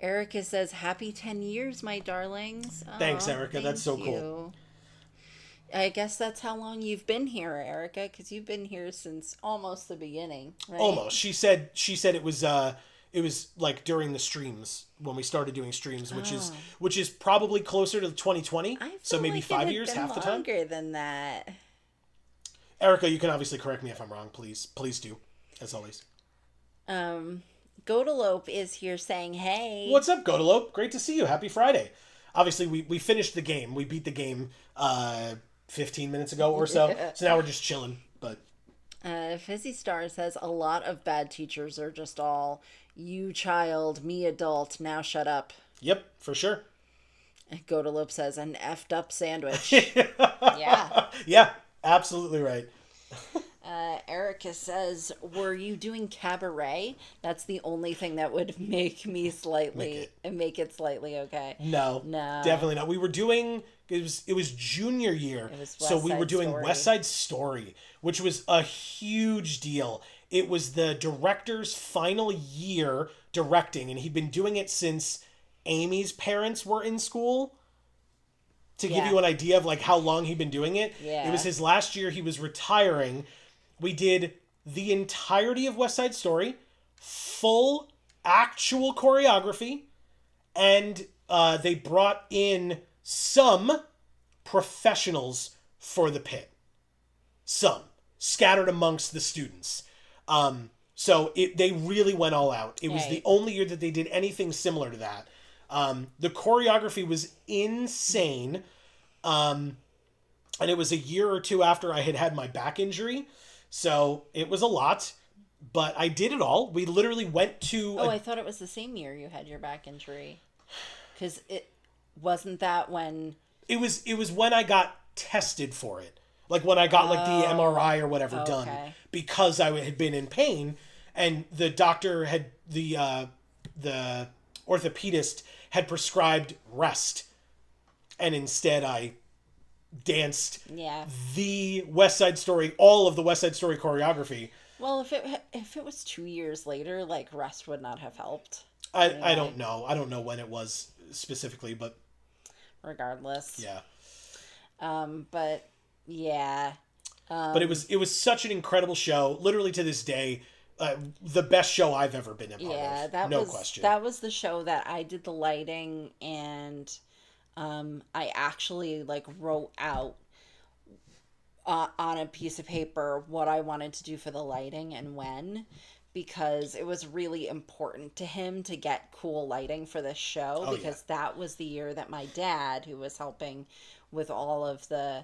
Erica says, "Happy 10 years, my darlings." Thanks, Erica. That's so cool. I guess that's how long you've been here, Erica, because you've been here since almost the beginning, right? Almost. She said it was like during the streams when we started doing streams, which is probably closer to 2020. So maybe like 5 years, half the time. Longer than that. Erica, you can obviously correct me if I'm wrong. Please do, as always. Godalope is here saying, "Hey, what's up, Godalope? Great to see you. Happy Friday." Obviously, we finished the game. We beat the game 15 minutes ago or so. So now we're just chilling. But Fizzy Star says, "A lot of bad teachers are just all, 'You child, me adult, now shut up.'" Yep, for sure. Godelope says, an effed up sandwich. Yeah. Yeah, absolutely right. Erica says, were you doing cabaret? That's the only thing that would make me make it slightly okay. No, No. definitely not. We were doing it was junior year, It was so West we were Side doing Story. West Side Story, which was a huge deal. It was the director's final year directing, and he'd been doing it since Amy's parents were in school. To give Yeah. you an idea of like how long he'd been doing it, Yeah. it was his last year. He was retiring. We did the entirety of West Side Story, full actual choreography, and they brought in some professionals for the pit. Some scattered amongst the students. So they really went all out. It was the only year that they did anything similar to that. The choreography was insane. And it was a year or two after I had my back injury. So it was a lot, but I did it all. We literally went to... I thought it was the same year you had your back injury. Because it wasn't that when... It was when I got tested for it. Like when I got like the MRI or whatever done. Because I had been in pain, and the doctor had... The orthopedist had prescribed rest. And instead I danced the West Side Story, all of the West Side Story choreography. Well, if it was 2 years later, like, rest would not have helped. I don't know. I don't know when it was specifically, but regardless. Yeah. But yeah. But it was such an incredible show. Literally to this day, the best show I've ever been a part of. No question. That was the show that I did the lighting, and I actually like wrote out on a piece of paper what I wanted to do for the lighting and when, because it was really important to him to get cool lighting for this show, because that was the year that my dad, who was helping with all of the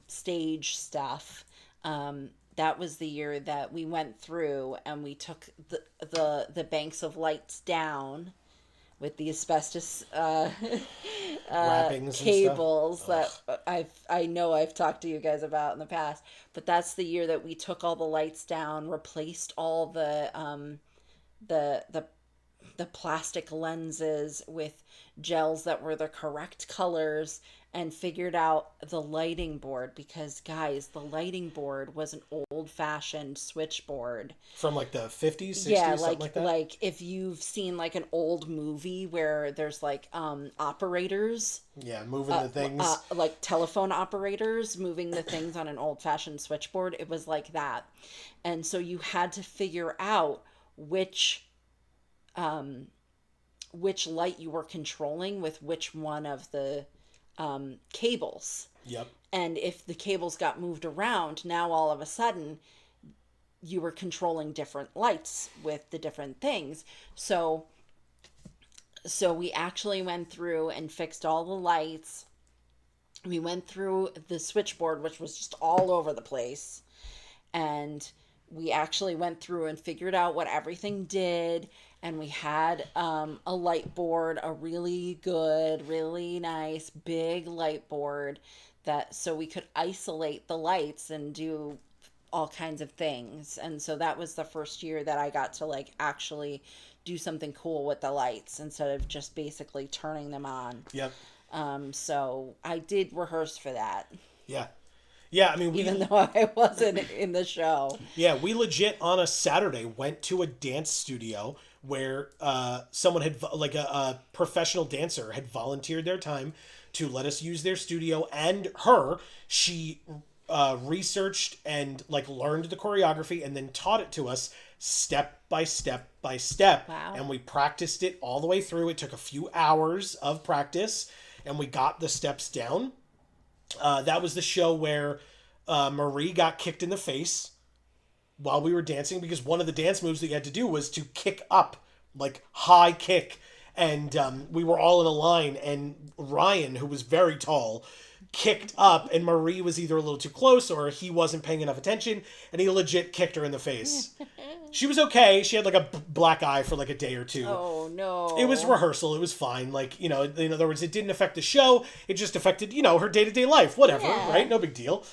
stage stuff, that was the year that we went through and we took the banks of lights down with the asbestos cables that I know I've talked to you guys about in the past. But that's the year that we took all the lights down, replaced all the plastic lenses with gels that were the correct colors, and figured out the lighting board, because guys, the lighting board was an old-fashioned switchboard from like the 50s, 60s, something like that. Like if you've seen like an old movie where there's like operators moving the things, like telephone operators moving the things on an old-fashioned switchboard. It was like that. And so you had to figure out which light you were controlling with which one of the cables. Yep. And if the cables got moved around, now all of a sudden you were controlling different lights with the different things. So we actually went through and fixed all the lights. We went through the switchboard, which was just all over the place. And we actually went through and figured out what everything did. And we had a light board, a really good, really nice, big light board, so we could isolate the lights and do all kinds of things. And so that was the first year that I got to like actually do something cool with the lights instead of just basically turning them on. Yep. So I did rehearse for that. Yeah. Yeah, I mean, even though I wasn't in the show. Yeah, we legit on a Saturday went to a dance studio where someone had, like a professional dancer had volunteered their time to let us use their studio, and she researched and like learned the choreography and then taught it to us step by step by step. Wow. And we practiced it all the way through. It took a few hours of practice and we got the steps down. That was the show where Marie got kicked in the face while we were dancing, because one of the dance moves that you had to do was to kick up, like high kick. And we were all in a line, and Ryan, who was very tall, kicked up, and Marie was either a little too close or he wasn't paying enough attention, and he legit kicked her in the face. She was okay. She had like a black eye for like a day or two. Oh, no. It was rehearsal. It was fine. Like, in other words, it didn't affect the show. It just affected, her day-to-day life. Whatever, right? No big deal.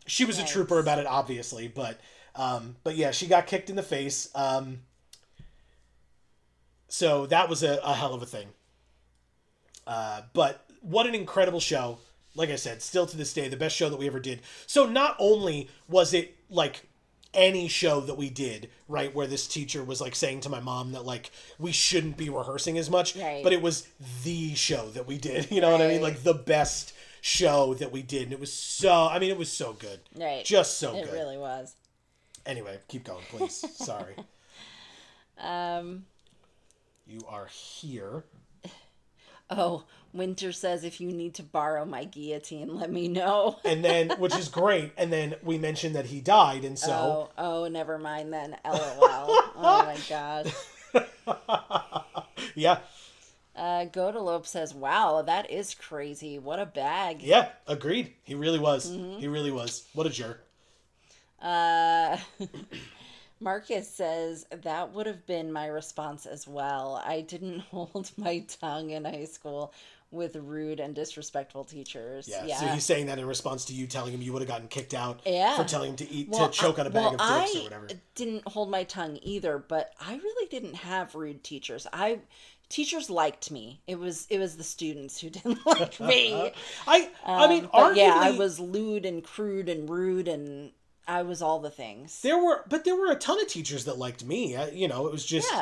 She was a trooper about it, obviously, but yeah, she got kicked in the face. So that was a hell of a thing. But what an incredible show. Like I said, still to this day, the best show that we ever did. So not only was it like any show that we did, right, where this teacher was like saying to my mom that like we shouldn't be rehearsing as much, but it was the show that we did. You know what I mean? Like the best show that we did. And it was so good. Right. Just so good. It really was. Anyway, keep going, please. Sorry. You are here. Oh, Winter says, if you need to borrow my guillotine, let me know. And then, which is great. And then we mentioned that he died, and so... Oh, never mind then. LOL. Oh my god. Yeah. Godalope says, wow, that is crazy. What a bag. Yeah, agreed. He really was. Mm-hmm. He really was. What a jerk. Marcus says, that would have been my response as well. I didn't hold my tongue in high school with rude and disrespectful teachers. Yeah. So he's saying that in response to you telling him you would have gotten kicked out for telling him to choke on a bag of dicks or whatever. I didn't hold my tongue either, but I really didn't have rude teachers. Teachers liked me. It was the students who didn't like me. I mean, arguably, I was lewd and crude and rude, and I was all the things. There were a ton of teachers that liked me. It was just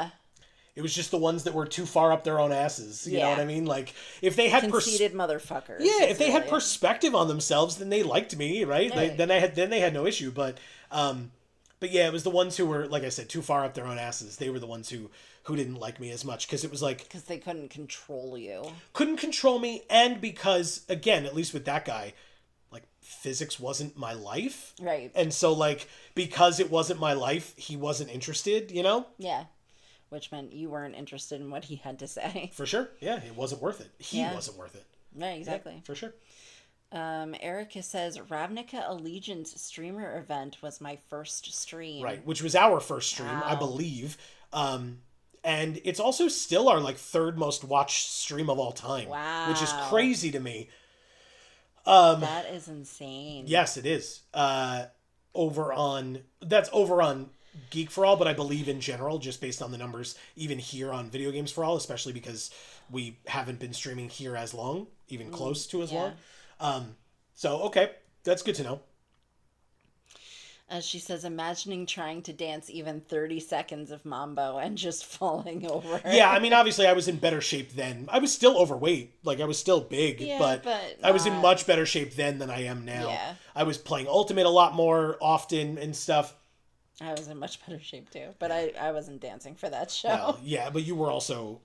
it was just the ones that were too far up their own asses. You know what I mean? Like if they had conceited motherfuckers. Yeah, if they had perspective on themselves, then they liked me, right? Then they had no issue. But yeah, it was the ones who were, like I said, too far up their own asses. They were the ones who didn't like me as much because it was like because they couldn't control you. Couldn't control me, and because again, at least with that guy, like physics wasn't my life. Right. And so like because it wasn't my life, he wasn't interested, Yeah. Which meant you weren't interested in what he had to say. For sure. Yeah, it wasn't worth it. He wasn't worth it. Right, exactly. Yeah, for sure. Erica says, Ravnica Allegiance streamer event was my first stream. Right, which was our first stream, I believe. And it's also still our like third most watched stream of all time. Wow. Which is crazy to me. That is insane. Yes, it is. Over on Geek for All, but I believe in general, just based on the numbers, even here on Video Games for All, especially because we haven't been streaming here as long, even close to as long. So, okay, that's good to know. She says, imagining trying to dance even 30 seconds of Mambo and just falling over. Yeah, I mean, obviously I was in better shape then. I was still overweight. Like, I was still big, but I was in much better shape then than I am now. Yeah. I was playing Ultimate a lot more often and stuff. I was in much better shape too, but I wasn't dancing for that show. Well, yeah, but you were also,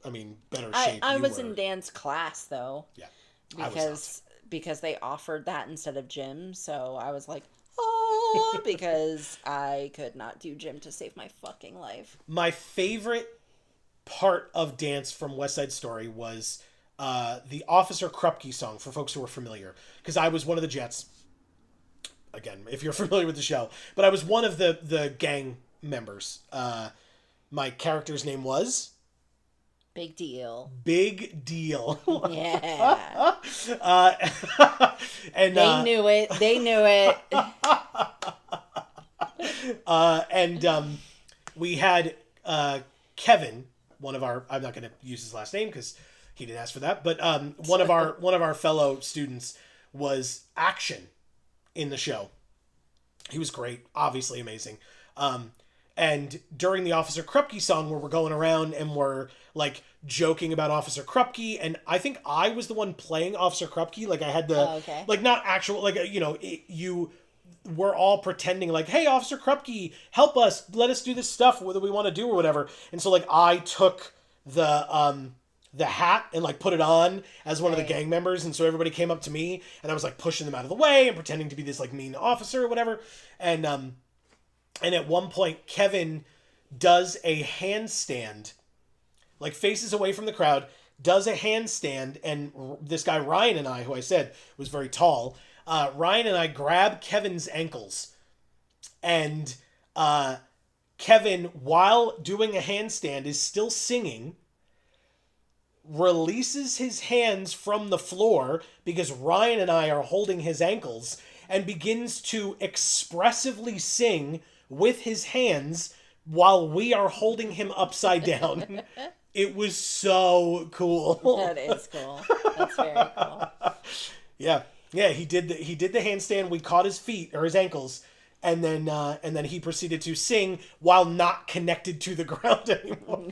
better shape. I was in dance class though. Yeah. Because they offered that instead of gym, so I was like, because I could not do gym to save my fucking life. My favorite part of dance from West Side Story was the Officer Krupke song, for folks who are familiar, because I was one of the Jets. Again, if you're familiar with the show, but I was one of the gang members. My character's name was Big Deal. Big Deal. Yeah. And they knew it. They knew it. And we had Kevin, one of our, I'm not going to use his last name because he didn't ask for that, but one of our fellow students was Action in the show. He was great, obviously amazing. And during the Officer Krupke song, where we're going around and we're like joking about Officer Krupke, and I think I was the one playing Officer Krupke. Like I had the like not actual like we're all pretending like, hey, Officer Krupke, help us, let us do this stuff that we want to do or whatever. And so like I took the hat and like put it on as one of the gang members, and so everybody came up to me and I was like pushing them out of the way and pretending to be this like mean officer or whatever. And at one point Kevin does a handstand, like faces away from the crowd, does a handstand, and this guy Ryan and I, who I said was very tall, Ryan and I grab Kevin's ankles, and Kevin, while doing a handstand, is still singing, releases his hands from the floor because Ryan and I are holding his ankles, and begins to expressively sing with his hands while we are holding him upside down. It was so cool. That is cool. That's very cool. Yeah. Yeah, he did the handstand. We caught his feet or his ankles, and then he proceeded to sing while not connected to the ground anymore.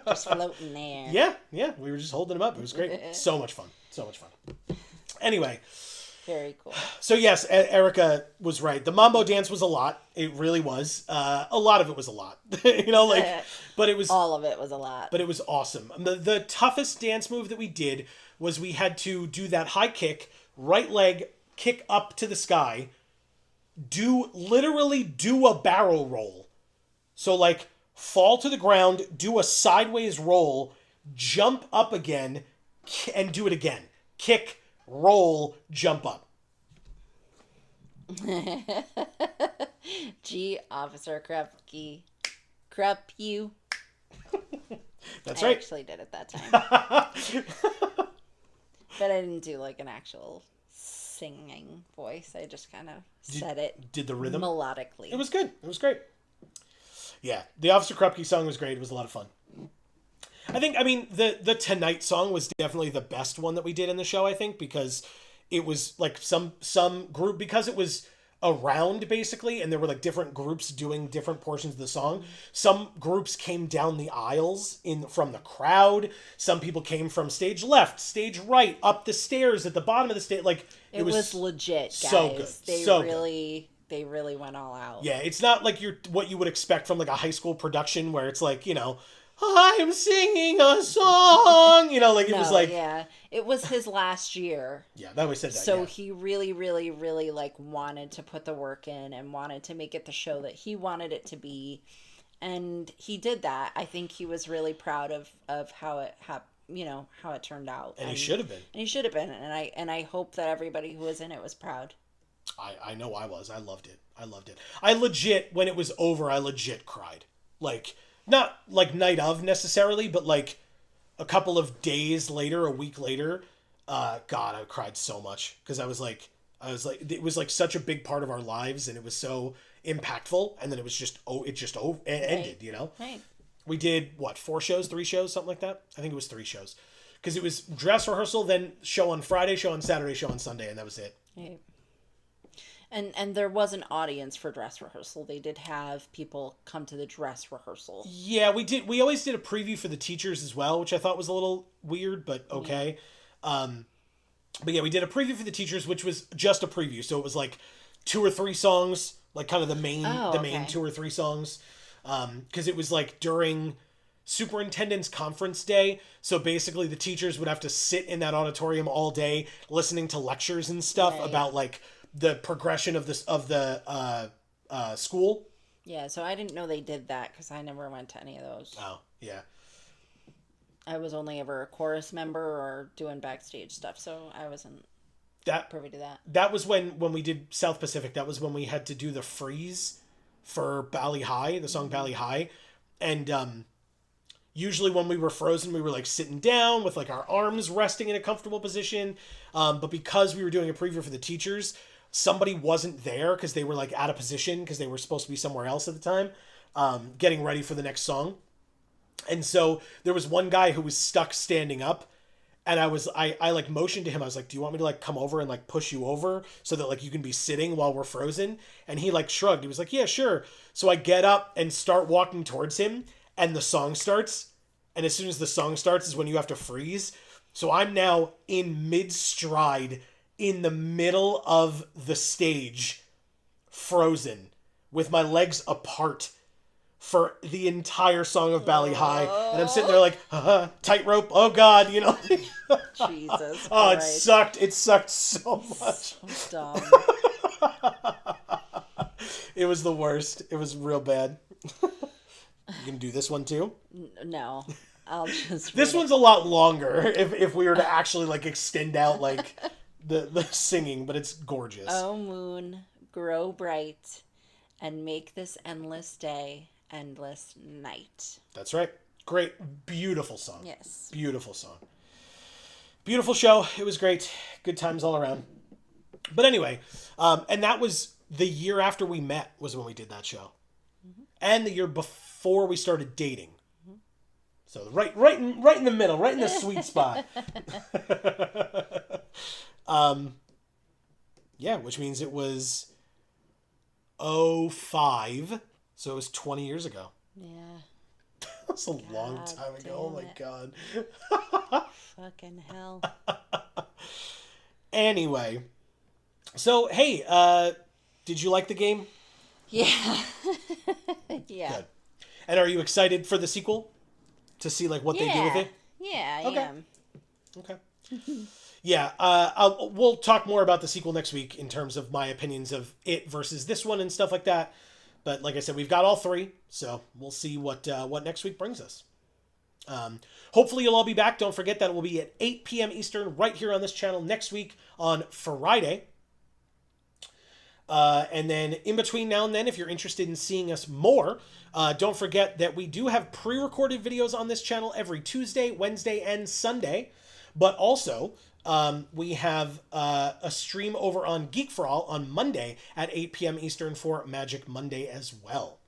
Just floating there. Yeah, we were just holding him up. It was great. So much fun. Anyway, very cool. so yes, Erica was right. The mambo dance was a lot. It really was. A lot of it was a lot. But it was all of it was a lot. But it was awesome. The toughest dance move that we did was we had to do that high kick, right leg kick up to the sky, literally do a barrel roll. So like fall to the ground, do a sideways roll, jump up again, and do it again. Kick, roll, jump up. G, Officer Krupke. That's I right. actually did it that time. But I didn't do like an actual singing voice. I just kind of said it. Did the rhythm? Melodically. It was good. It was great. Yeah, the Officer Krupke song was great. It was a lot of fun. The Tonight song was definitely the best one that we did in the show, I think, because it was like some group, because it was around basically, and there were like different groups doing different portions of the song. Some groups came down the aisles from the crowd. Some people came from stage left, stage right, up the stairs at the bottom of the stage. Like it was legit, guys. So good. They really went all out. Yeah, it's not like what you would expect from like a high school production where it's like, I'm singing a song, Yeah, it was his last year. Yeah, that we said that. So yeah. he really, really, really like wanted to put the work in and wanted to make it the show that he wanted it to be, and he did that. I think he was really proud of how it how it turned out. And he should have been. And I hope that everybody who was in it was proud. I know I was. I loved it. I legit, when it was over, I legit cried. Like, not like night of necessarily, but like a couple of days later, a week later, God, I cried so much because I was like, it was like such a big part of our lives, and it was so impactful, and then it was just, ended, Right. We did, 3 shows, something like that? I think it was 3 shows. Because it was dress rehearsal, then show on Friday, show on Saturday, show on Sunday, and that was it. Right. And there was an audience for dress rehearsal. They did have people come to the dress rehearsal. Yeah, we did. We always did a preview for the teachers as well, which I thought was a little weird, but okay. Yeah. But yeah, we did a preview for the teachers, which was just a preview. So it was like 2 or 3 songs, like kind of the main 2 or 3 songs. Because it was like during superintendent's conference day. So basically the teachers would have to sit in that auditorium all day listening to lectures and stuff about like the progression of the school. Yeah, so I didn't know they did that because I never went to any of those. Oh, yeah. I was only ever a chorus member or doing backstage stuff, so I wasn't privy to that. That was when we did South Pacific. That was when we had to do the freeze for Bali High, the song Bali High. And usually when we were frozen, we were like sitting down with like our arms resting in a comfortable position. But because we were doing a preview for the teachers, somebody wasn't there because they were like out of position because they were supposed to be somewhere else at the time, getting ready for the next song. And so there was one guy who was stuck standing up, and I like motioned to him. I was like, do you want me to like come over and like push you over so that like you can be sitting while we're frozen? And he like shrugged. He was like, yeah, sure. So I get up and start walking towards him, and the song starts. And as soon as the song starts is when you have to freeze. So I'm now in mid-stride in the middle of the stage, frozen, with my legs apart for the entire song of Bali High. And I'm sitting there like, tightrope, oh God, Jesus Oh, it Christ. sucked. It sucked so much. So dumb. It was the worst. It was real bad. You gonna do this one too? No. I'll just. This one's a lot longer if we were to actually like extend out like the singing, but it's gorgeous. Oh moon, grow bright, and make this endless day endless night. That's right. Great, beautiful song. Yes. Beautiful song. Beautiful show. It was great. Good times all around. But anyway, and that was the year after we met was when we did that show, and the year before we started dating. So right in the middle, right in the sweet spot. Yeah, which means it was 2005, so it was 20 years ago. Yeah. That's a long time ago. Oh my god. Fucking hell. Anyway, so hey, did you like the game? Yeah. Yeah. Good. And are you excited for the sequel? To see like what they do with it? Yeah, I am. Okay. Yeah, we'll talk more about the sequel next week in terms of my opinions of it versus this one and stuff like that. But like I said, we've got all three, so we'll see what next week brings us. Hopefully you'll all be back. Don't forget that it will be at 8 p.m. Eastern right here on this channel next week on Friday. And then in between now and then, if you're interested in seeing us more, don't forget that we do have pre-recorded videos on this channel every Tuesday, Wednesday, and Sunday. But also, we have a stream over on Geek for All on Monday at 8 p.m. Eastern for Magic Monday as well.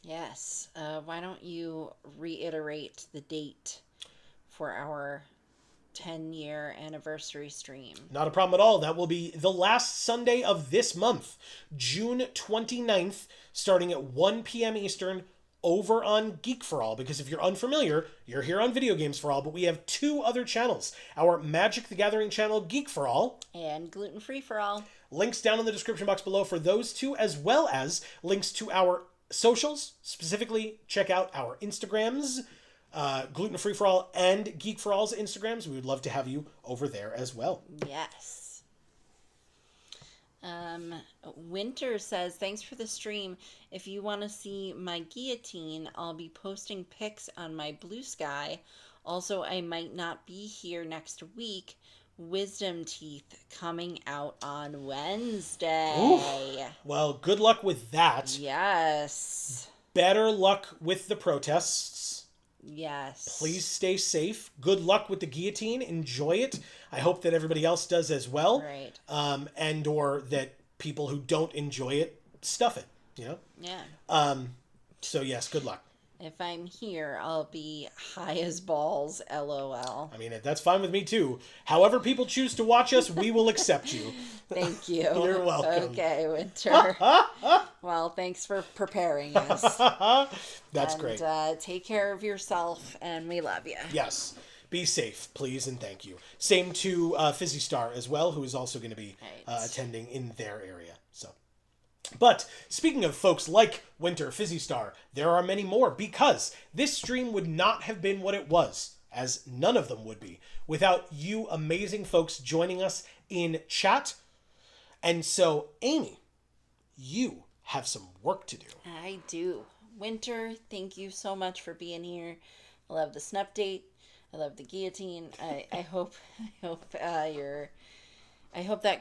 Yes. Why don't you reiterate the date for our 10-year anniversary stream? Not a problem at all. That will be the last Sunday of this month, June 29th, starting at 1 p.m. Eastern over on Geek for All. Because if you're unfamiliar, you're here on Video Games for All, but we have two other channels. Our Magic the Gathering channel, Geek for All. And Gluten Free for All. Links down in the description box below for those two, as well as links to our socials. Specifically, check out our Instagrams, Gluten Free for All and Geek for All's Instagrams. We would love to have you over there as well. Yes. Winter says, thanks for the stream. If you want to see my guillotine, I'll be posting pics on my Blue Sky. Also, I might not be here next week. Wisdom teeth coming out on Wednesday. Oof. Well, good luck with that. Yes. Better luck with the protests. Yes. Please stay safe. Good luck with the guillotine. Enjoy it. I hope that everybody else does as well. Right. And or that people who don't enjoy it stuff it, you know? Yeah. So yes, good luck. If I'm here, I'll be high as balls, LOL. I mean, that's fine with me too. However people choose to watch us, we will accept you. Thank you. You're welcome. Okay, Winter. Well, thanks for preparing us. That's great. Take care of yourself, and we love you. Yes. Be safe, please, and thank you. Same to Fizzy Star as well, who is also going to be attending in their area. So, but speaking of folks like Winter, Fizzy Star, there are many more, because this stream would not have been what it was, as none of them would be, without you amazing folks joining us in chat. And so, Amy, you have some work to do. I do. Winter, thank you so much for being here. I love the snup date. I love the guillotine. I hope that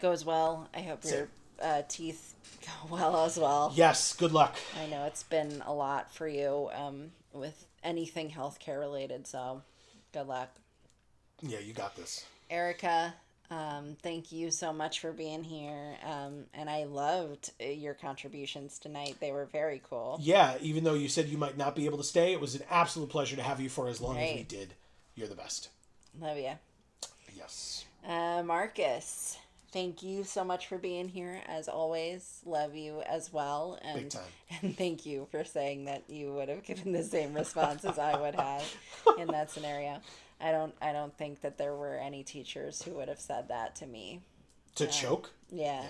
goes well. I hope your teeth go well as well. Yes, good luck. I know it's been a lot for you with anything healthcare related, so good luck. Yeah, you got this. Erica, thank you so much for being here. And I loved your contributions tonight. They were very cool. Yeah, even though you said you might not be able to stay, it was an absolute pleasure to have you for as long as we Right. did. You're the best. Love you. Yes. Marcus, thank you so much for being here as always. Love you as well. And, Big time. And thank you for saying that you would have given the same response as I would have in that scenario. I don't think that there were any teachers who would have said that to me. To choke? Yeah,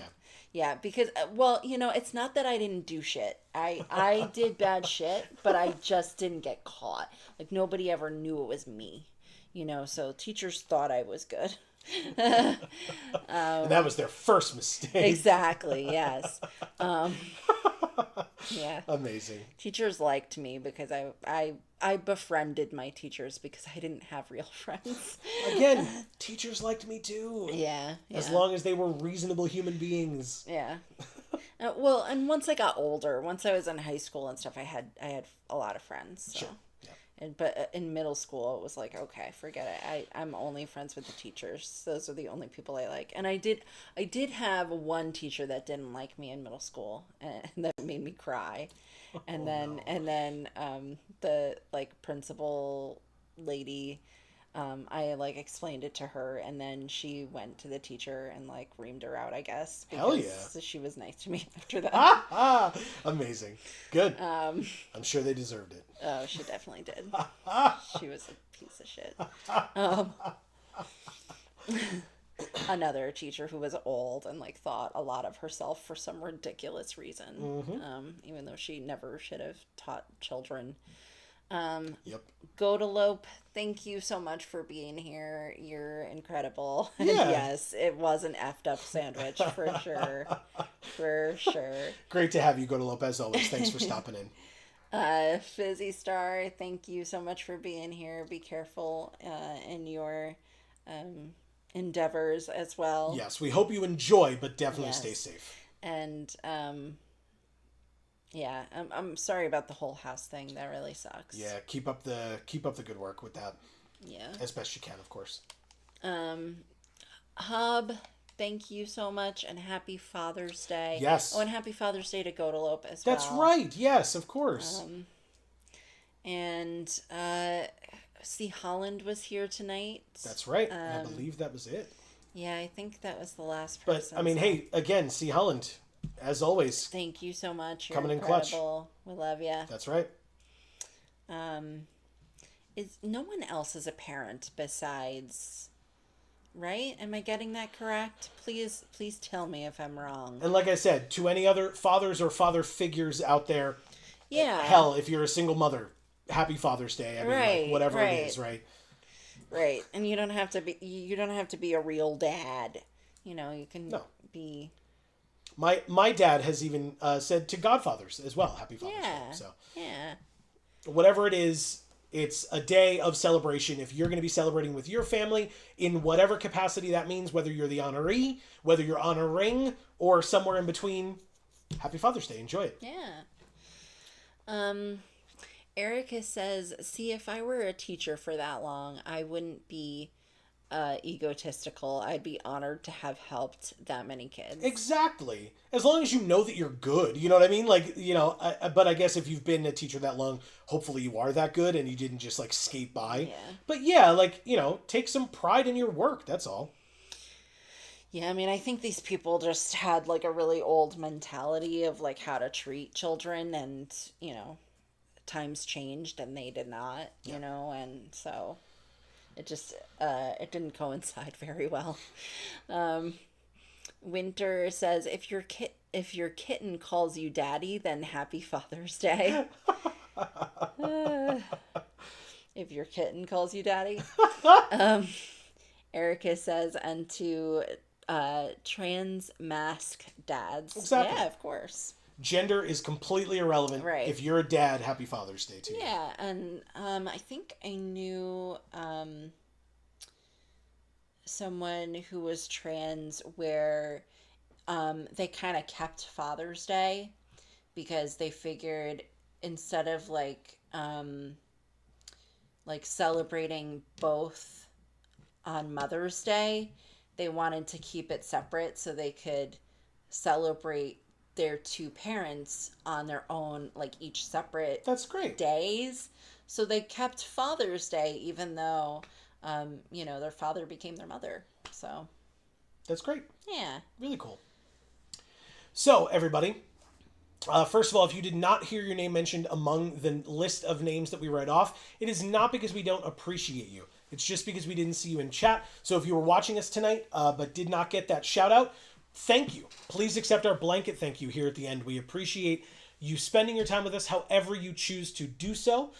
because, well, you know, it's not that I didn't do shit. I did bad shit, but I just didn't get caught. Like, nobody ever knew it was me, you know, so teachers thought I was good. And that was their first mistake. Exactly, yes. Yeah. Amazing. Teachers liked me because I befriended my teachers because I didn't have real friends. Again, teachers liked me too. Yeah. As long as they were reasonable human beings. Yeah. Well, and once I got older, once I was in high school and stuff, I had a lot of friends. So. Sure. Yeah. But in middle school, it was like, okay, forget it. I'm only friends with the teachers. Those are the only people I like. And I did have one teacher that didn't like me in middle school, and that made me cry. And then the like principal lady, I like explained it to her, and then she went to the teacher and like reamed her out, I guess. Hell yeah! So she was nice to me after that. Amazing. Good. I'm sure they deserved it. Oh, she definitely did. She was a piece of shit. Another teacher who was old and like thought a lot of herself for some ridiculous reason, even though she never should have taught children. Yep. Godalope, thank you so much for being here. You're incredible. Yeah. And yes, it was an effed up sandwich for sure. For sure. Great to have you, Godalope, as always. Thanks for stopping in. Fizzy Star, thank you so much for being here. Be careful in your endeavors as well. Yes, we hope you enjoy, but definitely stay safe. And yeah, I'm sorry about the whole house thing. That really sucks. Yeah, keep up the good work with that. Yeah. As best you can, of course. Hub, thank you so much, and happy Father's Day. Yes. Oh, and happy Father's Day to Godalope as well. That's right. Yes, of course. And C. Holland was here tonight. That's right. I believe that was it. Yeah, I think that was the last person. But I mean, hey, again, C. Holland, as always. Thank you so much. You're coming incredible. In clutch. We love you. That's right. Is no one else is a parent besides, right? Am I getting that correct? Please tell me if I'm wrong. And like I said, to any other fathers or father figures out there, yeah. Hell, if you're a single mother, happy Father's Day. I mean, right, like, whatever right. it is, right? Right, and you don't have to be a real dad. You know, you can be. My dad has even said to godfathers as well, happy Father's Day. So yeah. Whatever it is, it's a day of celebration. If you're going to be celebrating with your family in whatever capacity that means, whether you're the honoree, whether you're honoring, or somewhere in between, happy Father's Day. Enjoy it. Yeah. Erica says, see, if I were a teacher for that long, I wouldn't be egotistical. I'd be honored to have helped that many kids. Exactly. As long as you know that you're good, you know what I mean? Like, you know, but I guess if you've been a teacher that long, hopefully you are that good and you didn't just like skate by. Yeah. But yeah, like, you know, take some pride in your work. That's all. Yeah, I mean, I think these people just had like a really old mentality of like how to treat children, and, you know, times changed and they did not, you know, and so it just it didn't coincide very well. Winter says, if your kitten calls you daddy, then happy Father's Day. If your kitten calls you daddy. Erica says, and to trans mask dads. Exactly. Yeah, of course. Gender is completely irrelevant. Right. If you're a dad, happy Father's Day to you. Yeah, and I think I knew someone who was trans where they kind of kept Father's Day because they figured instead of like celebrating both on Mother's Day, they wanted to keep it separate so they could celebrate their two parents on their own, like each separate That's great. days. So they kept Father's Day even though you know, their father became their mother. So that's great. Yeah. Really cool. So everybody, first of all, if you did not hear your name mentioned among the list of names that we read off, it is not because we don't appreciate you. It's just because we didn't see you in chat. So if you were watching us tonight but did not get that shout out, thank you. Please accept our blanket thank you here at the end. We appreciate you spending your time with us however you choose to do so.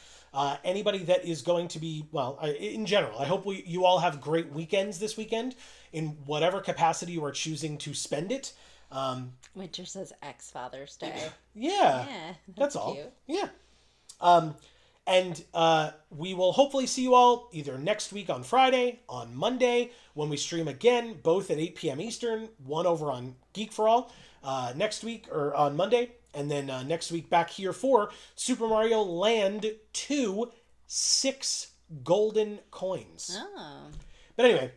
Anybody that is going to be, well, in general, I hope you all have great weekends this weekend in whatever capacity you are choosing to spend it. Winter says X Father's Day. Yeah, that's all. Cute. Yeah. And we will hopefully see you all either next week on Friday, on Monday, when we stream again, both at 8 p.m. Eastern, one over on Geek for All, next week, or on Monday, and then next week back here for Super Mario Land 2, 6 golden coins. Oh. But anyway,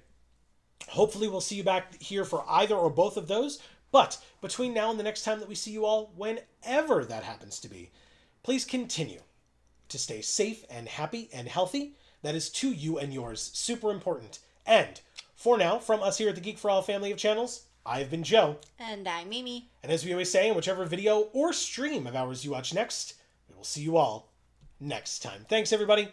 hopefully we'll see you back here for either or both of those. But between now and the next time that we see you all, whenever that happens to be, please continue to stay safe and happy and healthy. That is to you and yours super important. And for now, from us here at the Geek for All family of channels, I've been Joe. And I'm Mimi. And as we always say, in whichever video or stream of ours you watch next, we will see you all next time. Thanks, everybody.